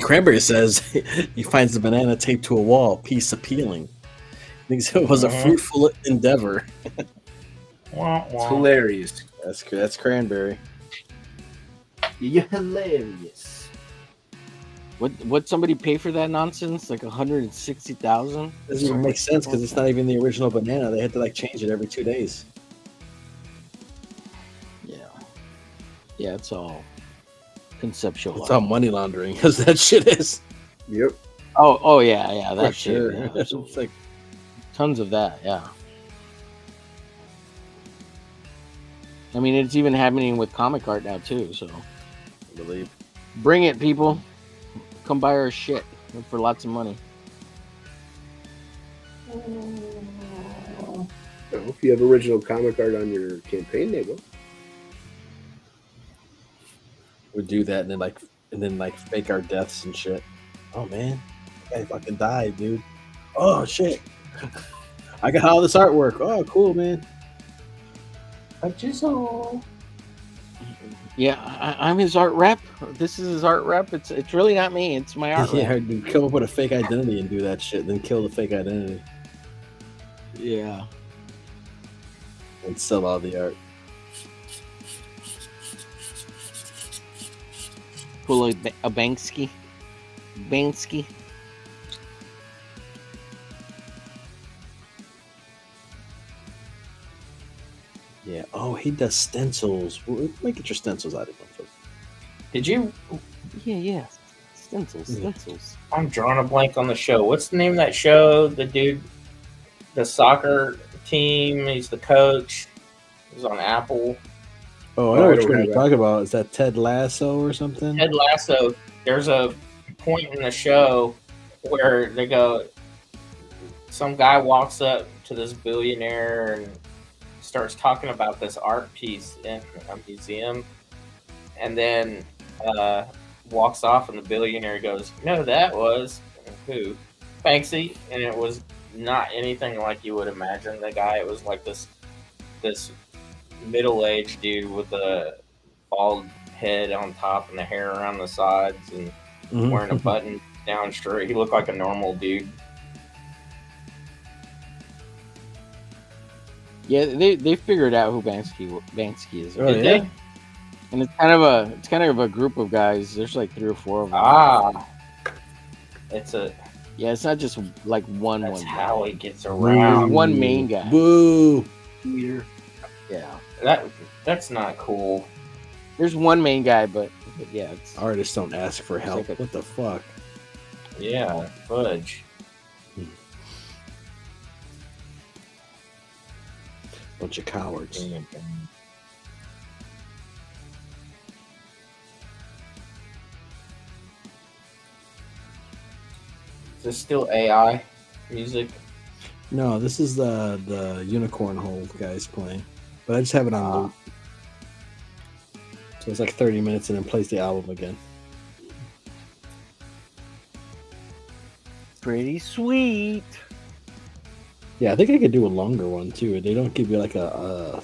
Speaker 1: Cranberry says he finds the banana taped to a wall piece appealing. Thinks it was a fruitful endeavor.
Speaker 2: Wah,
Speaker 5: It's
Speaker 2: wah.
Speaker 5: hilarious.
Speaker 1: That's Cranberry.
Speaker 5: You're hilarious.
Speaker 3: What somebody pay for that nonsense? Like 160,000?
Speaker 1: Doesn't even make sense because it's not even the original banana. They had to change it every 2 days.
Speaker 3: Yeah, it's all conceptual.
Speaker 1: It's all money laundering because that shit is.
Speaker 4: Yep.
Speaker 3: Oh yeah,
Speaker 1: For
Speaker 3: that's
Speaker 1: sure.
Speaker 3: it. Yeah.
Speaker 1: It's like
Speaker 3: Tons of that, yeah. I mean, it's even happening with comic art now too. So,
Speaker 1: I believe.
Speaker 3: bring it, people. Come buy our shit for lots of money.
Speaker 4: Well, if you have original comic art on your campaign, they will.
Speaker 1: We do that and then fake our deaths and shit. Oh man, I fucking died, dude. Oh shit. I got all this artwork. Oh cool, man.
Speaker 2: A jizzle.
Speaker 3: Yeah, I'm his art rep. This is his art rep. It's really not me. It's my art
Speaker 1: Yeah,
Speaker 3: rep.
Speaker 1: dude, come up with a fake identity and do that shit, and then kill the fake identity
Speaker 3: Yeah.
Speaker 1: and sell all the art.
Speaker 3: Pull a Banksy. Banksy.
Speaker 1: Yeah. Oh, he does stencils. Make it your stencils out of him.
Speaker 2: Did you?
Speaker 3: Yeah. Stencils.
Speaker 1: Yeah.
Speaker 2: I'm drawing a blank on the show. What's the name of that show? The dude, the soccer team. He's the coach. It was on Apple.
Speaker 1: Oh, I know what you're going to talk about. Is that Ted Lasso or something?
Speaker 2: Ted Lasso. There's a point in the show where they go. Some guy walks up to this billionaire and starts talking about this art piece in a museum, and then walks off, and the billionaire goes, that was who? Banksy. And it was not anything like you would imagine the guy. It was like this middle-aged dude with a bald head on top and the hair around the sides and wearing a button down shirt. He looked like a normal dude.
Speaker 3: Yeah, they figured out who Banksy is.
Speaker 1: Oh, yeah?
Speaker 3: And it's kind of a group of guys. There's like 3 or 4 of them. It's not just like one.
Speaker 2: That's
Speaker 3: guy.
Speaker 2: how he gets around.
Speaker 3: There's one main guy.
Speaker 1: Boo.
Speaker 3: Yeah.
Speaker 2: That's not cool.
Speaker 3: There's one main guy, but yeah, it's
Speaker 1: Artists don't ask for help. What the fuck?
Speaker 2: Yeah, fudge.
Speaker 1: Bunch of cowards.
Speaker 2: Is this still AI music?
Speaker 1: No, this is the unicorn hole guys playing, but I just have it on loop. So it's like 30 minutes and then plays the album again.
Speaker 3: pretty sweet.
Speaker 1: Yeah, I think I could do a longer one too. They don't give you like a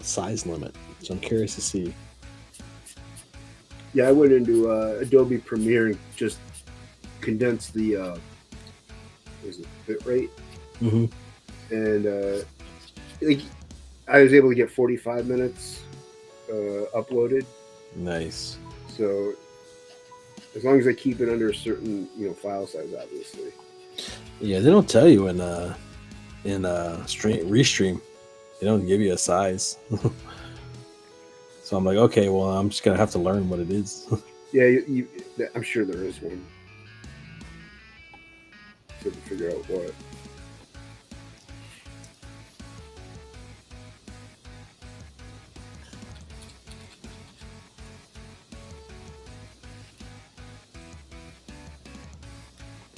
Speaker 1: size limit, so I'm curious to see.
Speaker 4: Yeah, I went into Adobe Premiere and just condensed the bit rate,
Speaker 1: Mm-hmm.
Speaker 4: and like I was able to get 45 minutes uploaded.
Speaker 1: Nice.
Speaker 4: So as long as I keep it under a certain file size, obviously.
Speaker 1: Yeah, they don't tell you in restream. They don't give you a size. So I'm like, okay, well, I'm just gonna have to learn what it is.
Speaker 4: Yeah, I'm sure there is one. So to figure out what.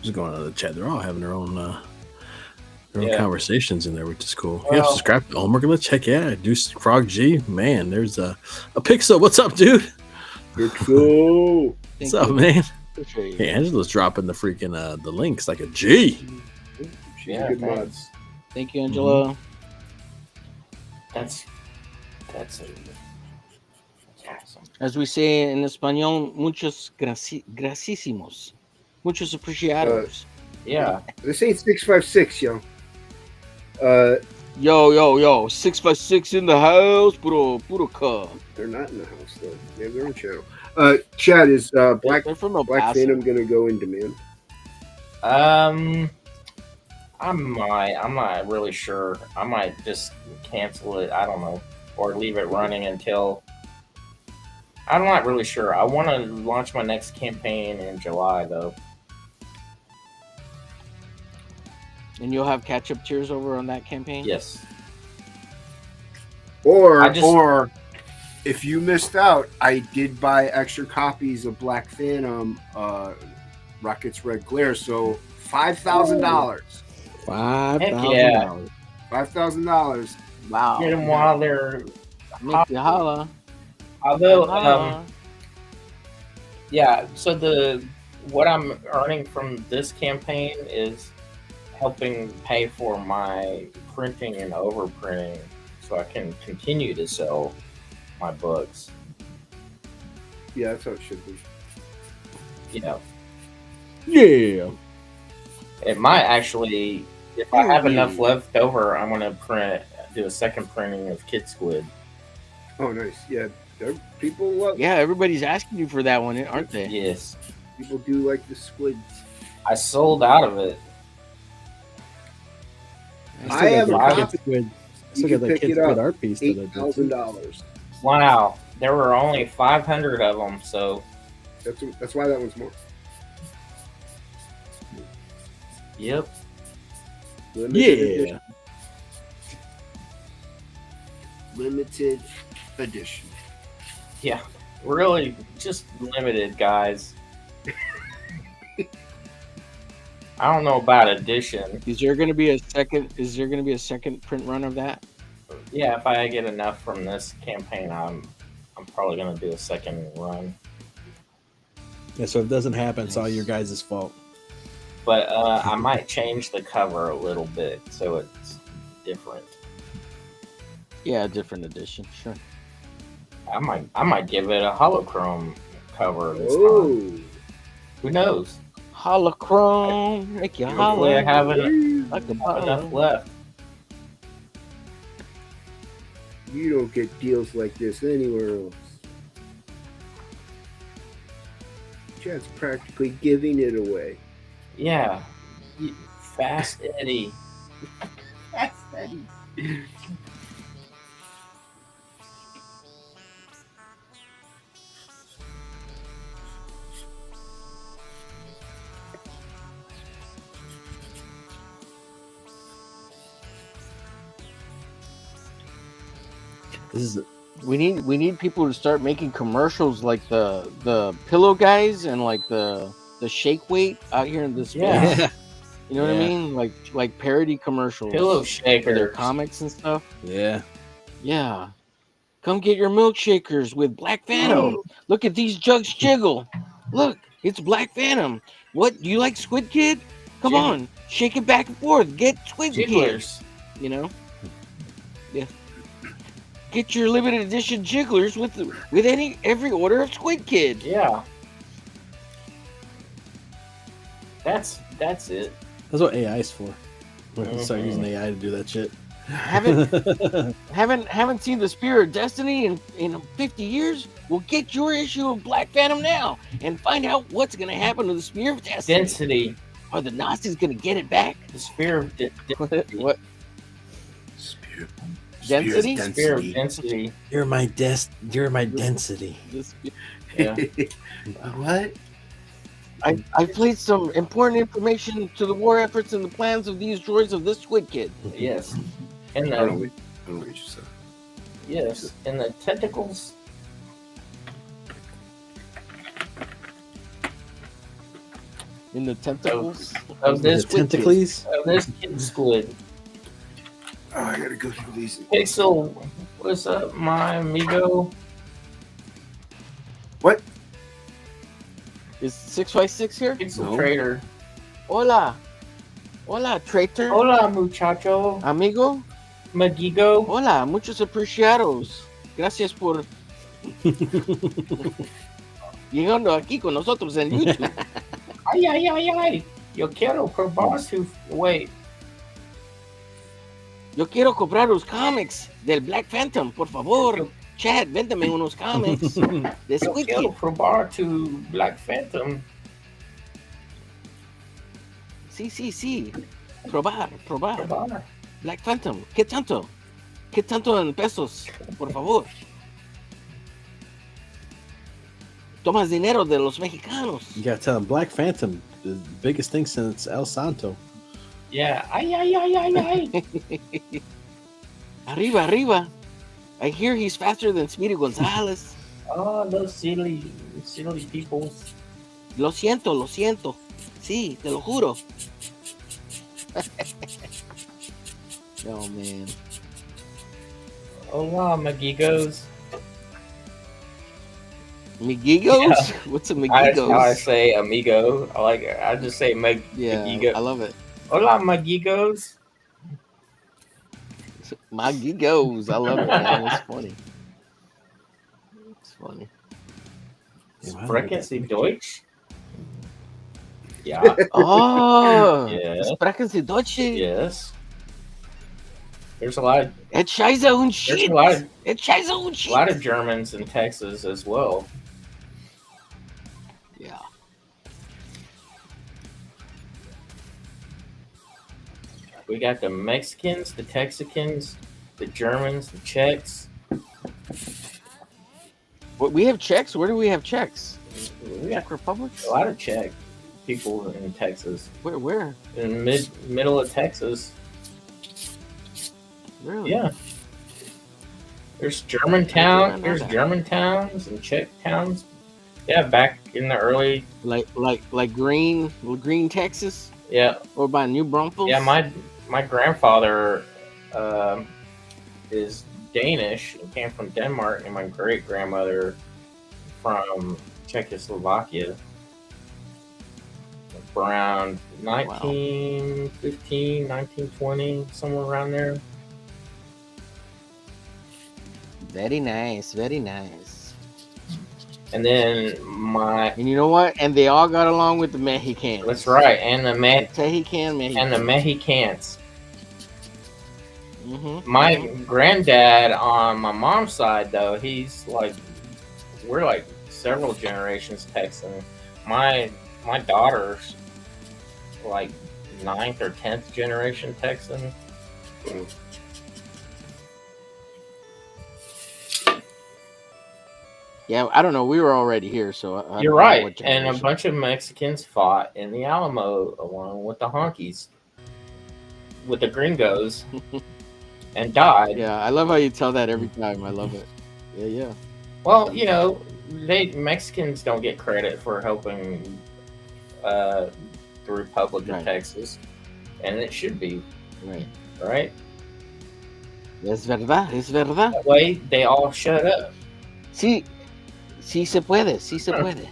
Speaker 1: Just going on the chat, they're all having their own conversations in there, which is cool.
Speaker 2: Well,
Speaker 1: yeah, subscribe to Homework. Let's check. Yeah, Deuce Frog G. Man, there's a Pixel. What's up, dude?
Speaker 4: Pixel.
Speaker 1: What's up, man?
Speaker 3: Appreciate you.
Speaker 1: Hey, Angela's dropping the freaking the links like a G.
Speaker 4: She's
Speaker 2: Yeah,
Speaker 4: a good mod.
Speaker 2: thanks.
Speaker 3: Thank you, Angela.
Speaker 2: That's awesome.
Speaker 3: As we say in Espanol, muchos gracísimos. Muchos apreciados.
Speaker 2: Yeah.
Speaker 4: This ain't 656, yo.
Speaker 3: Yo, 656 in the house, puro car.
Speaker 4: They're not in the house though. They have their own channel. Chad, is Black
Speaker 3: They're from El
Speaker 4: Black
Speaker 3: Paso.
Speaker 4: Phantom gonna go in demand?
Speaker 2: I'm not really sure. I might just cancel it. I don't know, or leave it running until. I'm not really sure. I want to launch my next campaign in July, though.
Speaker 3: And you'll have catch-up tiers over on that campaign?
Speaker 2: Yes.
Speaker 4: Or if you missed out, I did buy extra copies of Black Phantom, Rocket's Red Glare, so $5,000.
Speaker 1: $5,000.
Speaker 4: $5,000.
Speaker 3: Wow.
Speaker 2: Get them while they're.
Speaker 3: Make you holla.
Speaker 2: Although, yeah. So what I'm earning from this campaign is helping pay for my printing and overprinting, so I can continue to sell my books.
Speaker 4: Yeah, that's how it should be.
Speaker 2: Yeah.
Speaker 1: Yeah.
Speaker 2: It might actually, if I have enough left over, I'm gonna do a second printing of Kid Squid.
Speaker 4: Oh, nice. Yeah. People love.
Speaker 3: Yeah, everybody's asking you for that one, aren't they?
Speaker 2: Yes.
Speaker 4: People do like the squids.
Speaker 2: I sold out of it.
Speaker 4: I have a
Speaker 2: got that
Speaker 4: copy.
Speaker 1: Squid.
Speaker 4: You
Speaker 1: Still
Speaker 4: can
Speaker 1: got that
Speaker 4: pick
Speaker 1: kid's
Speaker 4: it up.
Speaker 1: good art piece that I did, too.
Speaker 4: $8,000.
Speaker 2: Wow. There were only 500 of them, so
Speaker 4: That's why that one's more
Speaker 2: yep.
Speaker 4: limited.
Speaker 1: Yeah.
Speaker 4: Edition. Limited edition.
Speaker 2: Yeah. Really just limited, guys. I don't know about edition.
Speaker 3: Is there going to be a second? Is there going to be a second print run of that?
Speaker 2: Yeah, if I get enough from this campaign, I'm probably gonna do a second run.
Speaker 1: Yeah, so if it doesn't happen, it's all your guys' fault.
Speaker 2: But I might change the cover a little bit so it's different.
Speaker 3: Yeah, a different edition. Sure.
Speaker 2: I might give it a holochrome cover this time.
Speaker 4: Oh,
Speaker 2: Who knows?
Speaker 3: Holochrome, make you
Speaker 2: Hopefully I
Speaker 3: holler
Speaker 2: have
Speaker 3: like a
Speaker 2: enough
Speaker 3: bottle.
Speaker 2: left.
Speaker 4: you don't get deals like this anywhere else. Chad's practically giving it away.
Speaker 2: Yeah. Fast Eddie.
Speaker 4: Fast Eddie.
Speaker 1: This is
Speaker 3: We need people to start making commercials like the pillow guys and like the shake weight out here in this
Speaker 2: Yeah.
Speaker 3: space. You know what I
Speaker 1: Yeah.
Speaker 3: mean? Like parody commercials
Speaker 2: Pillow
Speaker 3: for their
Speaker 2: shaker.
Speaker 3: comics and stuff.
Speaker 1: yeah.
Speaker 3: Yeah. Come get your milkshakers with Black Phantom. Look at these jugs jiggle. Look, it's Black Phantom. What? Do you like Squid Kid? Come
Speaker 2: Jiggle.
Speaker 3: on, shake it back and forth. Get Squid Kid.
Speaker 2: Jigglers.
Speaker 3: You know? Yeah. Get your limited edition jigglers with every order of Squid Kid.
Speaker 2: Yeah. That's it.
Speaker 1: That's what AI is for. We're gonna start using AI to do that shit.
Speaker 3: Haven't seen the Spear of Destiny in 50 years? Well, get your issue of Black Phantom now and find out what's gonna happen to the Spear of Destiny.
Speaker 2: Density.
Speaker 3: Are the Nazis gonna get it back?
Speaker 2: The spear of
Speaker 3: What?
Speaker 5: Spear.
Speaker 3: Density?
Speaker 2: spear of density.
Speaker 1: You're my density.
Speaker 2: Yeah.
Speaker 5: What?
Speaker 3: I placed some important information to the war efforts and the plans of these droids of this Squid Kid.
Speaker 2: Yes. And
Speaker 5: I don't know
Speaker 2: the
Speaker 5: what you said.
Speaker 2: yes. And the tentacles.
Speaker 3: In the tentacles.
Speaker 2: Of this
Speaker 1: The tentacles.
Speaker 2: Of this kid squid.
Speaker 5: Oh, I gotta go through these.
Speaker 2: Pixel, what's up, my amigo?
Speaker 5: What?
Speaker 3: Is 656 here?
Speaker 2: Pixel
Speaker 5: No.
Speaker 2: Trader.
Speaker 3: Hola. Hola, traitor.
Speaker 2: Hola, muchacho.
Speaker 3: Amigo.
Speaker 2: Magigo.
Speaker 3: Hola, muchos apreciados. Gracias por llegando aquí con nosotros en YouTube.
Speaker 2: Ay, ay, ay, ay. Yo quiero probar su. Wait.
Speaker 3: Yo quiero comprar los cómics del Black Phantom, por favor. Chad, véndeme unos cómics de
Speaker 2: Yo
Speaker 3: Squid
Speaker 2: quiero
Speaker 3: Kid.
Speaker 2: probar tu Black Phantom.
Speaker 3: Sí. Probar.
Speaker 2: Probar.
Speaker 3: Black Phantom. ¿Qué tanto? ¿Qué tanto en pesos? Por favor. Tomas dinero de los mexicanos.
Speaker 1: You gotta tell him Black Phantom, the biggest thing since El Santo.
Speaker 2: Yeah. Ay, ay, ay, ay, ay.
Speaker 3: Arriba. I hear he's faster than Speedy Gonzalez.
Speaker 2: Oh, those silly people.
Speaker 3: Lo siento. Sí, te lo juro. Oh, man.
Speaker 2: Hola, Magigos.
Speaker 3: Migigos? What's a
Speaker 2: That's how I
Speaker 3: Migigos?
Speaker 2: say amigo. I just say
Speaker 3: Yeah,
Speaker 2: Magigo.
Speaker 3: I love it.
Speaker 2: Hola, Magigos.
Speaker 3: Magigos. I love it, man. It's funny. It's funny.
Speaker 2: Sprechen Sie Deutsch? Yeah.
Speaker 3: Oh,
Speaker 2: Yeah.
Speaker 3: sprechen Sie Deutsch?
Speaker 2: Yes. There's a lot of
Speaker 3: It's scheiße und
Speaker 2: there's
Speaker 3: shit.
Speaker 2: a lot of
Speaker 3: It's scheiße und shit.
Speaker 2: a lot of Germans in Texas as well.
Speaker 3: Yeah.
Speaker 2: We got the Mexicans, the Texicans, the Germans, the Czechs.
Speaker 3: What, we have Czechs? Where do we have Czechs?
Speaker 2: We got
Speaker 3: Czech Republic?
Speaker 2: a lot of Czech people in Texas.
Speaker 3: Where?
Speaker 2: In middle of Texas.
Speaker 3: Really?
Speaker 2: Yeah. There's
Speaker 3: I did
Speaker 2: Germantown.
Speaker 3: not know
Speaker 2: There's
Speaker 3: that.
Speaker 2: German towns and Czech towns. Yeah, back in the early.
Speaker 3: Like Green, Texas,
Speaker 2: Yeah,
Speaker 3: or by New Braunfels.
Speaker 2: yeah. My grandfather is Danish and came from Denmark, and my great grandmother from Czechoslovakia. Around 1915, 1920, somewhere around there.
Speaker 3: Very nice, very nice.
Speaker 2: And then
Speaker 3: And you know what? And they all got along with the Mexicans.
Speaker 2: that's right, and the
Speaker 3: Texican Mexicans.
Speaker 2: and the Mexicans.
Speaker 3: Mm-hmm.
Speaker 2: My granddad on my mom's side, though, we're like several generations Texan. My daughter's like 9th or 10th generation Texan.
Speaker 3: Yeah, I don't know. We were already here, so I
Speaker 2: You're
Speaker 3: don't know
Speaker 2: right,
Speaker 3: what
Speaker 2: and a
Speaker 3: generation.
Speaker 2: bunch of Mexicans fought in the Alamo along with the honkies, with the gringos, and died.
Speaker 3: Yeah, I love how you tell that every time. I love it. Yeah.
Speaker 2: Well, Mexicans don't get credit for helping the Republic of
Speaker 3: Right.
Speaker 2: Texas, and it should be,
Speaker 3: Right.
Speaker 2: right?
Speaker 3: Es verdad.
Speaker 2: That way, they all shut up.
Speaker 3: Sí se puede. Sí se puede.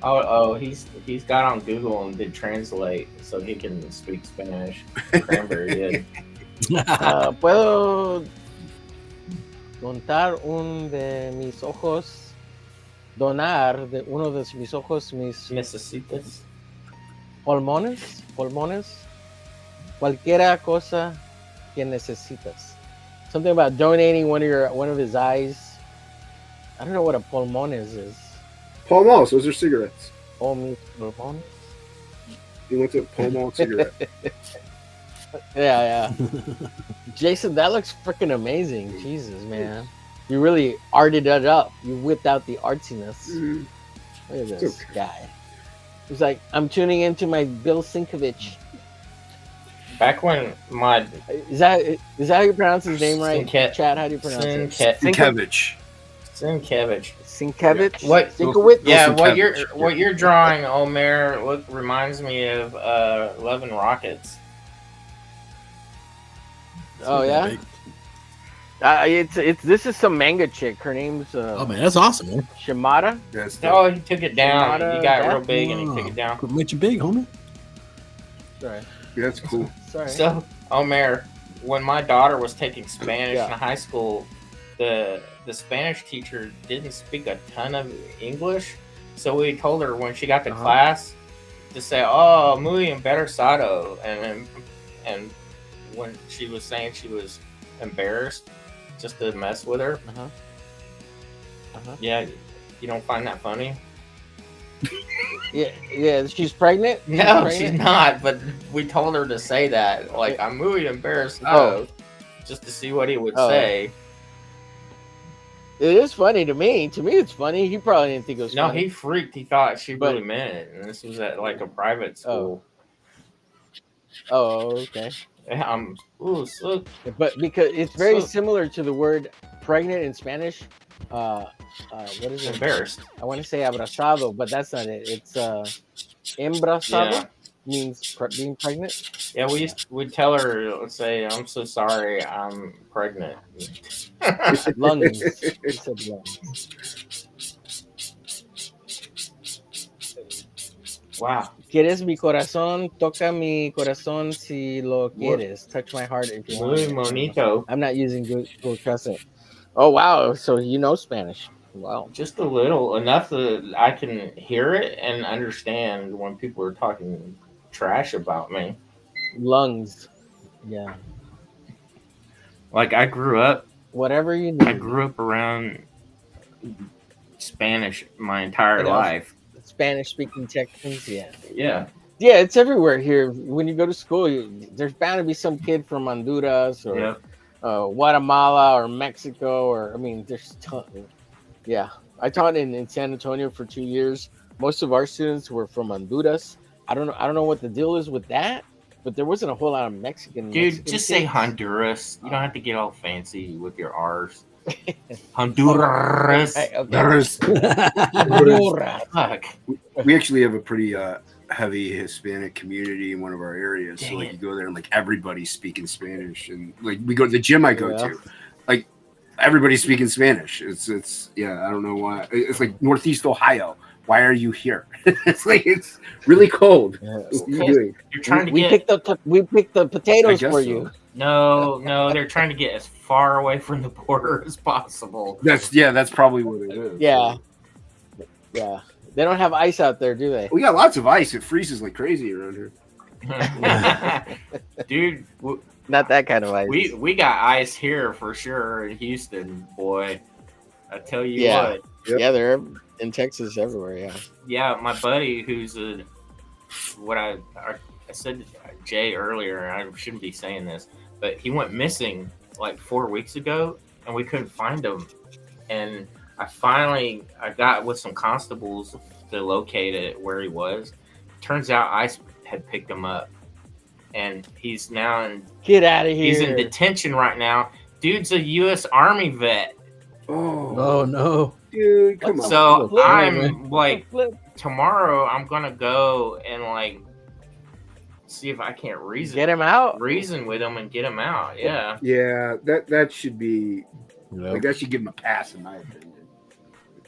Speaker 2: Oh, he's got on Google and did translate so he can speak Spanish. Cranberry did.
Speaker 3: Puedo contar uno de mis ojos, donar de uno de mis ojos, mis
Speaker 2: Necesitas.
Speaker 3: pulmones, cualquiera cosa que necesitas. Something about donating one of his eyes. I don't know what a pulmones is.
Speaker 4: Pall Malls, those are cigarettes.
Speaker 3: Oh, mis pulmones.
Speaker 4: He wants a Pall Mall cigarette.
Speaker 3: Yeah. Jason, that looks freaking amazing. Jesus, man. You really arted it up. You whipped out the artsiness.
Speaker 4: Mhm.
Speaker 3: Look at
Speaker 4: It's
Speaker 3: this
Speaker 4: okay.
Speaker 3: guy. He's like, I'm tuning into my Bill Sinkovich.
Speaker 2: Back when my
Speaker 3: Is that how you pronounce his name right?
Speaker 2: Sinke-
Speaker 3: Chad, how do you pronounce it?
Speaker 2: Sinkevich.
Speaker 5: Sinkevich.
Speaker 3: Sinkevich?
Speaker 2: What-
Speaker 3: Sinkowitz?
Speaker 2: Yeah,
Speaker 5: Sinkevich.
Speaker 2: what you're drawing, Omer, reminds me of Love and Rockets.
Speaker 3: Oh yeah. This is some manga chick. Her name's
Speaker 1: Oh man, that's awesome, man.
Speaker 3: Shimada.
Speaker 5: That's
Speaker 2: Oh, he took it down.
Speaker 3: Shimada,
Speaker 2: He got
Speaker 3: that-
Speaker 2: real big and he took it down.
Speaker 1: Quit making you big, homie.
Speaker 3: Sorry.
Speaker 4: That's cool.
Speaker 3: Sorry.
Speaker 2: So, Omer, when my daughter was taking Spanish
Speaker 3: Yeah.
Speaker 2: in high school, the Spanish teacher didn't speak a ton of English, so we told her when she got to class to say, "Oh, muy embarazado," and when she was saying she was embarrassed, just to mess with her. Yeah, you don't find that funny?
Speaker 3: Yeah. She's pregnant.
Speaker 2: No,
Speaker 3: pregnant?
Speaker 2: she's not. But we told her to say that, like, I'm muy embarrassed, just to see what he would
Speaker 3: Oh.
Speaker 2: say.
Speaker 3: It is funny to me. To me, it's funny. He probably didn't think it was
Speaker 2: No,
Speaker 3: funny.
Speaker 2: he freaked. He thought she
Speaker 3: But-
Speaker 2: really meant it, and this was at like a private school.
Speaker 3: Oh, okay.
Speaker 2: Yeah, look,
Speaker 3: But because it's very
Speaker 2: So-
Speaker 3: similar to the word pregnant in Spanish. What is it?
Speaker 2: embarrassed.
Speaker 3: I want to say abrazado, but that's not it. It's embarazado
Speaker 2: Yeah,
Speaker 3: means being pregnant.
Speaker 2: yeah. We'd tell her, let's say, I'm so sorry, I'm pregnant.
Speaker 3: Lungs. He said lungs.
Speaker 2: Wow.
Speaker 3: ¿Quieres mi corazón? Toca mi corazón si lo quieres. Touch my heart if you want.
Speaker 2: Muy
Speaker 3: it.
Speaker 2: bonito.
Speaker 3: I'm not using Google Translate. Oh wow! So you know Spanish? Wow.
Speaker 2: Just a little, enough that I can hear it and understand when people are talking trash about me.
Speaker 3: lungs. Yeah.
Speaker 2: Like I grew up
Speaker 3: Whatever you need.
Speaker 2: around Spanish my entire
Speaker 3: You know,
Speaker 2: life.
Speaker 3: Spanish speaking Texans. Yeah.
Speaker 2: Yeah.
Speaker 3: Yeah, it's everywhere here. When you go to school, there's bound to be some kid from Honduras or
Speaker 2: Yeah.
Speaker 3: Guatemala or Mexico, or I mean, there's tons. Yeah, I taught in San Antonio for 2 years. Most of our students were from Honduras. I don't know what the deal is with that, but there wasn't a whole lot of Mexican.
Speaker 2: Dude, just say
Speaker 3: kids.
Speaker 2: Honduras. You don't have to get all fancy with your R's. Honduras.
Speaker 3: Right, okay.
Speaker 5: There's
Speaker 3: Honduras.
Speaker 2: Fuck.
Speaker 5: we actually have a pretty heavy Hispanic community in one of our areas.
Speaker 2: Dang
Speaker 5: So like
Speaker 2: it.
Speaker 5: you go there and like everybody's speaking Spanish, and like we go to the gym I go
Speaker 3: Yeah.
Speaker 5: to, like everybody's speaking Spanish. It's yeah, I don't know why. It's like Northeast Ohio. Why are you here?
Speaker 4: It's like it's really cold.
Speaker 3: Yeah.
Speaker 4: What are you doing?
Speaker 2: You're trying to
Speaker 3: We
Speaker 2: get
Speaker 3: picked the potatoes
Speaker 5: guess
Speaker 3: for
Speaker 5: so.
Speaker 3: you.
Speaker 2: no, they're trying to get as far away from the border as possible.
Speaker 5: That's probably what it is.
Speaker 3: Yeah, yeah. They don't have ice out there, do they?
Speaker 5: We got lots of ice. It freezes like crazy around here.
Speaker 2: Dude,
Speaker 3: Not that kind of ice.
Speaker 2: we got ice here for sure in Houston, boy. I tell you
Speaker 3: Yeah.
Speaker 2: what.
Speaker 4: Yep.
Speaker 3: Yeah, they're in Texas everywhere. Yeah.
Speaker 2: Yeah, my buddy who's I said Jay earlier, and I shouldn't be saying this, but he went missing like 4 weeks ago, and we couldn't find him. And I got with some constables to locate it where he was. Turns out ICE had picked him up, and he's now
Speaker 3: Get out of here.
Speaker 2: he's in detention right now. Dude's a U.S. Army vet.
Speaker 1: Oh no.
Speaker 4: Dude, come on.
Speaker 2: So
Speaker 3: Flip,
Speaker 2: I'm like,
Speaker 3: Flip.
Speaker 2: tomorrow I'm gonna go and like see if I can't
Speaker 3: Get him out.
Speaker 2: reason with him and get him out. Yeah.
Speaker 4: Yeah, that should be
Speaker 1: Yep.
Speaker 4: like that should give him a pass in my opinion.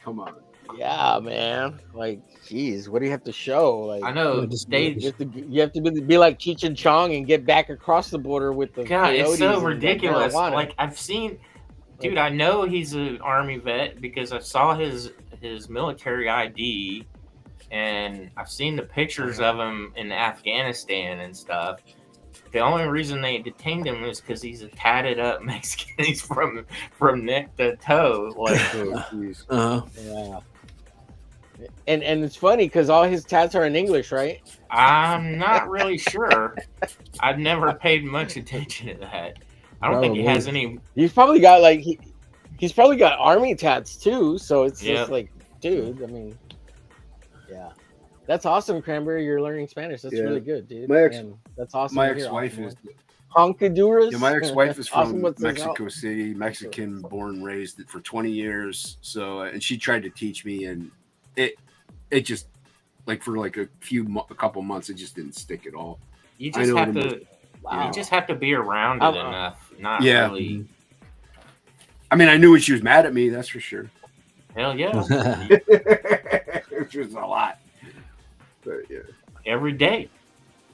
Speaker 4: Come on.
Speaker 3: Yeah, man. Like, geez, what do you have to show? Like,
Speaker 2: I know
Speaker 1: Yeah, just-
Speaker 2: they
Speaker 3: you have to be like Cheech and Chong and get back across the border with the.
Speaker 2: God, it's
Speaker 3: coyotes
Speaker 2: so
Speaker 3: and
Speaker 2: ridiculous.
Speaker 3: marijuana.
Speaker 2: Like I've seen dude, I know he's an Army vet because I saw his military ID and I've seen the pictures of him in Afghanistan and stuff. The only reason they detained him is because he's a tatted up Mexican. He's from neck to toe. Like,
Speaker 4: Oh, jeez.
Speaker 3: Yeah. And it's funny because all his tats are in English, right?
Speaker 2: I'm not really sure. I've never paid much attention to that. I don't think he has any.
Speaker 3: He's probably got like he's probably got army tats too. So it's
Speaker 2: Yeah.
Speaker 3: just like, dude. I mean, yeah, that's awesome, Cranberry. You're learning Spanish. That's
Speaker 4: Yeah.
Speaker 3: really good, dude.
Speaker 4: My ex-
Speaker 3: Man, that's awesome.
Speaker 5: My
Speaker 3: to hear.
Speaker 5: ex-wife
Speaker 3: Awesome.
Speaker 5: is
Speaker 3: Honduras.
Speaker 5: yeah, my ex-wife is from
Speaker 3: Awesome, what's this
Speaker 5: Mexico City, Mexican, born and raised for 20 years. So, and she tried to teach me, and it just like for like a couple months, it just didn't stick at all.
Speaker 2: You
Speaker 4: I
Speaker 2: just
Speaker 4: know
Speaker 2: have
Speaker 4: the
Speaker 2: to.
Speaker 3: Wow.
Speaker 2: You just have to be around it enough. Not
Speaker 5: Yeah.
Speaker 2: really.
Speaker 5: I mean, I knew when she was mad at me, that's for sure.
Speaker 2: Hell yeah.
Speaker 5: Which was a lot.
Speaker 4: But yeah,
Speaker 2: Every day.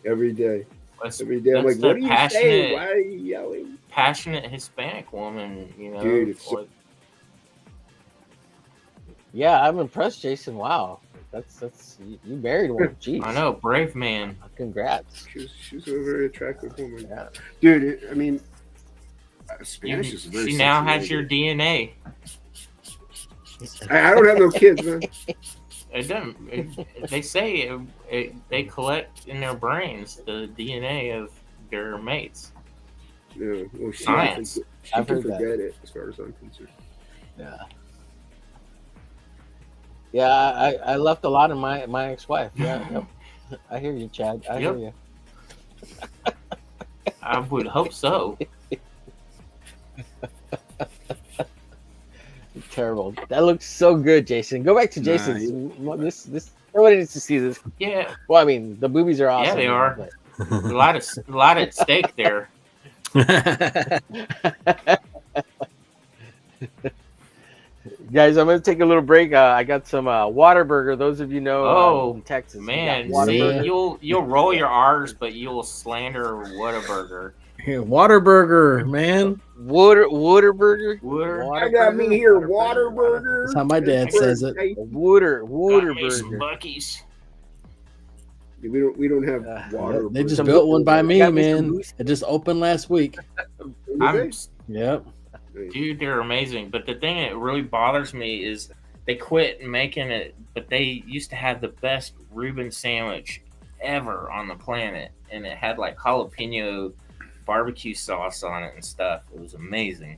Speaker 4: every day.
Speaker 2: That's,
Speaker 4: Every day. I'm
Speaker 2: that's
Speaker 4: like,
Speaker 2: the
Speaker 4: what are you saying? Why are you yelling?
Speaker 2: passionate Hispanic woman, you know.
Speaker 4: Dude, it's so-
Speaker 2: like,
Speaker 3: Yeah, I'm impressed, Jason. Wow, that's you married one. Jeez.
Speaker 2: I know, brave man.
Speaker 3: Congrats.
Speaker 4: She's a very attractive woman.
Speaker 3: Yeah.
Speaker 4: Dude,
Speaker 5: I mean, Spanish is a very.
Speaker 2: She now
Speaker 5: sexy
Speaker 2: has your
Speaker 5: language.
Speaker 2: DNA.
Speaker 4: I don't have no kids, man.
Speaker 2: It doesn't. They say they collect in their brains the DNA of their mates.
Speaker 4: Yeah, well,
Speaker 2: Science.
Speaker 4: She
Speaker 3: I've
Speaker 4: can
Speaker 3: heard that.
Speaker 4: forget it, as far as I'm concerned.
Speaker 3: Yeah. Yeah, I left a lot of my ex-wife. Yeah, yep. I hear you, Chad. I hear
Speaker 2: Yep.
Speaker 3: you.
Speaker 2: I would hope so.
Speaker 3: Terrible. That looks so good, Jason. Go back to
Speaker 5: Nah,
Speaker 3: Jason's. This everybody needs to see this.
Speaker 2: Yeah,
Speaker 3: Well, I mean, the boobies are awesome.
Speaker 2: they are.
Speaker 3: but-
Speaker 2: a lot at stake there.
Speaker 3: Guys, I'm gonna take a little break. I got some Waterburger. Those of you know,
Speaker 2: Oh,
Speaker 3: in Texas, we got
Speaker 2: Man,
Speaker 3: Whataburger.
Speaker 2: see, you'll roll your R's, but you'll slander Whataburger.
Speaker 1: Here, Waterburger, man.
Speaker 3: Waterburger.
Speaker 4: I got me here, Waterburger.
Speaker 1: That's how my dad says it.
Speaker 3: Water
Speaker 2: Got me some
Speaker 3: Burger.
Speaker 2: Buc-ee's.
Speaker 4: We don't have water.
Speaker 1: They just
Speaker 3: Some
Speaker 1: built one by
Speaker 3: you
Speaker 1: me,
Speaker 3: got me some
Speaker 1: man.
Speaker 3: moose.
Speaker 1: It just opened last week.
Speaker 2: I'm,
Speaker 1: Yep.
Speaker 2: dude, they're amazing. But the thing that really bothers me is they quit making it, but they used to have the best Reuben sandwich ever on the planet, and it had like jalapeno barbecue sauce on it and stuff. It was amazing.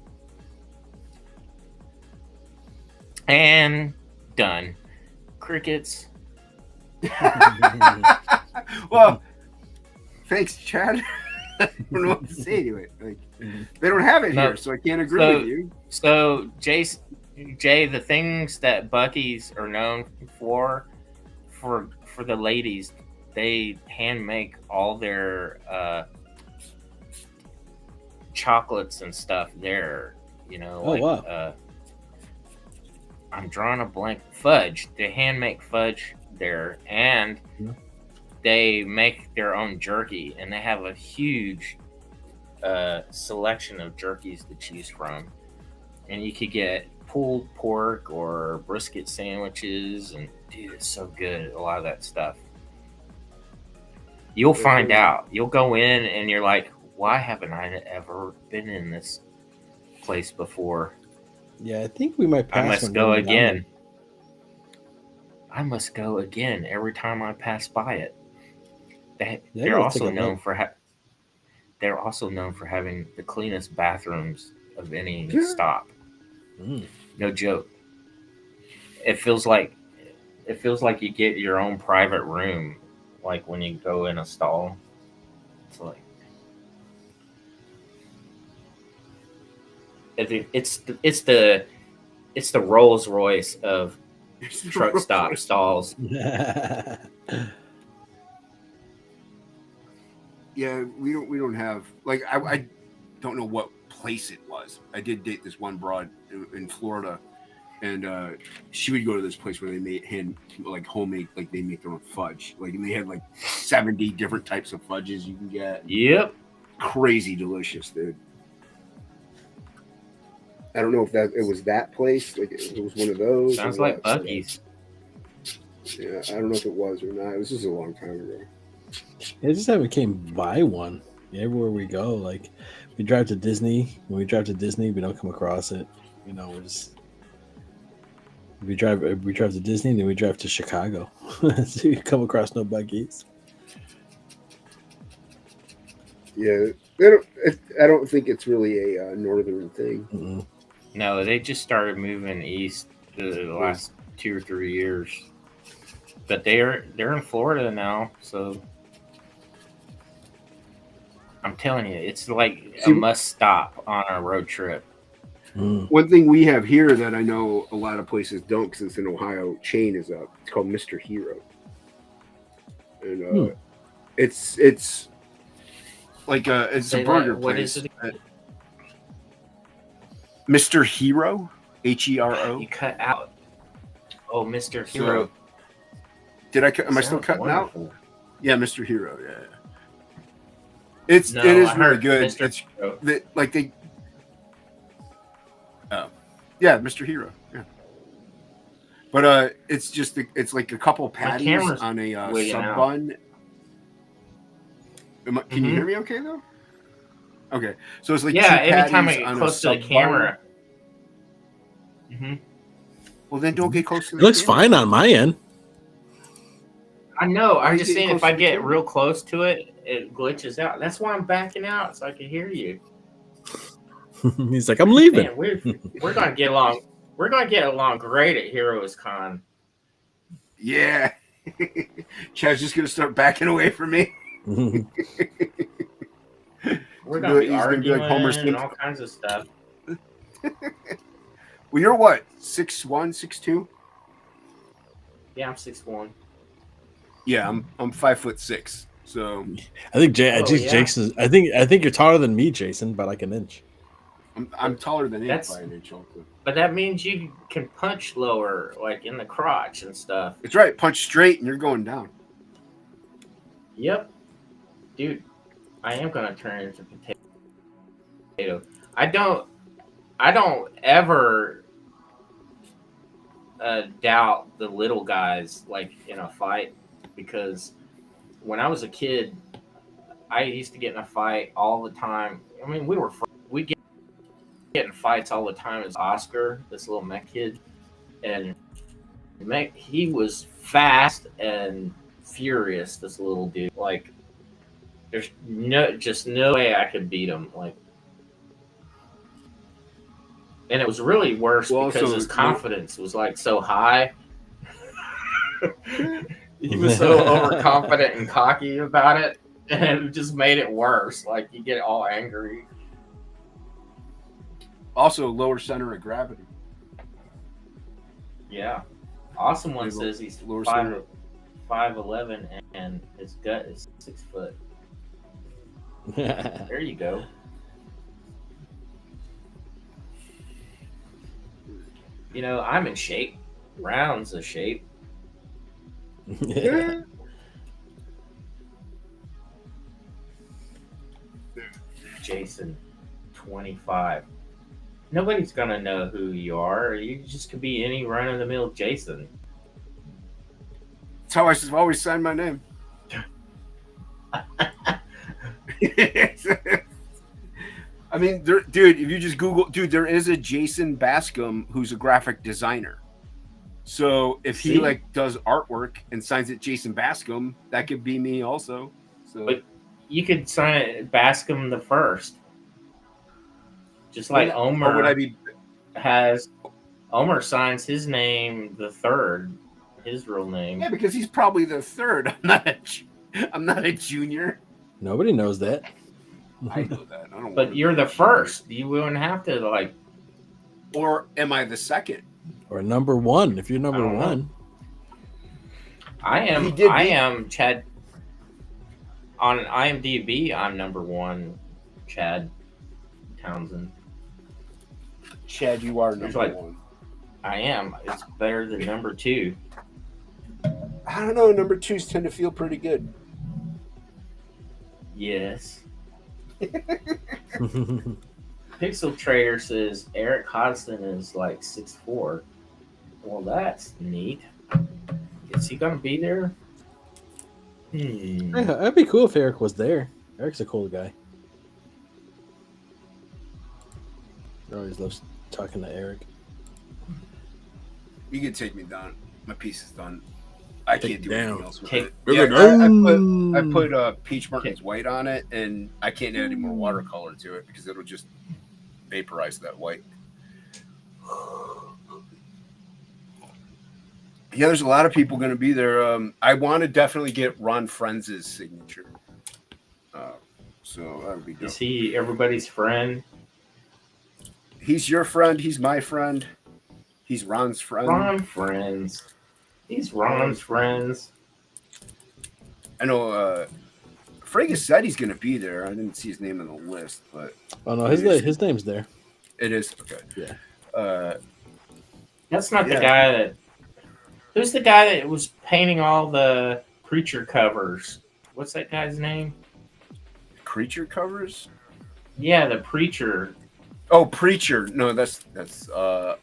Speaker 2: And done. Crickets.
Speaker 5: Well, thanks, Chad. I don't know what to say to it. Like, they don't have it
Speaker 2: No.
Speaker 5: here, so I can't agree with you.
Speaker 2: So, Jay, the things that Buc-ee's are known for the ladies, they hand make all their chocolates and stuff there. You know,
Speaker 1: Oh,
Speaker 2: like
Speaker 1: wow.
Speaker 2: I'm drawing a blank. Fudge. They hand make fudge there, and they make their own jerky, and they have a huge selection of jerkies to choose from. And you could get pulled pork or brisket sandwiches, and dude, it's so good. A lot of that stuff. You'll find out. You'll go in, and you're like, why haven't I ever been in this place before?
Speaker 1: Yeah, I think we might pass.
Speaker 2: I must
Speaker 1: when
Speaker 2: go
Speaker 1: we're down
Speaker 2: again. I must go again every time I pass by it. They're also known for they're also known for having the cleanest bathrooms of any stop. No joke. It feels like you get your own private room, like when you go in a stall. It's like it's the Rolls Royce of truck stop stalls.
Speaker 5: Yeah, we don't have, like, I don't know what place it was. I did date this one broad in Florida, and she would go to this place where they made homemade, like they make their own fudge, like, and they had like 70 different types of fudges you can get.
Speaker 2: Yep,
Speaker 4: crazy delicious, dude. I don't know if it was that place, like it was one of those.
Speaker 2: Sounds like Buc-ee's.
Speaker 4: Yeah, I don't know if it was or not. It was just a long time ago.
Speaker 1: I just haven't came by one. Everywhere we go, like we drive to Disney. When we drive to Disney, we don't come across it. You know, we drive to Disney, then we drive to Chicago. So you come across no Buc-ee's.
Speaker 4: Yeah, I don't think it's really a northern thing.
Speaker 1: Mm-hmm.
Speaker 2: No, they just started moving east the last 2 or 3 years. But they're in Florida now, so I'm telling you, it's like a must stop on our road trip.
Speaker 4: One thing we have here that I know a lot of places don't, because it's an Ohio chain, is it's called Mr. Hero, and it's
Speaker 5: like it's
Speaker 2: Say
Speaker 5: a burger
Speaker 2: what
Speaker 5: place.
Speaker 2: is it?
Speaker 5: Mr. Hero, Hero.
Speaker 2: You cut out. Oh, Mr. Hero.
Speaker 5: Did I? Am I still
Speaker 2: Sounds
Speaker 5: cutting
Speaker 2: wonderful.
Speaker 5: out? Yeah, Mr. Hero. Yeah. It is really good.
Speaker 2: Mr.
Speaker 5: It's
Speaker 2: Hero.
Speaker 5: like they. Oh, yeah, Mr. Hero. Yeah. But it's just it's like a couple patties on a sub bun. Can you hear me okay though? Okay, so it's like
Speaker 2: anytime I get close to the camera.
Speaker 5: Well, then don't get close to the
Speaker 1: It looks
Speaker 5: camera.
Speaker 1: fine on my end.
Speaker 2: I know. I'm just
Speaker 5: getting
Speaker 2: saying, if
Speaker 5: close
Speaker 2: I
Speaker 5: to the
Speaker 2: get
Speaker 5: camera?
Speaker 2: real close to it, it glitches out. That's why I'm backing out so I can hear you.
Speaker 1: He's like, I'm leaving.
Speaker 2: Man, we're gonna get along. We're gonna get along great at Heroes Con.
Speaker 5: Yeah, Chad's just gonna start backing away from me.
Speaker 2: We're gonna be
Speaker 5: He's gonna be
Speaker 2: arguing
Speaker 5: like Homer
Speaker 2: and
Speaker 5: Simpson.
Speaker 2: all kinds of stuff.
Speaker 5: Well, you're what, 6'1", 6'2"?
Speaker 2: Yeah, I'm 6'1".
Speaker 5: Yeah, I'm 5'6". So
Speaker 1: I think
Speaker 2: yeah.
Speaker 1: Jason. I think you're taller than me, Jason, by like an inch.
Speaker 5: I'm taller than him
Speaker 2: That's-
Speaker 5: by an inch. Also.
Speaker 2: But that means you can punch lower, like in the crotch and stuff.
Speaker 5: It's right. Punch straight, and you're going down.
Speaker 2: Yep, dude, I am gonna turn into potato. I don't ever doubt the little guys like in a fight, because when I was a kid, I used to get in a fight all the time. I mean, we get in fights all the time. As Oscar, this little mech kid, and he was fast and furious. This little dude, like, there's no way I could beat him. Like, and it was really worse because his confidence was like so high. He was so overconfident and cocky about it, and it just made it worse. Like, you get all angry.
Speaker 5: Also, lower center of gravity.
Speaker 2: Yeah. Awesome One says he's
Speaker 5: lower
Speaker 2: 5'11", and his gut is 6 foot. There you go. You know, I'm in shape. Round's a shape.
Speaker 1: Yeah.
Speaker 2: Jason, 25. Nobody's gonna know who you are. You just could be any run-of-the-mill Jason.
Speaker 5: That's how I've always signed my name. I mean, dude, if you just Google, dude, there is a Jason Bascom who's a graphic designer. So if he like does artwork and signs it Jason Bascom, that could be me also. So,
Speaker 2: but you could sign it Bascom the First, just like Omer.
Speaker 5: Or would I be?
Speaker 2: Omer signs his name the third, his real name.
Speaker 5: Yeah, because he's probably the third. I'm not a junior.
Speaker 1: Nobody knows that.
Speaker 5: I know that. I don't.
Speaker 2: But you're the first. You wouldn't have to like.
Speaker 5: Or am I the second?
Speaker 1: Or number one, if you're number one.
Speaker 2: I am Chad. On IMDb, I'm number one, Chad Townsend.
Speaker 5: Chad, you are number one.
Speaker 2: I am. It's better than number two.
Speaker 5: I don't know. Number twos tend to feel pretty good.
Speaker 2: Yes. Pixel Trader says Eric Hodgson is like 6'4". Well, that's neat. Is he gonna be there?
Speaker 1: Yeah, that'd be cool if Eric was there. Eric's a cool guy. I always love talking to Eric.
Speaker 5: You can take me down. My piece is done. I can't do anything else with it.
Speaker 1: Yeah,
Speaker 5: I put Peach Martin's white on it, and I can't add any more watercolor to it because it'll just vaporize that white. Yeah, there's a lot of people going to be there. I want to definitely get Ron Friends' signature. So that would be dope.
Speaker 2: Is he everybody's friend?
Speaker 5: He's your friend. He's my friend. He's Ron's friend.
Speaker 2: Ron Friends. He's Ron's friends.
Speaker 5: I know. Fragus said he's going to be there. I didn't see his name on the list, but
Speaker 1: oh no, his name's there.
Speaker 5: It is okay.
Speaker 1: Yeah.
Speaker 2: That's not the guy that. Who's the guy that was painting all the Preacher covers? What's that guy's name?
Speaker 5: Creature covers?
Speaker 2: Yeah, the Preacher.
Speaker 5: Oh, Preacher. No, that's I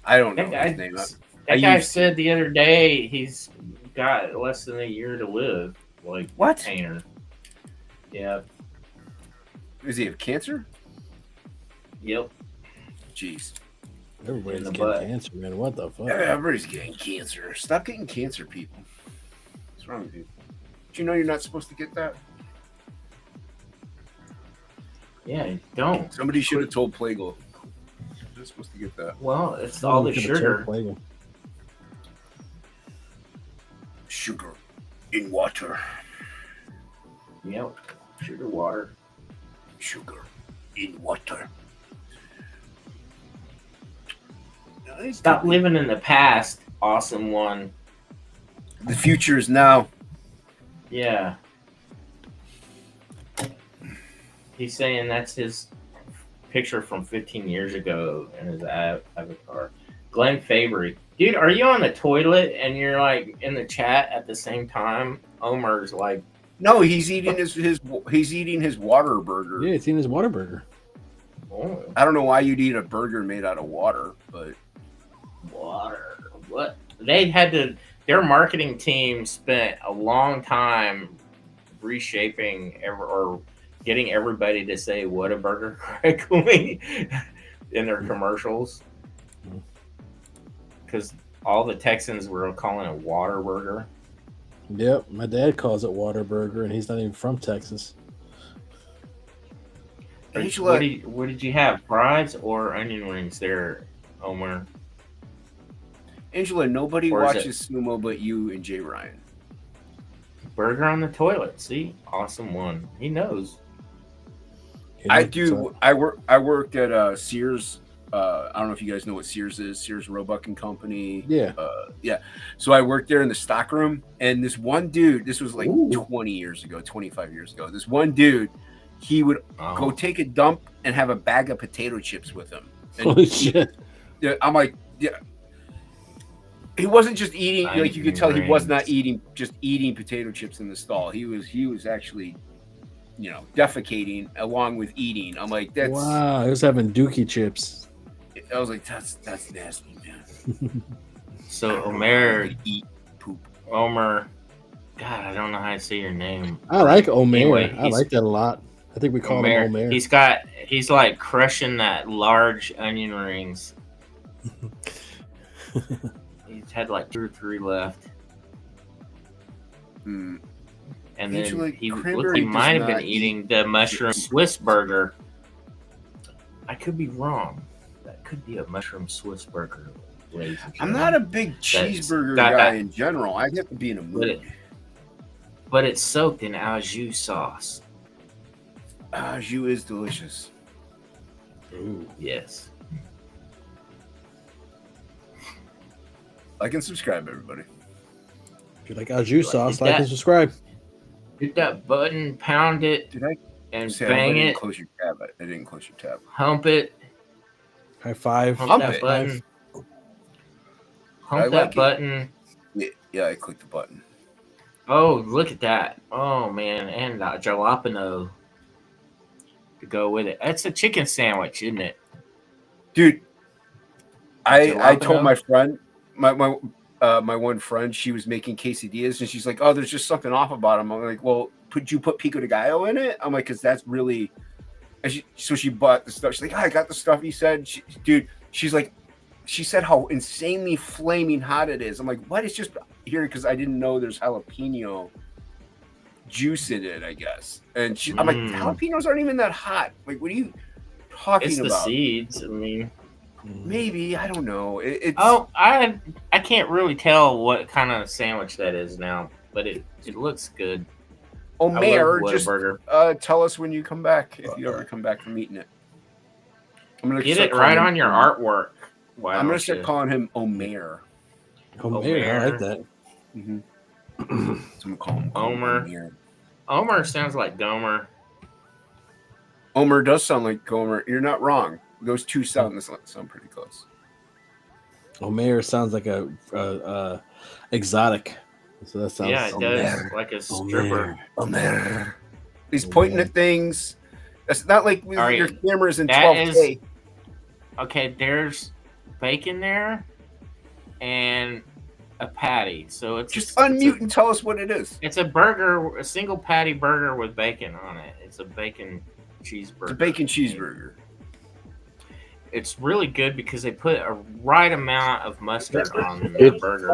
Speaker 5: don't know his name.
Speaker 2: That guy said the other day he's got less than a year to live. Like,
Speaker 5: what?
Speaker 2: Painter. Yeah.
Speaker 5: Does he have cancer?
Speaker 2: Yep.
Speaker 5: Jeez.
Speaker 1: Everybody's getting cancer, man. What the fuck?
Speaker 5: Everybody's getting cancer. Stop getting cancer, people. What's wrong with you? Did you know you're not supposed to get that?
Speaker 2: Yeah, don't.
Speaker 5: Somebody should have told Plagal. You're not supposed to get that.
Speaker 2: Well, it's all the sugar.
Speaker 5: Sugar in water.
Speaker 2: Yep. Sugar water.
Speaker 5: Sugar in water.
Speaker 2: Stop living in the past, Awesome One.
Speaker 5: The future is now.
Speaker 2: Yeah. He's saying that's his picture from 15 years ago in his avatar. Glenn Fabry. Dude, are you on the toilet and you're like in the chat at the same time? Omer's like,
Speaker 5: no, he's eating his water burger.
Speaker 1: Yeah, he's eating his water burger.
Speaker 2: Oh.
Speaker 5: I don't know why you'd eat a burger made out of water, but
Speaker 2: water. What? They had to their marketing team spent a long time reshaping or getting everybody to say Whataburger correctly in their commercials, because all the Texans were calling it Waterburger.
Speaker 1: Yep, my dad calls it Waterburger, and he's not even from Texas.
Speaker 5: Angela,
Speaker 2: What did you have? Fries or onion rings there, Omer?
Speaker 5: Angela, nobody
Speaker 2: Or is
Speaker 5: watches sumo but you and Jay Ryan.
Speaker 2: Burger on the toilet. See, awesome one. He knows.
Speaker 1: You know,
Speaker 5: I do.
Speaker 1: so-
Speaker 5: I worked at Sears. I don't know if you guys know what Sears is. Sears Roebuck and Company.
Speaker 1: Yeah.
Speaker 5: Yeah. So I worked there in the stock room, and this one dude. This was like
Speaker 1: Ooh.
Speaker 5: 20 years ago, 25 years ago. This one dude, he would go take a dump and have a bag of potato chips with him. And
Speaker 1: Holy shit!
Speaker 5: yeah, I'm like, yeah. He wasn't just eating. Like you could tell, he was not eating potato chips in the stall. He was actually, defecating along with eating. I'm like, that's
Speaker 1: Wow, I was having Dookie chips.
Speaker 5: I was like, that's nasty, man.
Speaker 2: So Omer,
Speaker 5: Eat poop.
Speaker 2: God, I don't know how to say your name.
Speaker 1: I like Omer.
Speaker 2: Anyway,
Speaker 1: I like that a lot. I think we call him Omer.
Speaker 2: He's like crushing that large onion rings. He's had like 2 or 3 left.
Speaker 5: Mm.
Speaker 2: And
Speaker 5: Usually
Speaker 2: then he
Speaker 5: cranberry
Speaker 2: might
Speaker 5: does
Speaker 2: have been
Speaker 5: not
Speaker 2: eating the mushroom Swiss burger. I could be wrong. That could be a mushroom Swiss burger. ladies and
Speaker 5: I'm
Speaker 2: gentlemen.
Speaker 5: not a big cheeseburger
Speaker 2: got
Speaker 5: guy
Speaker 2: that.
Speaker 5: in general. I have to be in a mood.
Speaker 2: But it's soaked in au jus sauce.
Speaker 5: Au jus is delicious.
Speaker 1: Ooh.
Speaker 2: Yes.
Speaker 5: Like and subscribe, everybody.
Speaker 1: If you like au jus sauce,
Speaker 2: Hit
Speaker 1: like
Speaker 2: that.
Speaker 1: and subscribe.
Speaker 2: Hit that button, pound it,
Speaker 5: Did I
Speaker 2: and
Speaker 5: say
Speaker 2: bang
Speaker 5: I didn't
Speaker 2: it.
Speaker 5: close your tab? I didn't close your tab.
Speaker 2: Hump it.
Speaker 1: High five.
Speaker 2: Hump
Speaker 5: Hump
Speaker 2: that
Speaker 5: it.
Speaker 2: button.
Speaker 5: I
Speaker 2: Hump
Speaker 5: like
Speaker 2: that
Speaker 5: it.
Speaker 2: button.
Speaker 5: Yeah, I clicked the button.
Speaker 2: Oh, look at that. Oh, man. And jalapeno to go with it. That's a chicken sandwich, isn't it?
Speaker 5: Dude, I told
Speaker 2: Jalapeno?
Speaker 5: my friend, my one friend, she was making quesadillas, and she's like, "Oh, there's just something off about them." I'm like, "Well, could you put pico de gallo in it?" I'm like, "Cause that's really." And so she bought the stuff. She's like, "Oh, I got the stuff you said." She's like, she said how insanely flaming hot it is. I'm like, "What?" It's just here because I didn't know there's jalapeno juice in it, I guess. And I'm like, jalapenos aren't even that hot. Like, what are you talking
Speaker 2: It's the
Speaker 5: about?
Speaker 2: seeds. I mean,
Speaker 5: Maybe, I don't know. It's
Speaker 2: I can't really tell what kind of sandwich that is now, but it looks good.
Speaker 5: Omer.
Speaker 2: I love
Speaker 5: Just
Speaker 2: Whataburger.
Speaker 5: tell us when you come back if you ever come back from eating it. I'm gonna
Speaker 2: Get
Speaker 5: start
Speaker 2: it right
Speaker 5: calling
Speaker 2: on your
Speaker 5: him-
Speaker 2: artwork. Why
Speaker 5: I'm gonna
Speaker 2: don't
Speaker 5: start
Speaker 2: you?
Speaker 5: calling him Omer.
Speaker 1: Omer, I like that.
Speaker 5: Mm-hmm. So I'm gonna call him
Speaker 2: Omer. Omer sounds like Gomer.
Speaker 5: Omer does sound like Gomer. You're not wrong. Those two sound pretty close.
Speaker 1: Omer sounds like a exotic. So that sounds.
Speaker 2: Yeah, it does. Like a stripper.
Speaker 5: Omer. He's pointing at things. That's not like with
Speaker 2: All right.
Speaker 5: your cameras in
Speaker 2: That
Speaker 5: 12K.
Speaker 2: Okay, there's bacon there and a patty. So it's
Speaker 5: Just unmute and tell us what it is.
Speaker 2: It's a burger, a single patty burger with bacon on it. It's a bacon cheeseburger.
Speaker 5: It's a bacon cheeseburger.
Speaker 2: It's really good because they put a right amount of mustard on the burger.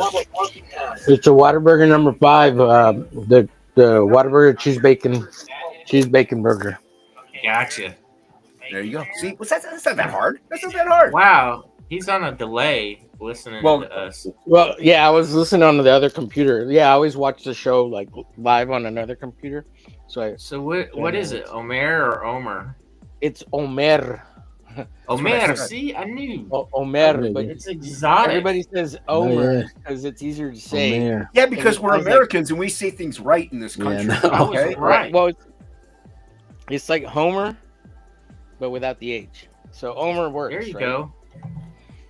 Speaker 3: It's a Whataburger number 5. The Whataburger cheese bacon burger.
Speaker 2: Gotcha.
Speaker 5: There you go. See, that's not that hard. That's not that hard.
Speaker 2: Wow, he's on a delay listening to us.
Speaker 3: Well, yeah, I was listening on the other computer. Yeah, I always watch the show like live on another computer.
Speaker 2: So what is it? Omer or Omer?
Speaker 3: It's Omer.
Speaker 2: Omer. See, I knew.
Speaker 3: Omer, but
Speaker 2: It's exotic.
Speaker 3: everybody says Omer because it's easier to say.
Speaker 1: Omer.
Speaker 5: Yeah, because
Speaker 3: It
Speaker 5: we're
Speaker 3: sounds like-
Speaker 5: Americans and we say things right in this country.
Speaker 1: no.
Speaker 2: I was
Speaker 5: Okay.
Speaker 2: right.
Speaker 3: Well, it's like Homer, but without the H. So Omer works.
Speaker 2: There you
Speaker 3: right?
Speaker 2: go.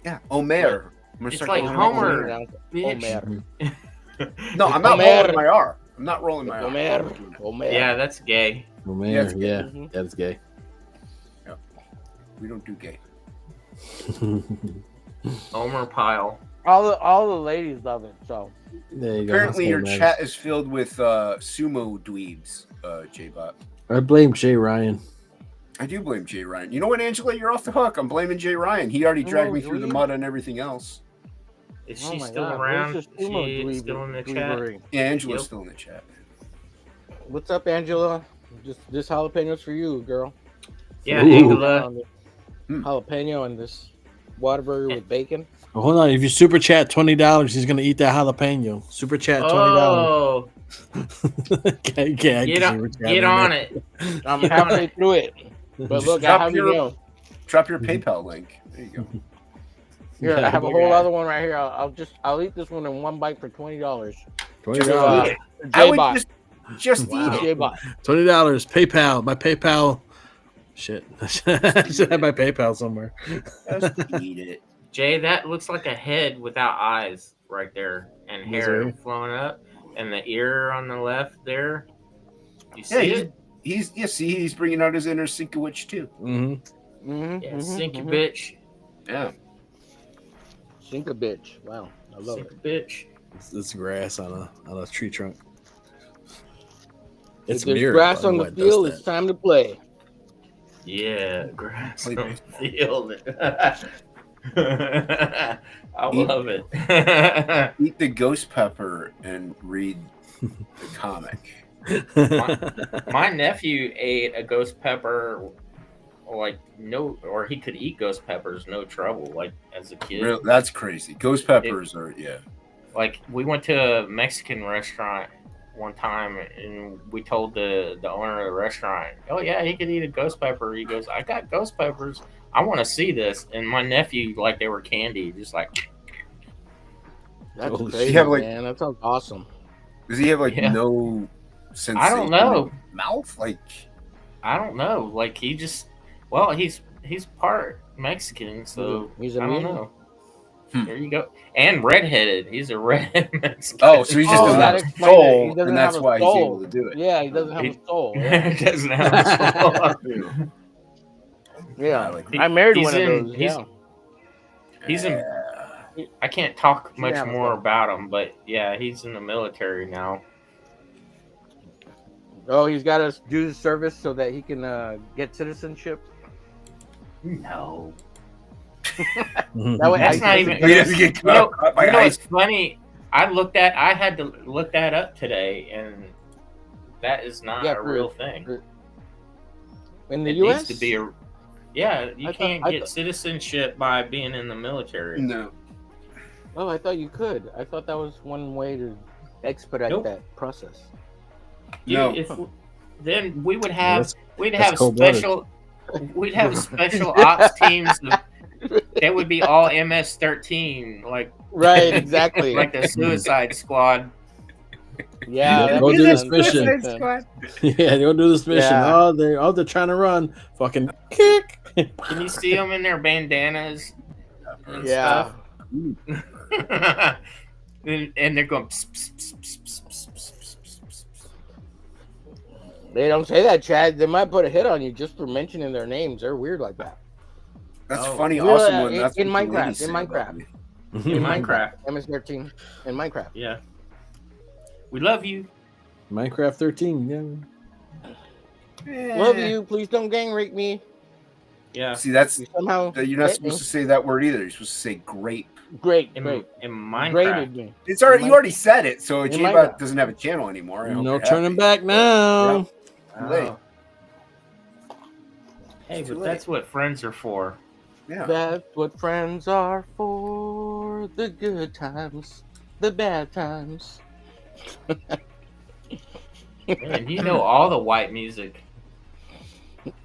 Speaker 5: Yeah, Omer. I'm gonna
Speaker 2: It's
Speaker 5: start
Speaker 2: like
Speaker 5: calling him
Speaker 2: Homer.
Speaker 3: Omer.
Speaker 5: No, I'm not
Speaker 3: Omer.
Speaker 5: rolling my R. I'm not rolling my R.
Speaker 3: Omer. Omer.
Speaker 2: Yeah, that's gay.
Speaker 1: Omer,
Speaker 5: Yeah, it's
Speaker 1: yeah,
Speaker 3: Mhm.
Speaker 1: that's gay.
Speaker 5: We don't do gay.
Speaker 2: Omer pile.
Speaker 3: All the ladies love it. So
Speaker 1: There you go.
Speaker 5: Apparently,
Speaker 1: That's
Speaker 5: your
Speaker 1: what matters.
Speaker 5: chat is filled with sumo dweebs, J-Bot.
Speaker 1: I blame Jay Ryan.
Speaker 5: I do blame Jay Ryan. You know what, Angela? You're off the hook. I'm blaming Jay Ryan. He already dragged me through the mud on everything else.
Speaker 2: Is
Speaker 3: oh
Speaker 2: she
Speaker 3: my
Speaker 2: still
Speaker 3: God,
Speaker 2: around?
Speaker 3: where's
Speaker 2: Is
Speaker 3: this sumo
Speaker 2: she
Speaker 3: dweeb-
Speaker 2: still in the chat?
Speaker 3: dweebery?
Speaker 5: Yeah, Angela's
Speaker 2: Yep.
Speaker 5: still in the chat.
Speaker 3: What's up, Angela? Just this jalapenos for you, girl.
Speaker 2: Yeah,
Speaker 1: Ooh.
Speaker 2: Angela.
Speaker 3: On the jalapeno and this Whataburger with bacon.
Speaker 1: Oh, hold on. If you super chat $20, he's gonna eat that jalapeno. Super chat $20.
Speaker 2: Oh,
Speaker 1: Okay,
Speaker 2: get on it.
Speaker 3: I'm
Speaker 2: Get on
Speaker 3: halfway
Speaker 2: it.
Speaker 3: through it. But
Speaker 5: Just
Speaker 3: look, I
Speaker 5: drop
Speaker 3: have you
Speaker 5: your-
Speaker 3: know.
Speaker 5: Drop your PayPal link. There you go.
Speaker 3: Here,
Speaker 1: Yeah,
Speaker 3: I have a
Speaker 1: look
Speaker 3: whole
Speaker 1: at
Speaker 3: other one right here. I'll eat this one in one bite for $20.
Speaker 1: $20.
Speaker 5: I would
Speaker 3: J-Bot.
Speaker 5: just
Speaker 2: Wow.
Speaker 5: eat it.
Speaker 3: J-Bot.
Speaker 1: $20. PayPal. My PayPal. Shit. I should have my PayPal somewhere.
Speaker 5: Just eat it.
Speaker 2: Jay, that looks like a head without eyes right there, and hair
Speaker 1: Misery.
Speaker 2: flowing up, and the ear on the left there. You
Speaker 5: Yeah,
Speaker 2: see it?
Speaker 5: he's bringing out his inner Sinkowicz too.
Speaker 1: Mm-hmm.
Speaker 3: Mm-hmm,
Speaker 2: Yeah, sink a bitch.
Speaker 5: Yeah.
Speaker 3: Sink a bitch. Wow, I love
Speaker 2: Sink
Speaker 3: it.
Speaker 2: a bitch.
Speaker 1: It's grass on a tree trunk.
Speaker 3: If
Speaker 1: It's
Speaker 3: there's
Speaker 1: mirrored.
Speaker 3: grass
Speaker 1: I don't
Speaker 3: on
Speaker 1: know
Speaker 3: the
Speaker 1: why it does
Speaker 3: field,
Speaker 1: that.
Speaker 3: it's time to play.
Speaker 2: Yeah, grass
Speaker 5: Wait.
Speaker 2: on the field. I
Speaker 5: Eat-
Speaker 2: love it.
Speaker 5: Eat the ghost pepper and read the comic.
Speaker 2: My nephew ate a ghost pepper, or he could eat ghost peppers no trouble, like as a kid.
Speaker 5: That's crazy. Ghost peppers are
Speaker 2: Like we went to a Mexican restaurant one time, and we told the owner of the restaurant, "Oh yeah, he could eat a ghost pepper." He goes, "I got ghost peppers. I want to see this." And my nephew, like they were candy, just like
Speaker 3: That's
Speaker 1: Holy
Speaker 3: crazy,
Speaker 5: shit. Yeah, like-
Speaker 3: man. That sounds awesome.
Speaker 5: Does he have
Speaker 2: Yeah.
Speaker 5: no sensation?
Speaker 2: I don't know.
Speaker 5: in his mouth? Like
Speaker 2: I don't know. Like he's part Mexican, so
Speaker 3: He's
Speaker 2: I
Speaker 3: a
Speaker 2: don't
Speaker 3: mutant.
Speaker 2: know.
Speaker 5: Hmm.
Speaker 2: There you go. And redheaded. He's a redhead Mexican.
Speaker 5: oh, so he just
Speaker 3: Oh,
Speaker 5: doesn't
Speaker 3: that
Speaker 5: have a
Speaker 3: explains it. He
Speaker 5: soul,
Speaker 3: doesn't
Speaker 5: and that's
Speaker 3: have a
Speaker 5: why he's
Speaker 3: soul.
Speaker 5: able to do it.
Speaker 3: Yeah, he doesn't have
Speaker 2: He-
Speaker 3: a soul. Yeah,
Speaker 2: He doesn't have a soul.
Speaker 3: yeah.
Speaker 5: like-
Speaker 3: I married
Speaker 2: He's
Speaker 3: one of
Speaker 2: in-
Speaker 3: those.
Speaker 2: he's-
Speaker 3: Yeah.
Speaker 2: He's in.
Speaker 5: Yeah.
Speaker 2: I can't talk much
Speaker 3: Yeah,
Speaker 2: more
Speaker 3: but-
Speaker 2: about him, but yeah, he's in the military now.
Speaker 3: Oh, he's got to do the service so that he can get citizenship.
Speaker 2: No,
Speaker 3: That way,
Speaker 2: That's not even-
Speaker 5: He doesn't get
Speaker 2: you know,
Speaker 5: caught by
Speaker 2: you know
Speaker 5: ice.
Speaker 2: it's funny. I had to look that up today, and that is not
Speaker 3: Yeah,
Speaker 2: a
Speaker 3: for-
Speaker 2: real thing.
Speaker 3: in the
Speaker 2: It
Speaker 3: U.S.
Speaker 2: needs to be a. Yeah, you
Speaker 3: I thought-
Speaker 2: can't
Speaker 3: I
Speaker 2: get
Speaker 3: thought-
Speaker 2: citizenship by being in the military.
Speaker 5: No.
Speaker 3: Oh, I thought you could. I thought that was one way to expedite
Speaker 2: Nope.
Speaker 3: that process.
Speaker 2: Dude,
Speaker 5: No.
Speaker 2: Then we would have
Speaker 1: that's
Speaker 2: we'd
Speaker 1: that's
Speaker 2: have
Speaker 1: cold-blooded.
Speaker 2: special we'd have special ops teams that would be all MS-13, like
Speaker 3: Right, exactly.
Speaker 2: like the Suicide Squad.
Speaker 3: Yeah,
Speaker 1: Yeah,
Speaker 3: that
Speaker 1: go
Speaker 3: makes
Speaker 1: do this
Speaker 3: sense.
Speaker 1: mission.
Speaker 3: That makes sense.
Speaker 1: Yeah, they'll do this mission.
Speaker 3: Yeah.
Speaker 1: They're trying to run. Fucking kick.
Speaker 2: Can you see them in their bandanas and
Speaker 3: Yeah.
Speaker 2: stuff? and they're going. Pss, pss, pss, pss, pss, pss, pss, pss, pss, pss, pss.
Speaker 3: They don't say that, Chad. They might put a hit on you just for mentioning their names. They're weird like that.
Speaker 5: That's
Speaker 2: Oh.
Speaker 5: funny.
Speaker 3: Yeah,
Speaker 5: Awesome one.
Speaker 3: in-
Speaker 5: That's
Speaker 3: in
Speaker 5: what the
Speaker 3: Minecraft,
Speaker 5: ladies
Speaker 3: in
Speaker 5: say about
Speaker 3: Minecraft.
Speaker 5: me.
Speaker 2: In Minecraft.
Speaker 3: MS-13 in Minecraft.
Speaker 2: Yeah. We love you.
Speaker 1: Minecraft 13. Yeah.
Speaker 3: Love you. Please don't gang rape me.
Speaker 2: Yeah.
Speaker 5: See, that's
Speaker 3: You somehow
Speaker 5: you're not
Speaker 3: hit me.
Speaker 5: supposed to say that word either. You're supposed to say grape.
Speaker 3: Great,
Speaker 2: In,
Speaker 3: great.
Speaker 2: in Minecraft.
Speaker 3: Graded me.
Speaker 5: It's already
Speaker 3: In
Speaker 5: you already said it, so
Speaker 3: in
Speaker 5: J-Bot
Speaker 3: Minecraft.
Speaker 5: doesn't have a channel anymore. I hope
Speaker 1: No
Speaker 5: you're
Speaker 1: turning
Speaker 5: happy.
Speaker 1: back now.
Speaker 5: Too late.
Speaker 2: Oh. Hey,
Speaker 5: Too
Speaker 2: but
Speaker 5: late.
Speaker 2: that's what friends are for.
Speaker 5: Yeah.
Speaker 3: That's what friends are for. The good times, the bad times.
Speaker 2: Man, you know all the white music.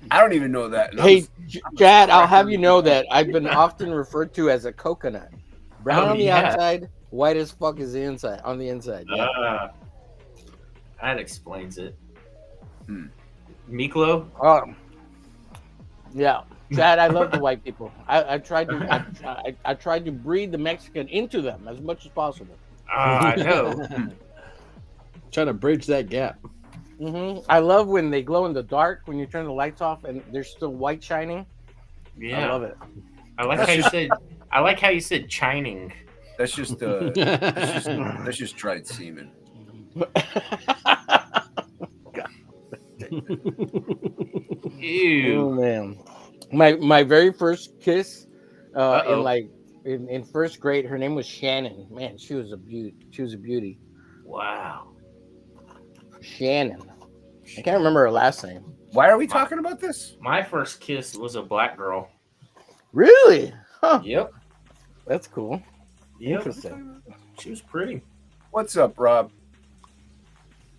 Speaker 5: I don't even know that. And
Speaker 3: Hey,
Speaker 5: I'm-
Speaker 3: Chad, I'll have you know that I've been often referred to as a coconut. Brown
Speaker 2: Oh,
Speaker 3: on the
Speaker 2: yeah.
Speaker 3: outside, white as fuck is the inside. On the inside, yeah.
Speaker 2: That explains it.
Speaker 5: Hmm.
Speaker 2: Miklo?
Speaker 3: Yeah, Chad, I love the white people. I tried to I tried to breed the Mexican into them as much as possible.
Speaker 2: I know.
Speaker 1: Trying to bridge that gap.
Speaker 3: I love when they glow in the dark when you turn the lights off and there's still white shining.
Speaker 2: Yeah.
Speaker 3: I love it.
Speaker 2: I like how you said chining.
Speaker 5: That's just dried semen.
Speaker 2: Ew.
Speaker 3: Oh man, my very first kiss,
Speaker 2: Uh-oh.
Speaker 3: in like in first grade. Her name was Shannon. Man, she was a beauty. She was a beauty.
Speaker 2: Wow.
Speaker 3: Shannon. I can't remember her last name.
Speaker 5: Why are we talking about this?
Speaker 2: My first kiss was a black girl.
Speaker 3: Really? Huh.
Speaker 2: Yep.
Speaker 3: That's cool.
Speaker 2: Yep.
Speaker 3: Interesting.
Speaker 2: She was pretty.
Speaker 5: What's up, Rob?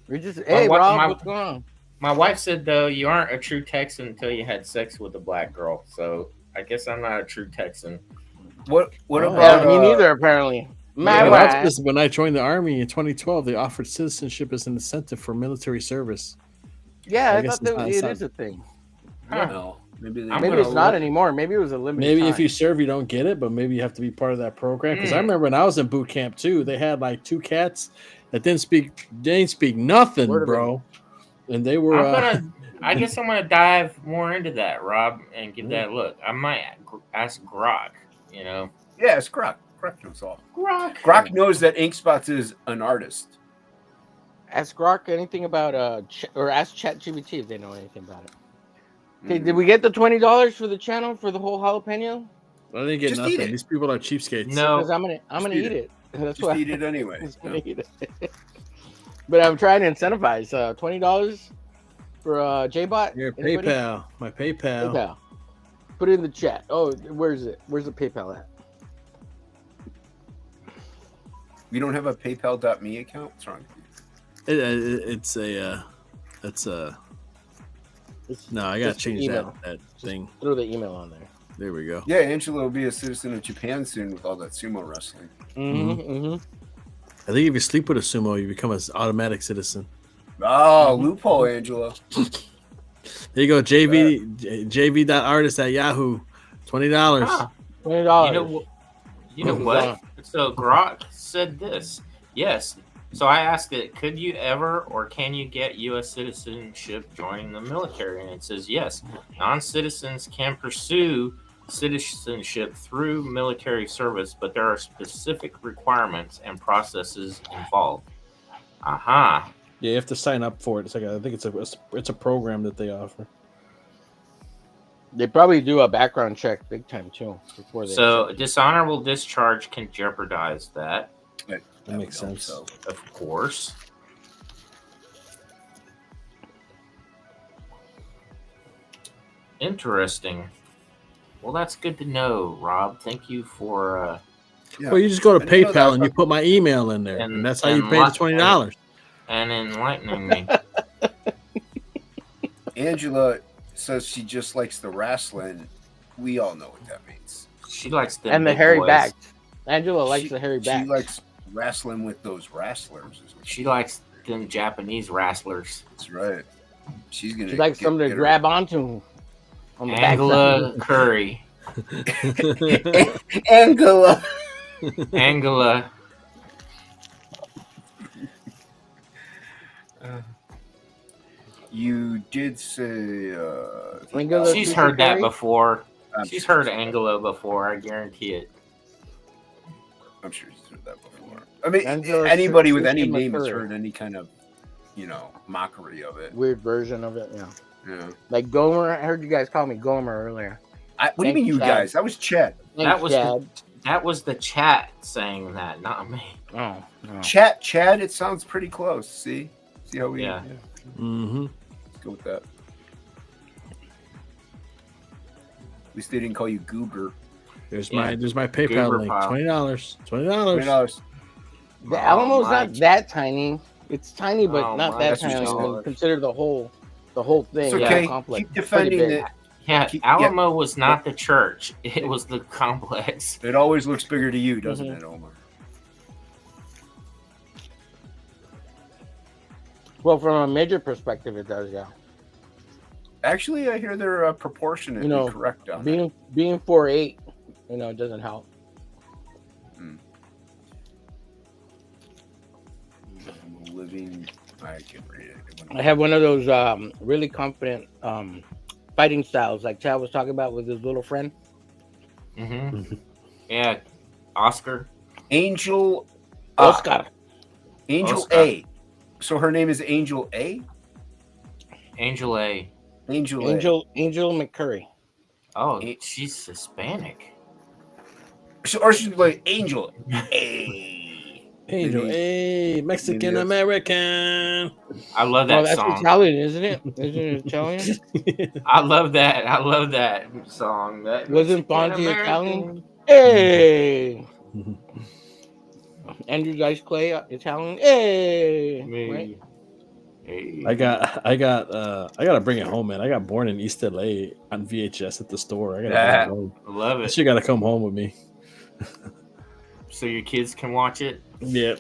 Speaker 3: We're just hey
Speaker 2: what-
Speaker 3: Rob,
Speaker 2: my-
Speaker 3: what's going on?
Speaker 2: My wife said, though, you aren't a true Texan until you had sex with a black girl. So I guess I'm not a true Texan.
Speaker 5: What
Speaker 3: Yeah,
Speaker 5: about
Speaker 3: me neither. Apparently, my
Speaker 1: Yeah,
Speaker 3: wife.
Speaker 1: that's just when I joined the army in 2012. They offered citizenship as an incentive for military service.
Speaker 3: Yeah,
Speaker 1: I
Speaker 3: I
Speaker 1: guess
Speaker 3: thought that
Speaker 1: it's
Speaker 3: it
Speaker 1: not-
Speaker 3: is a thing.
Speaker 5: No, maybe
Speaker 2: I'm
Speaker 3: Maybe
Speaker 2: gonna
Speaker 3: it's not
Speaker 2: look-
Speaker 3: anymore. Maybe it was a limited.
Speaker 1: Maybe
Speaker 3: time.
Speaker 1: if you serve, you don't get it, but maybe you have to be part of that program. Because I remember when I was in boot camp too, they had like 2 cats that didn't speak nothing,
Speaker 3: Word of
Speaker 1: bro. And they were.
Speaker 2: I guess I'm gonna dive more into that, Rob, and give that a look. I might ask Grok. You know,
Speaker 5: Yeah, it's Grok. Grok knows all.
Speaker 2: Grok.
Speaker 5: Grok knows that Inkspots is an artist.
Speaker 3: Ask Grok anything about or ask ChatGPT if they know anything about it. Okay,
Speaker 5: Mm.
Speaker 3: did we get the $20 for the channel for the whole jalapeno?
Speaker 1: I didn't get
Speaker 5: Just eat
Speaker 1: nothing.
Speaker 5: it.
Speaker 1: These people are cheapskates.
Speaker 2: No.
Speaker 3: Because I'm gonna
Speaker 5: eat
Speaker 3: eat it. That's
Speaker 5: Just
Speaker 3: why
Speaker 5: eat it anyway.
Speaker 3: I'm gonna eat it. But I'm trying to incentivize $20 for JBot.
Speaker 1: Your
Speaker 3: Anybody?
Speaker 1: PayPal. My PayPal.
Speaker 3: PayPal. Put it in the chat. Oh, where's it? Where's the PayPal at?
Speaker 5: You don't have a PayPal.me account? What's wrong?
Speaker 1: It's a. No, I gotta
Speaker 3: Just
Speaker 1: change
Speaker 3: email.
Speaker 1: that thing.
Speaker 3: Throw the email on there.
Speaker 1: There we go.
Speaker 5: Yeah, Angela will be a citizen of Japan soon with all that sumo wrestling.
Speaker 1: I think if you sleep with a sumo, you become an automatic citizen.
Speaker 5: Oh, loophole, Angela.
Speaker 1: There you go, JV.artist at Yahoo. $20.
Speaker 2: Ah,
Speaker 3: $20.
Speaker 2: you know what? So Grok said this. Yes. So I asked it, could you ever or can you get U.S. citizenship joining the military? And it says yes. Non-citizens can pursue citizenship through military service, but there are specific requirements and processes involved. Aha.
Speaker 1: Yeah, you have to sign up for it. It's like I think it's a program that they offer.
Speaker 3: They probably do a background check big time too before they.
Speaker 2: So dishonorable discharge can jeopardize that,
Speaker 1: That makes sense.
Speaker 5: So.
Speaker 2: of course. Interesting. Well, that's good to know, Rob. Thank you for
Speaker 5: Yeah.
Speaker 1: Well, you just go to
Speaker 5: I didn't know
Speaker 1: PayPal
Speaker 5: that,
Speaker 1: and you put my email in there, and that's how you
Speaker 2: and
Speaker 1: pay the
Speaker 2: lot-
Speaker 1: $20.
Speaker 2: and enlightening me.
Speaker 5: Angela says she just likes the wrestling. We all know what that means.
Speaker 2: She likes them
Speaker 3: and the
Speaker 2: big
Speaker 3: hairy
Speaker 2: boys.
Speaker 3: back. Angela likes
Speaker 5: She-
Speaker 3: the hairy back.
Speaker 5: She likes wrestling with those wrestlers. Is what
Speaker 2: She likes them Japanese wrestlers.
Speaker 5: That's right. She's gonna.
Speaker 3: She likes something to grab onto on the back.
Speaker 2: Angela Curry.
Speaker 5: Angela.
Speaker 2: Angela.
Speaker 5: You did say.
Speaker 3: Angela
Speaker 2: She's heard that
Speaker 3: Curry?
Speaker 2: before.
Speaker 5: I'm
Speaker 2: She's
Speaker 5: sure
Speaker 2: heard Angela before, I guarantee it.
Speaker 5: I'm sure she's heard that before. I mean,
Speaker 3: Angela
Speaker 5: anybody with any
Speaker 3: Susan
Speaker 5: name has
Speaker 3: McCurry.
Speaker 5: heard any kind of, mockery of it.
Speaker 3: Weird version of it, yeah.
Speaker 5: Yeah.
Speaker 3: Like Gomer. I heard you guys call me Gomer earlier.
Speaker 5: What do you mean,
Speaker 3: Thanks,
Speaker 5: you
Speaker 3: Chad.
Speaker 5: guys? That was Chet.
Speaker 3: Thanks,
Speaker 2: was
Speaker 3: Chad.
Speaker 2: That was the chat saying that, not me.
Speaker 3: Oh, no.
Speaker 5: Chad. It sounds pretty close. See how we?
Speaker 2: Yeah.
Speaker 1: Mm-hmm.
Speaker 5: Let's go with that. At least they didn't call you Goober.
Speaker 1: There's
Speaker 2: Yeah.
Speaker 1: my PayPal
Speaker 2: Goober
Speaker 1: link.
Speaker 2: pile.
Speaker 1: $20.
Speaker 5: $20.
Speaker 3: The Alamo's
Speaker 2: my-
Speaker 3: not that tiny. It's tiny, but
Speaker 2: Oh,
Speaker 3: not
Speaker 2: my-
Speaker 3: that
Speaker 5: that's
Speaker 3: tiny.
Speaker 5: just
Speaker 3: When
Speaker 2: all.
Speaker 3: you consider the whole thing.
Speaker 5: It's
Speaker 2: Yeah,
Speaker 5: okay.
Speaker 3: complex.
Speaker 5: Keep
Speaker 3: It's pretty
Speaker 5: defending
Speaker 3: big.
Speaker 5: it.
Speaker 2: Yeah,
Speaker 5: Keep-
Speaker 2: Alamo was not the church. It was the complex.
Speaker 5: It always looks bigger to you, doesn't it, Omar?
Speaker 3: Well, from a major perspective, it does, yeah.
Speaker 5: Actually, I hear they're proportionately correct on that.
Speaker 3: Being 4'8", it doesn't help.
Speaker 5: I'm a living. I can read it.
Speaker 3: I have one of those really confident fighting styles, like Chad was talking about with his little friend.
Speaker 2: Mm-hmm. Yeah, Oscar.
Speaker 5: Angel
Speaker 3: Oscar.
Speaker 5: Angel
Speaker 2: Oscar.
Speaker 5: A. So her name is Angel A.
Speaker 2: Angel A.
Speaker 5: Angel
Speaker 3: Angel McCurry.
Speaker 2: Oh, she's Hispanic.
Speaker 5: Or she's like Angel A.
Speaker 1: Angel,
Speaker 5: Maybe-
Speaker 1: hey, Mexican
Speaker 5: that's-
Speaker 1: American.
Speaker 2: I love
Speaker 3: Oh,
Speaker 2: that
Speaker 3: that's
Speaker 2: song.
Speaker 3: Italian, isn't it? Isn't it Italian?
Speaker 2: I love that. I love that song. That
Speaker 3: Wasn't
Speaker 2: Mexican
Speaker 3: Fonzie
Speaker 2: American.
Speaker 3: Italian? Hey, Andrew Dice Clay, Italian. Hey,
Speaker 2: Me.
Speaker 3: right?
Speaker 2: Hey.
Speaker 1: I gotta bring it home, man. I got Born in East LA on VHS at the store. I gotta bring it home.
Speaker 2: I love it.
Speaker 1: You gotta come home with me.
Speaker 2: So your kids can watch it.
Speaker 1: Yeah.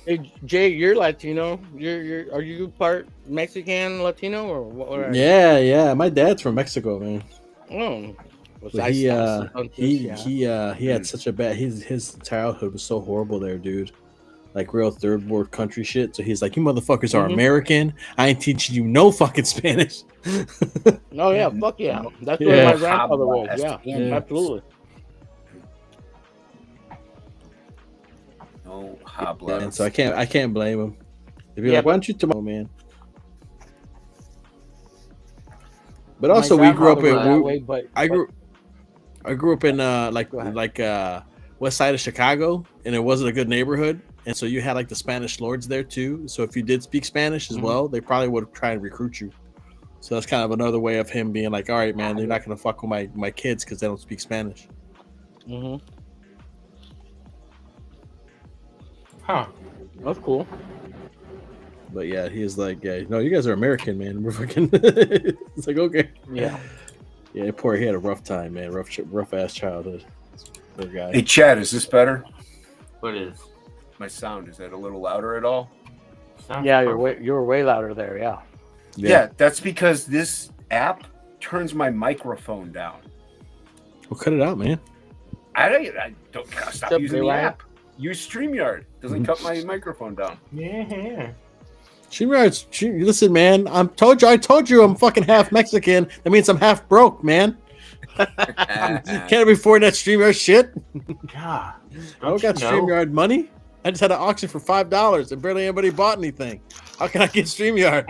Speaker 3: Hey, Jay, you're Latino. Are you part Mexican Latino or what? Or
Speaker 1: Yeah. My dad's from Mexico, man.
Speaker 3: Oh, well,
Speaker 1: But
Speaker 3: I
Speaker 1: he
Speaker 3: started on this, yeah.
Speaker 1: he had such a bad his childhood was so horrible there, dude. Like real third world country shit. So he's like, you motherfuckers are
Speaker 3: Mhm.
Speaker 1: American. I ain't teaching you no fucking Spanish.
Speaker 3: Oh yeah, fuck yeah. That's
Speaker 1: Yeah.
Speaker 3: where my grandfather was.
Speaker 5: Hablas.
Speaker 3: Yeah, absolutely.
Speaker 5: No hablas.
Speaker 1: And so I can't blame him. They'd be
Speaker 3: Yeah,
Speaker 1: like, why
Speaker 3: but-
Speaker 1: don't you tomorrow, man? But also
Speaker 3: My
Speaker 1: we grew up
Speaker 3: grandfather was that
Speaker 1: in
Speaker 3: way, but
Speaker 1: I grew up in
Speaker 3: Go ahead.
Speaker 1: west side of Chicago, and it wasn't a good neighborhood. And so you had like the Spanish lords there too. So if you did speak Spanish as
Speaker 3: Mhm.
Speaker 1: well, they probably would try and recruit you. So that's kind of another way of him being like, all right, man, they're not gonna fuck with my kids because they don't speak Spanish.
Speaker 3: Mhm.
Speaker 2: Huh.
Speaker 3: That's cool.
Speaker 1: But yeah, he's like, yeah, no, you guys are American, man. We're fucking. It's like, okay.
Speaker 3: Yeah.
Speaker 1: Yeah, he had a rough time, man. Rough ass childhood. Poor guy.
Speaker 5: Hey, Chad, is this better?
Speaker 2: What is?
Speaker 5: My sound, is that a little louder at all?
Speaker 2: Sounds
Speaker 3: Yeah,
Speaker 2: perfect.
Speaker 3: you were way louder there. Yeah.
Speaker 5: Yeah, that's because this app turns my microphone down.
Speaker 1: Well, cut it out, man.
Speaker 5: I don't stop
Speaker 3: Up,
Speaker 5: using the
Speaker 3: Ryan?
Speaker 5: app. Use StreamYard. Doesn't cut my microphone down.
Speaker 2: Yeah.
Speaker 1: Listen, man. I told you I'm fucking half Mexican. That means I'm half broke, man. Can't afford that StreamYard shit.
Speaker 2: God.
Speaker 1: I don't got StreamYard money. I just had an auction for $5 and barely anybody bought anything. How can I get StreamYard?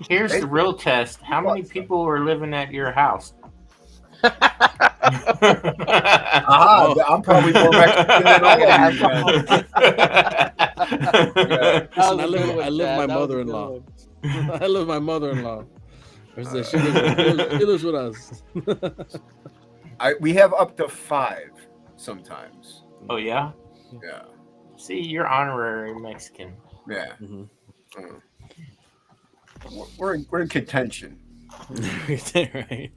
Speaker 2: Here's the real test. How many people were living at your house?
Speaker 5: Aha, I'm probably more Mexican than all of you guys.
Speaker 1: Listen, I live with my mother-in-law. I live with my mother-in-law. She lives with us.
Speaker 5: We have up to 5 sometimes.
Speaker 2: Oh yeah.
Speaker 5: Yeah.
Speaker 2: See, you're honorary Mexican.
Speaker 5: Yeah.
Speaker 1: Mhm.
Speaker 5: We're in contention.
Speaker 1: Right.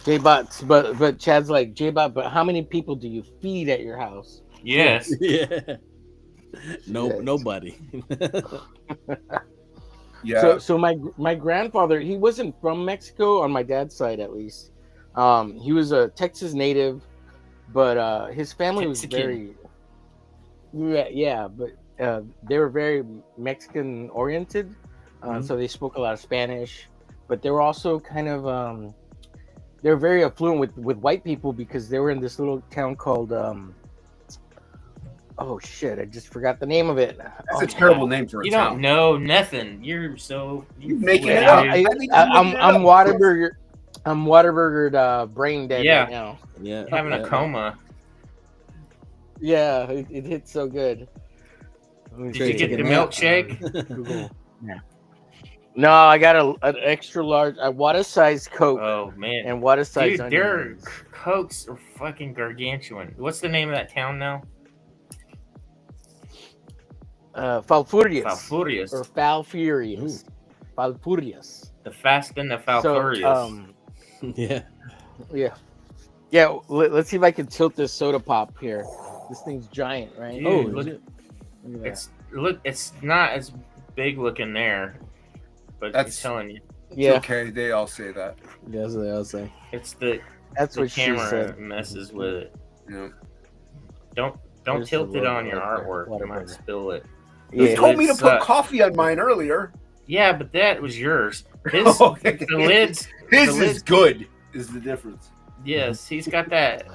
Speaker 3: J-Bot, but Chad's like, J-Bot, but how many people do you feed at your house?
Speaker 2: Yes.
Speaker 1: Yeah. No,
Speaker 3: Shit.
Speaker 1: nobody.
Speaker 5: Yeah.
Speaker 3: So my grandfather, he wasn't from Mexico on my dad's side at least. He was a Texas native, but his family was
Speaker 2: Texican.
Speaker 3: very but they were very Mexican oriented. So they spoke a lot of Spanish, but they were also kind of they were very affluent with white people because they were in this little town called oh shit, I just forgot the name of it.
Speaker 5: That's a terrible name for a
Speaker 2: You
Speaker 5: town.
Speaker 2: don't know nothing. You're so
Speaker 5: You making
Speaker 2: Yeah,
Speaker 5: it up.
Speaker 2: dude.
Speaker 5: I think you're
Speaker 3: I'm
Speaker 5: making it up.
Speaker 3: Whataburger. I'm Whataburgered brain dead
Speaker 2: Yeah.
Speaker 3: right now.
Speaker 1: Yeah.
Speaker 2: having a coma.
Speaker 3: Yeah, it hit so good.
Speaker 2: Did you get the milkshake?
Speaker 3: Google. Yeah. No, I got an extra large, a water size Coke
Speaker 2: Oh man.
Speaker 3: and water size
Speaker 2: Dude, their
Speaker 3: onions.
Speaker 2: Cokes are fucking gargantuan. What's the name of that town now?
Speaker 3: Falfurious.
Speaker 2: Falfurious.
Speaker 3: Or Falfurious. Falfurious.
Speaker 2: The Fast and the Falfurious.
Speaker 1: Yeah.
Speaker 3: Yeah. Let's see if I can tilt this soda pop here. This thing's giant, right?
Speaker 2: Dude,
Speaker 1: Oh,
Speaker 2: look,
Speaker 1: is it?
Speaker 3: Look at that.
Speaker 2: it's not as big looking there, but
Speaker 5: That's-
Speaker 2: it's telling you,
Speaker 5: It's
Speaker 3: Yeah,
Speaker 5: okay. They all say that.
Speaker 1: Yeah, that's what they all say.
Speaker 2: it's the
Speaker 3: that's
Speaker 2: the
Speaker 3: what she
Speaker 2: camera
Speaker 3: said.
Speaker 2: messes with it.
Speaker 5: You
Speaker 2: Don't
Speaker 3: There's
Speaker 2: tilt
Speaker 3: the
Speaker 2: it
Speaker 3: logo
Speaker 2: on your
Speaker 3: right there.
Speaker 2: artwork. You
Speaker 3: Whatever.
Speaker 2: might spill it.
Speaker 5: You
Speaker 3: Yeah.
Speaker 5: told me to
Speaker 2: It's,
Speaker 5: put coffee on mine earlier.
Speaker 2: Yeah, but that was yours. His
Speaker 5: Okay.
Speaker 2: the lids.
Speaker 5: His
Speaker 2: the
Speaker 5: is
Speaker 2: lids-
Speaker 5: good. Is the difference?
Speaker 2: Yes, he's got that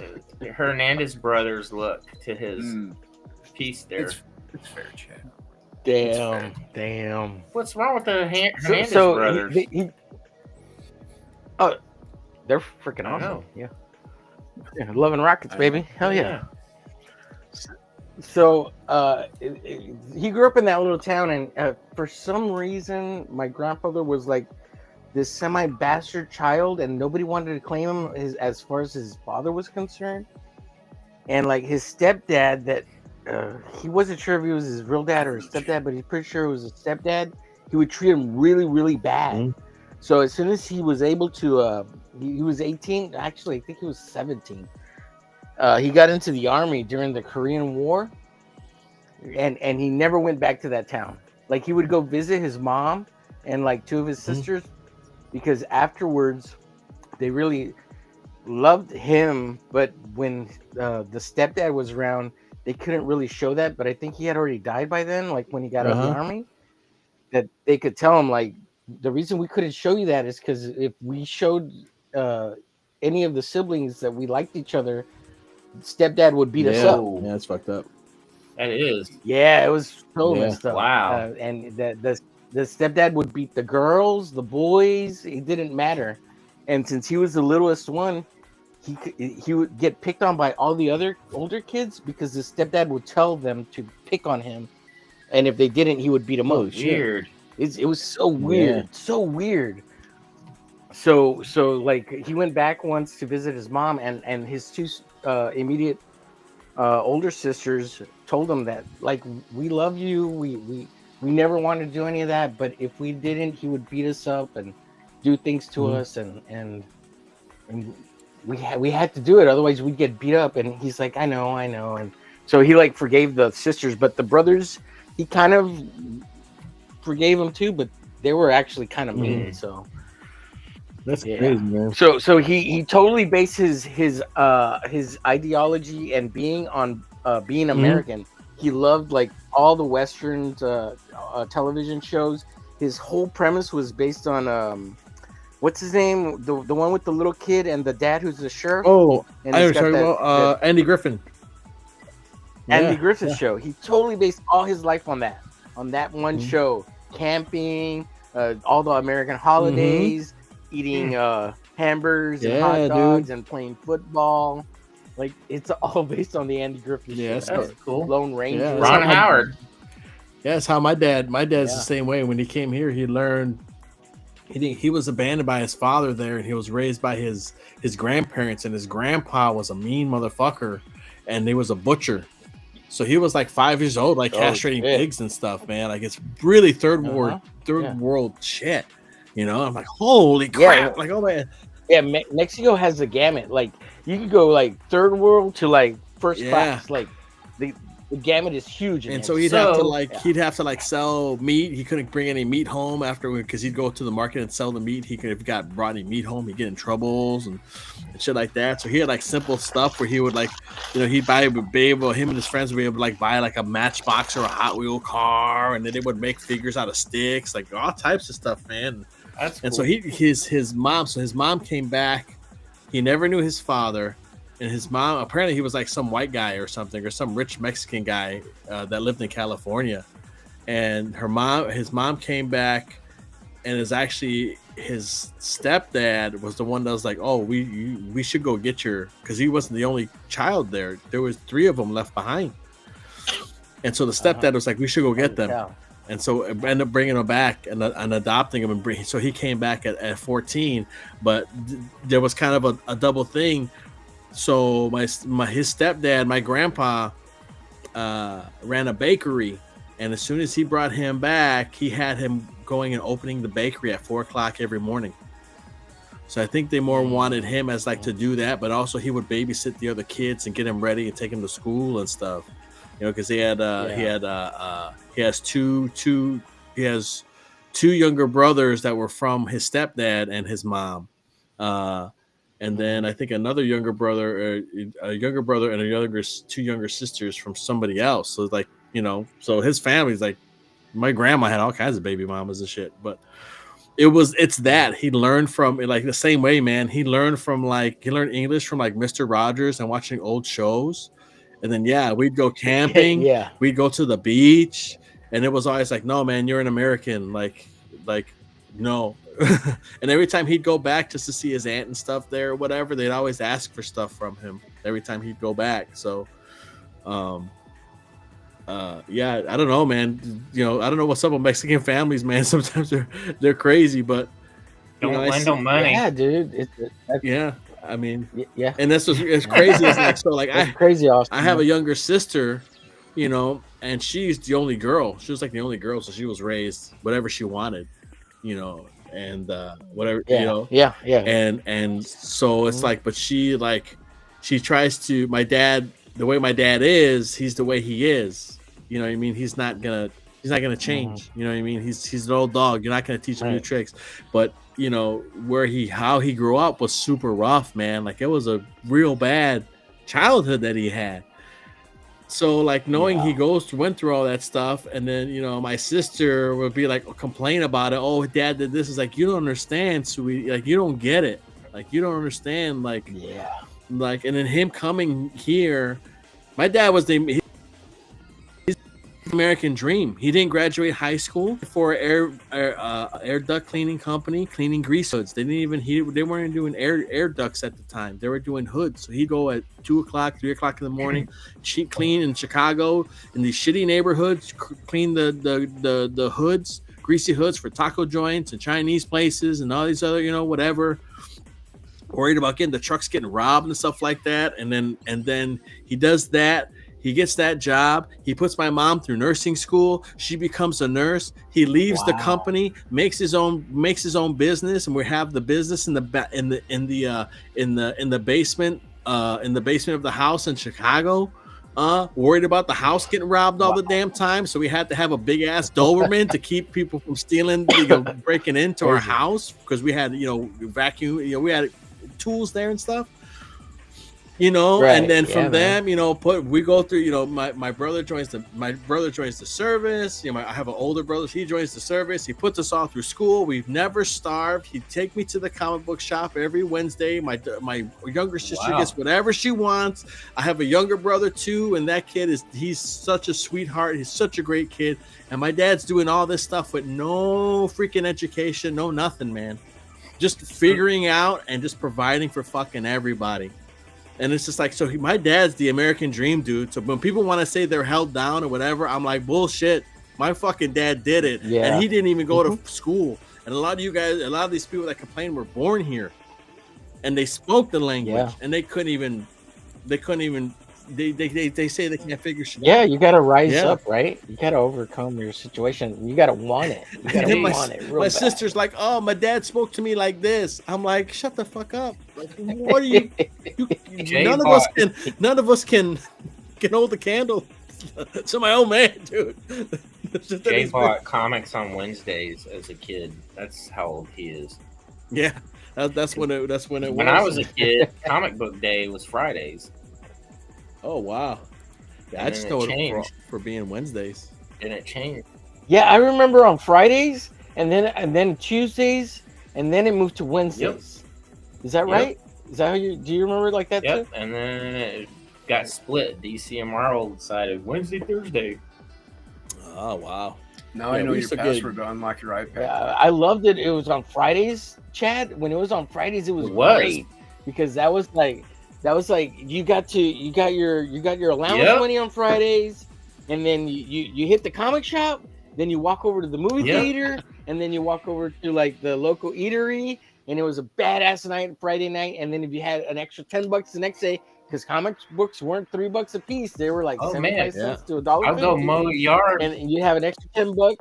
Speaker 2: Hernandez brothers look to his piece there.
Speaker 5: It's fair, Chad.
Speaker 3: Damn.
Speaker 2: What's wrong with the Hernandez
Speaker 3: So
Speaker 2: brothers?
Speaker 3: they're freaking
Speaker 2: I know.
Speaker 3: awesome. Yeah. Loving Rockets, baby. Hell yeah. So he grew up in that little town, and for some reason, my grandfather was like this semi-bastard child, and nobody wanted to claim him as far as his father was concerned. And like his stepdad, that he wasn't sure if he was his real dad or his stepdad, but he's pretty sure it was his stepdad. He would treat him really, really bad.
Speaker 1: Mm-hmm.
Speaker 3: So as soon as he was able to, he was 18. Actually, I think he was 17. He got into the army during the Korean War, and he never went back to that town. Like he would go visit his mom and like two of his sisters, because afterwards they really loved him. But when the stepdad was around, they couldn't really show that. But I think he had already died by then. Like when he got out of the army, that they could tell him like the reason we couldn't show you that is because if we showed any of the siblings that we liked each other, stepdad would beat us up.
Speaker 1: Yeah, it's fucked up.
Speaker 2: That is.
Speaker 3: Yeah, it was so messed up.
Speaker 2: Wow.
Speaker 3: And the stepdad would beat the girls, the boys. It didn't matter. And since he was the littlest one, he would get picked on by all the other older kids because the stepdad would tell them to pick on him, and if they didn't, he would beat them up.
Speaker 2: Weird.
Speaker 3: It was so weird, so weird. So like he went back once to visit his mom, and his two immediate older sisters told him that like we love you, we never wanted to do any of that, but if we didn't, he would beat us up and do things to us, and we had to do it, otherwise we'd get beat up. And he's like, I know, and so he like forgave the sisters, but the brothers he kind of forgave them too, but they were actually kind of mean. So
Speaker 1: that's crazy, man.
Speaker 3: So he totally based his ideology and being on being American. He loved like all the Western television shows. His whole premise was based on what's his name, the one with the little kid and the dad who's the sheriff.
Speaker 1: Oh,
Speaker 3: and
Speaker 1: I was talking about Andy Griffin.
Speaker 3: Andy Griffith's show. He totally based all his life on that one show. Camping, all the American holidays, eating hamburgers and hot dogs and playing football. Like it's all based on the Andy Griffith show.
Speaker 2: That's cool.
Speaker 3: Lone Ranger.
Speaker 1: Yeah,
Speaker 2: Ron Howard.
Speaker 1: Yeah, that's how my dad's the same way. When he came here, he learned he was abandoned by his father there, and he was raised by his grandparents, and his grandpa was a mean motherfucker, and he was a butcher. So he was like 5 years old, like castrating pigs and stuff, man. Like it's really third world shit. You know, I'm like, holy crap! Like, oh man,
Speaker 3: yeah. Mexico has the gamut. Like you can go like third world to like first class. Like the gamut is huge.
Speaker 1: And so he'd have to sell meat. He couldn't bring any meat home after, because he'd go to the market and sell the meat. He could, if he got brought any meat home, he'd get in troubles and shit like that. So he had like simple stuff where he would like, you know, him and his friends would be able to like buy like a Matchbox or a Hot Wheel car, and then they would make figures out of sticks, like all types of stuff, man.
Speaker 2: That's
Speaker 1: and
Speaker 2: cool.
Speaker 1: So his mom came back. He never knew his father. And his mom, apparently he was like some white guy or something, or some rich Mexican guy that lived in California. And his mom came back, and is actually his stepdad was the one that was like, oh, we should go get because he wasn't the only child there. There was 3 of them left behind. And so the stepdad was like, we should go get them. Cow. And so it ended up bringing him back and adopting him. So he came back at 14, but there was kind of a double thing. So his stepdad, my grandpa, ran a bakery, and as soon as he brought him back, he had him going and opening the bakery at 4:00 every morning. So I think they more wanted him as like to do that, but also he would babysit the other kids and get them ready and take them to school and stuff. You know, because he has two younger brothers that were from his stepdad and his mom. And then I think another younger brother, and two younger sisters from somebody else. So like, you know, so his family's like, my grandma had all kinds of baby mamas and shit. But it's that he learned from like the same way, man. He learned English from like Mr. Rogers and watching old shows. And then we'd go camping,
Speaker 3: Yeah.
Speaker 1: we'd go to the beach, and it was always like, no, man, you're an American, like no. And every time he'd go back just to see his aunt and stuff there or whatever, they'd always ask for stuff from him every time he'd go back. So I don't know, man. I don't know what's up with Mexican families, man. Sometimes they're crazy, but
Speaker 2: don't lend them money.
Speaker 3: Yeah, dude.
Speaker 1: I mean,
Speaker 3: yeah.
Speaker 1: And that's what's it's crazy. It's like, so like
Speaker 3: That's crazy awesome.
Speaker 1: I have a younger sister, and she's the only girl. She was like the only girl, so she was raised whatever she wanted, and whatever,
Speaker 3: Yeah.
Speaker 1: And so it's like, but she tries to. My dad, the way my dad is, he's the way he is. You know what I mean? He's not gonna change. You know what I mean? He's an old dog. You're not gonna teach him new tricks. But how he grew up was super rough, man. Like it was a real bad childhood that he had. So like knowing he went through all that stuff, and then my sister would be like complain about it. Oh, dad did this. Is like, you don't understand, sweetie. Like you don't get it. Like you don't understand. Like Like, and then him coming here, my dad was the American dream. He didn't graduate high school for air duct cleaning company, cleaning grease hoods. They weren't doing air ducts at the time. They were doing hoods. So he'd go at 2:00, 3:00 in the morning, clean in Chicago in these shitty neighborhoods, clean the hoods, greasy hoods for taco joints and Chinese places and all these other, whatever. Worried about the trucks getting robbed and stuff like that. And then he does that. He gets that job. He puts my mom through nursing school. She becomes a nurse. He leaves the company, makes his own business, and we have the business in the basement of the house in Chicago. Worried about the house getting robbed all the damn time, so we had to have a big ass Doberman to keep people from stealing, breaking into our house, because we had vacuum, we had tools there and stuff. And then from them, we go through, my brother joins the service. I have an older brother. He joins the service. He puts us all through school. We've never starved. He'd take me to the comic book shop every Wednesday. My younger sister gets whatever she wants. I have a younger brother too, and that kid he's such a sweetheart. He's such a great kid. And my dad's doing all this stuff with no freaking education, no nothing, man. Just figuring out and just providing for fucking everybody. And it's just like, so my dad's the American dream, dude. So when people want to say they're held down or whatever, I'm like, bullshit. My fucking dad did it. Yeah. And he didn't even go to school. And a lot of these people that complain were born here. And they spoke the language. And they couldn't even, they say they can't figure shit out.
Speaker 3: Yeah, you got to rise up, right? You got to overcome your situation. You got to want it. You got to want it real
Speaker 1: my
Speaker 3: bad.
Speaker 1: sister's like, oh, my dad spoke to me like this. I'm like, shut the fuck up. Like, what are you none of us can hold the candle to my old man, dude.
Speaker 2: Jay bought comics on Wednesdays as a kid. That's how old he is.
Speaker 1: Yeah, that's when it was.
Speaker 2: When I was a kid, comic book day was Fridays.
Speaker 1: Oh wow! Yeah, I just know it for being Wednesdays.
Speaker 2: And it changed.
Speaker 3: Yeah, I remember on Fridays, and then Tuesdays, and then it moved to Wednesdays. Yep. Is that right? Is that how do you remember it like that too?
Speaker 2: And then it got split. DC and Marvel decided Wednesday, Thursday.
Speaker 1: Oh wow!
Speaker 5: Now I know your password to unlock your iPad.
Speaker 3: Yeah, I loved it. It was on Fridays, Chad. When it was on Fridays, it was great because that was like you got your allowance money on Fridays, and then you hit the comic shop, then you walk over to the movie theater, and then you walk over to like the local eatery, and it was a badass night Friday night. And then if you had an extra $10 the next day, because comic books weren't $3 a piece, they were like 75 cents to $1.50.
Speaker 2: I'll go mow yard,
Speaker 3: and you have an extra $10.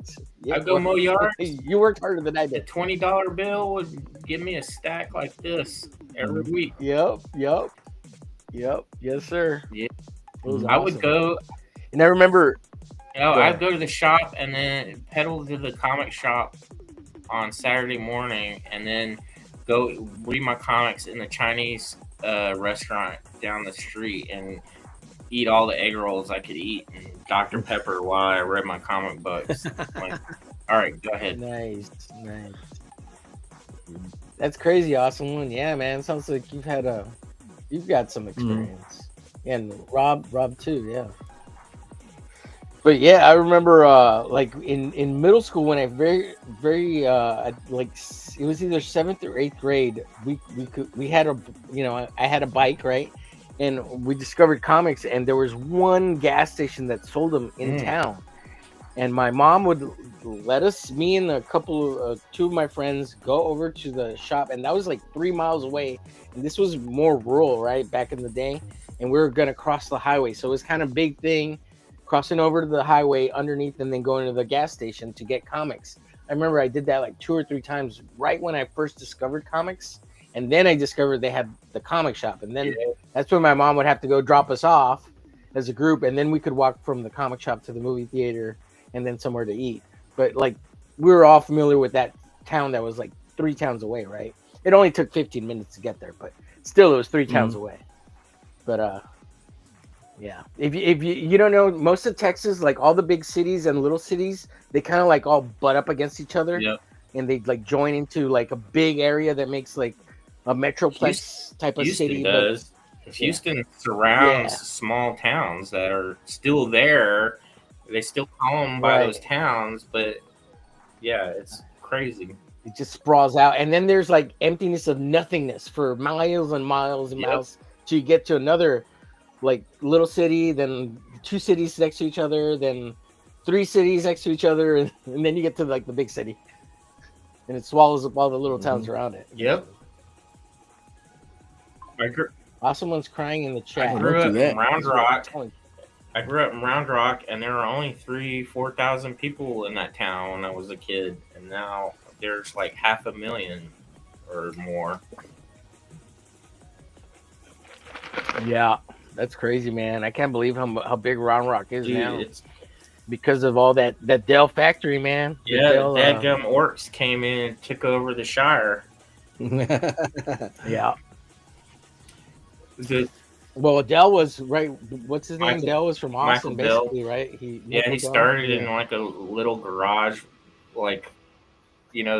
Speaker 2: I'll go mow yard.
Speaker 3: You worked harder than I did.
Speaker 2: The $20 bill would give me a stack like this every week.
Speaker 3: Yep. Yes, sir.
Speaker 2: Yeah.
Speaker 3: Awesome.
Speaker 2: I would go.
Speaker 3: And I remember.
Speaker 2: I'd go to the shop and then pedal to the comic shop on Saturday morning, and then go read my comics in the Chinese restaurant down the street and eat all the egg rolls I could eat and Dr. Pepper while I read my comic books. Like, all right, go ahead.
Speaker 3: Nice. That's crazy, awesome one. Yeah, man. Sounds like you've got some experience. And Rob too, yeah. But yeah, I remember like in middle school when I like it was either 7th or 8th grade, we had I had a bike, right? And we discovered comics, and there was one gas station that sold them in town. And my mom would let us, me and a couple of two of my friends, go over to the shop, and that was like 3 miles away. And this was more rural, right, back in the day. And we were gonna cross the highway, so it was kind of big thing, crossing over to the highway underneath, and then going to the gas station to get comics. I remember I did that like 2 or 3 times right when I first discovered comics, and then I discovered they had the comic shop, and then that's when my mom would have to go drop us off as a group, and then we could walk from the comic shop to the movie theater and then somewhere to eat. But like we were all familiar with that town that was like 3 towns away, right? It only took 15 minutes to get there, but still it was 3 towns away. But yeah, if you don't know, most of Texas, like all the big cities and little cities, they kind of like all butt up against each other.
Speaker 2: Yep.
Speaker 3: And they like join into like a big area that makes like a metroplex type of
Speaker 2: Houston
Speaker 3: city.
Speaker 2: does. Houston surrounds small towns that are still there. They still call them by those towns, but yeah, it's crazy.
Speaker 3: It just sprawls out, and then there's like emptiness of nothingness for miles and miles and miles till you get to another like little city, then 2 cities next to each other, then 3 cities next to each other, and then you get to like the big city, and it swallows up all the little towns around it.
Speaker 2: Yep.
Speaker 3: Awesome one's crying in the chat.
Speaker 2: I grew up in Round Rock, and there were only 3,000-4,000 people in that town when I was a kid, and now there's like 500,000 or more.
Speaker 3: Yeah, that's crazy, man. I can't believe how big Round Rock is now.
Speaker 2: It's
Speaker 3: because of all that Dell factory, man.
Speaker 2: Yeah, dadgum orcs came in and took over the Shire.
Speaker 3: Yeah. Well, Dell was right. What's his name? Dell was from Austin, basically, right?
Speaker 2: He started in like a little garage, like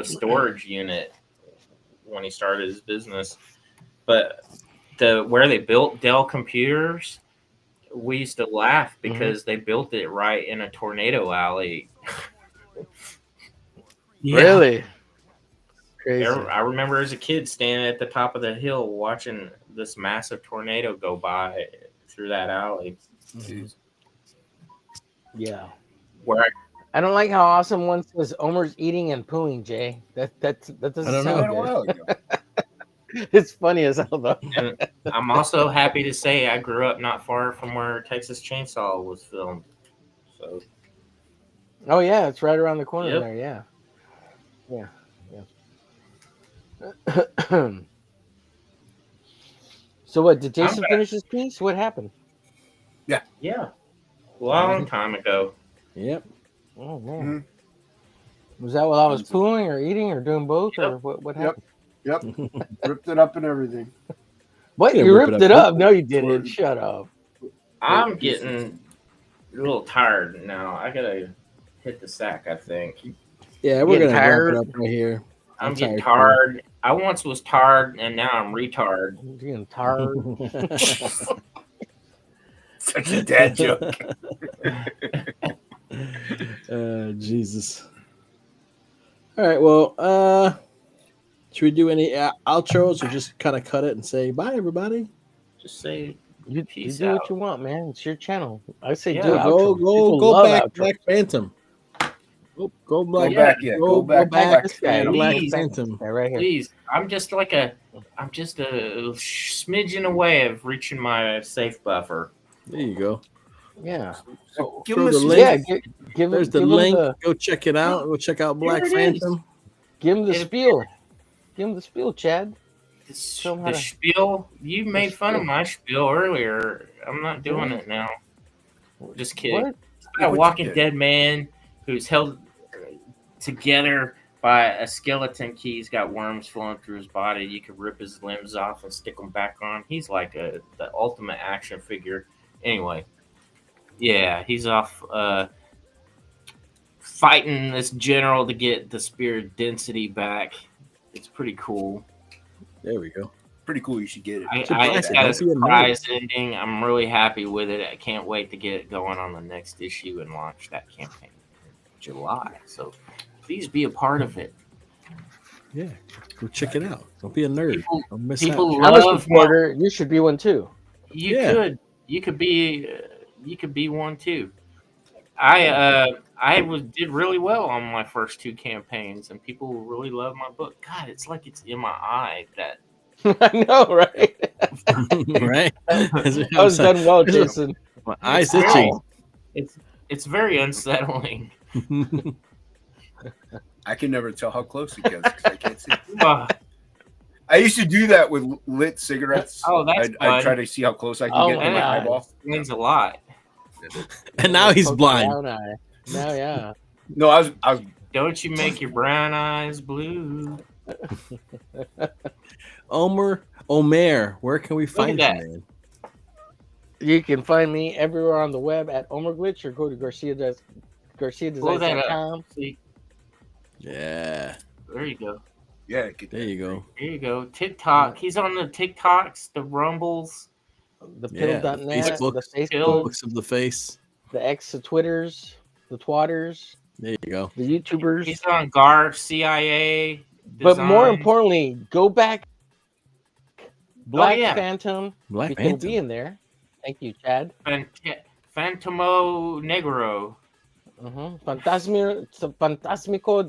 Speaker 2: storage unit when he started his business. But where they built Dell computers, we used to laugh because they built it right in a tornado alley.
Speaker 3: Really? Crazy.
Speaker 2: I remember as a kid standing at the top of the hill watching this massive tornado go by through that alley.
Speaker 3: Yeah.
Speaker 2: Where
Speaker 3: I don't like how Awesome one says Omer's eating and pooing, Jay. That doesn't sound good. It's funny as hell though.
Speaker 2: And I'm also happy to say I grew up not far from where Texas Chainsaw was filmed. So.
Speaker 3: Oh yeah, it's right around the corner there. Yeah. Yeah. So what? Did Jason finish his piece? What happened?
Speaker 2: Yeah. Long time ago.
Speaker 1: Yep.
Speaker 3: Oh man. Was that while I was pooing or eating or doing both or what happened?
Speaker 5: Yep. Ripped it up and everything.
Speaker 3: What? You ripped it up? No, you didn't. Shut up.
Speaker 2: I'm getting a little tired now. I gotta hit the sack, I think.
Speaker 1: Yeah, we're gonna wrap it up right here.
Speaker 2: I'm getting tired. I once was tired, and now I'm retard.
Speaker 3: You're getting tired.
Speaker 5: Such a dad joke.
Speaker 1: Jesus. All right. Well, should we do any outros or just kind of cut it and say bye, everybody?
Speaker 2: Just say
Speaker 3: you
Speaker 2: peace
Speaker 3: do
Speaker 2: out.
Speaker 3: what you want, man. It's your channel. I say do
Speaker 1: go back, Black Phantom. Go Black.
Speaker 5: Go back.
Speaker 1: Black
Speaker 2: Please,
Speaker 1: Phantom.
Speaker 3: Right here.
Speaker 2: Please, I'm just a smidgen away of reaching my safe buffer.
Speaker 1: There you go.
Speaker 3: Yeah.
Speaker 1: So give the link.
Speaker 3: Yeah,
Speaker 1: there's the link. Go check it out. Go check out Black Phantom.
Speaker 3: Give him the spiel. Give him the spiel, Chad.
Speaker 2: The spiel. You made fun of my spiel earlier. I'm not doing it now. Just kidding.
Speaker 3: What?
Speaker 2: A Walking Dead man who's held together by a skeleton key. He's got worms flowing through his body. You can rip his limbs off and stick them back on. He's like the ultimate action figure. Anyway, yeah, he's off fighting this general to get the spirit density back. It's pretty cool.
Speaker 1: There we go.
Speaker 5: Pretty cool. You should get it.
Speaker 2: It's
Speaker 1: Surprise
Speaker 2: got
Speaker 1: it.
Speaker 2: a
Speaker 1: Don't be a
Speaker 2: surprise ending. I'm really happy with it. I can't wait to get it going on the next issue and launch that campaign in July. So please be a part of it.
Speaker 1: Yeah, go check it out. Don't be a nerd.
Speaker 2: People-
Speaker 1: Don't miss
Speaker 2: people
Speaker 1: out.
Speaker 3: I'm a
Speaker 2: love
Speaker 3: supporter. You should be one too.
Speaker 2: You could be one too. I did really well on my first 2 campaigns, and people really love my book. God, it's like it's in my eye that
Speaker 3: I know, right?
Speaker 1: Right?
Speaker 3: That was done well, Jason.
Speaker 1: My eyes
Speaker 2: It's
Speaker 1: itching.
Speaker 2: it's very unsettling.
Speaker 5: I can never tell how close it gets because I can't see.
Speaker 2: Uh,
Speaker 5: I used to do that with lit cigarettes.
Speaker 2: Oh, that's
Speaker 5: I'd
Speaker 2: fun.
Speaker 5: try to see how close I can
Speaker 3: Oh
Speaker 5: get to
Speaker 3: my
Speaker 5: my
Speaker 3: God.
Speaker 5: eyeball.
Speaker 2: means a lot.
Speaker 1: And now he's
Speaker 3: Poke
Speaker 1: blind.
Speaker 3: brown eye. Now, yeah.
Speaker 5: No, I was
Speaker 2: Don't you make your brown eyes blue?
Speaker 1: Omer, where can we find you,
Speaker 2: that.
Speaker 1: man?
Speaker 3: You can find me everywhere on the web at Omerglitch or go to
Speaker 2: Blow that
Speaker 3: GarciaDesigns.com.
Speaker 2: up. See,
Speaker 1: Yeah,
Speaker 2: there you go.
Speaker 5: yeah.
Speaker 1: there you go.
Speaker 2: There you go. TikTok. He's on the TikToks, the Rumbles.
Speaker 3: The
Speaker 1: Yeah, the
Speaker 3: piddle.net,
Speaker 1: Facebook.
Speaker 3: the Facebook,
Speaker 2: Piddle.
Speaker 1: Books of the face.
Speaker 3: the X, the Twitters, the Twatters,
Speaker 1: There you go.
Speaker 3: the YouTubers.
Speaker 2: He's on GAR, CIA.
Speaker 3: But more
Speaker 2: Design.
Speaker 3: importantly, go back. Black
Speaker 2: yeah.
Speaker 3: Phantom.
Speaker 1: Black
Speaker 3: Because
Speaker 1: Panther.
Speaker 3: be in there. Thank you, Chad.
Speaker 2: Phantomo Negro.
Speaker 3: Fantasmico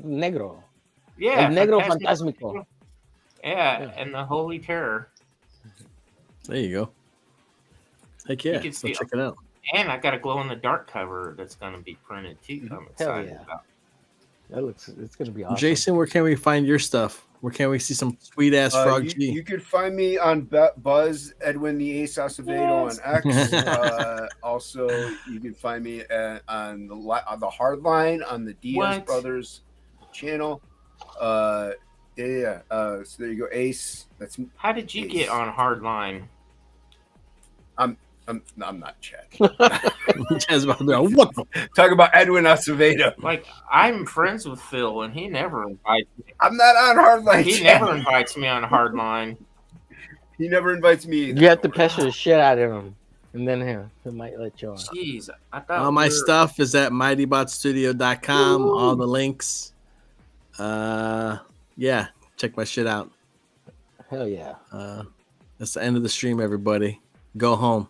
Speaker 3: Negro.
Speaker 2: Yeah.
Speaker 3: El Negro
Speaker 2: Fantastic-
Speaker 3: Fantasmico.
Speaker 2: Yeah, and the Holy Terror.
Speaker 1: There you go. Heck yeah.
Speaker 2: You can
Speaker 1: So
Speaker 2: see-
Speaker 1: check it out.
Speaker 2: And I got a glow in the dark cover that's going to be printed too. I'm excited
Speaker 3: yeah.
Speaker 2: about.
Speaker 3: It's gonna be awesome.
Speaker 1: Jason, where can we find your stuff? Where can we see some sweet ass Frog G?
Speaker 5: You could find me on Buzz Edwin the Ace Acevedo on X. Also, you can find me on the Hardline on the Diaz
Speaker 2: What?
Speaker 5: Brothers channel. So there you go, Ace. That's
Speaker 2: How did you get on Hardline?
Speaker 5: I'm not Chad.
Speaker 1: Chad's about to be like, what the?
Speaker 5: Talk about Edwin Acevedo.
Speaker 2: Like, I'm friends with Phil, and he never invites me.
Speaker 5: I'm not on Hardline.
Speaker 2: He
Speaker 5: Chad.
Speaker 2: never invites me on Hardline.
Speaker 5: He never invites me either.
Speaker 3: You have to pester the shit out of him, and then he might let you on.
Speaker 2: Jeez, I thought
Speaker 1: All my
Speaker 2: we were-
Speaker 1: stuff is at mightybotstudio.com. All the links. Yeah, check my shit out.
Speaker 3: Hell yeah.
Speaker 1: That's the end of the stream, everybody. Go home.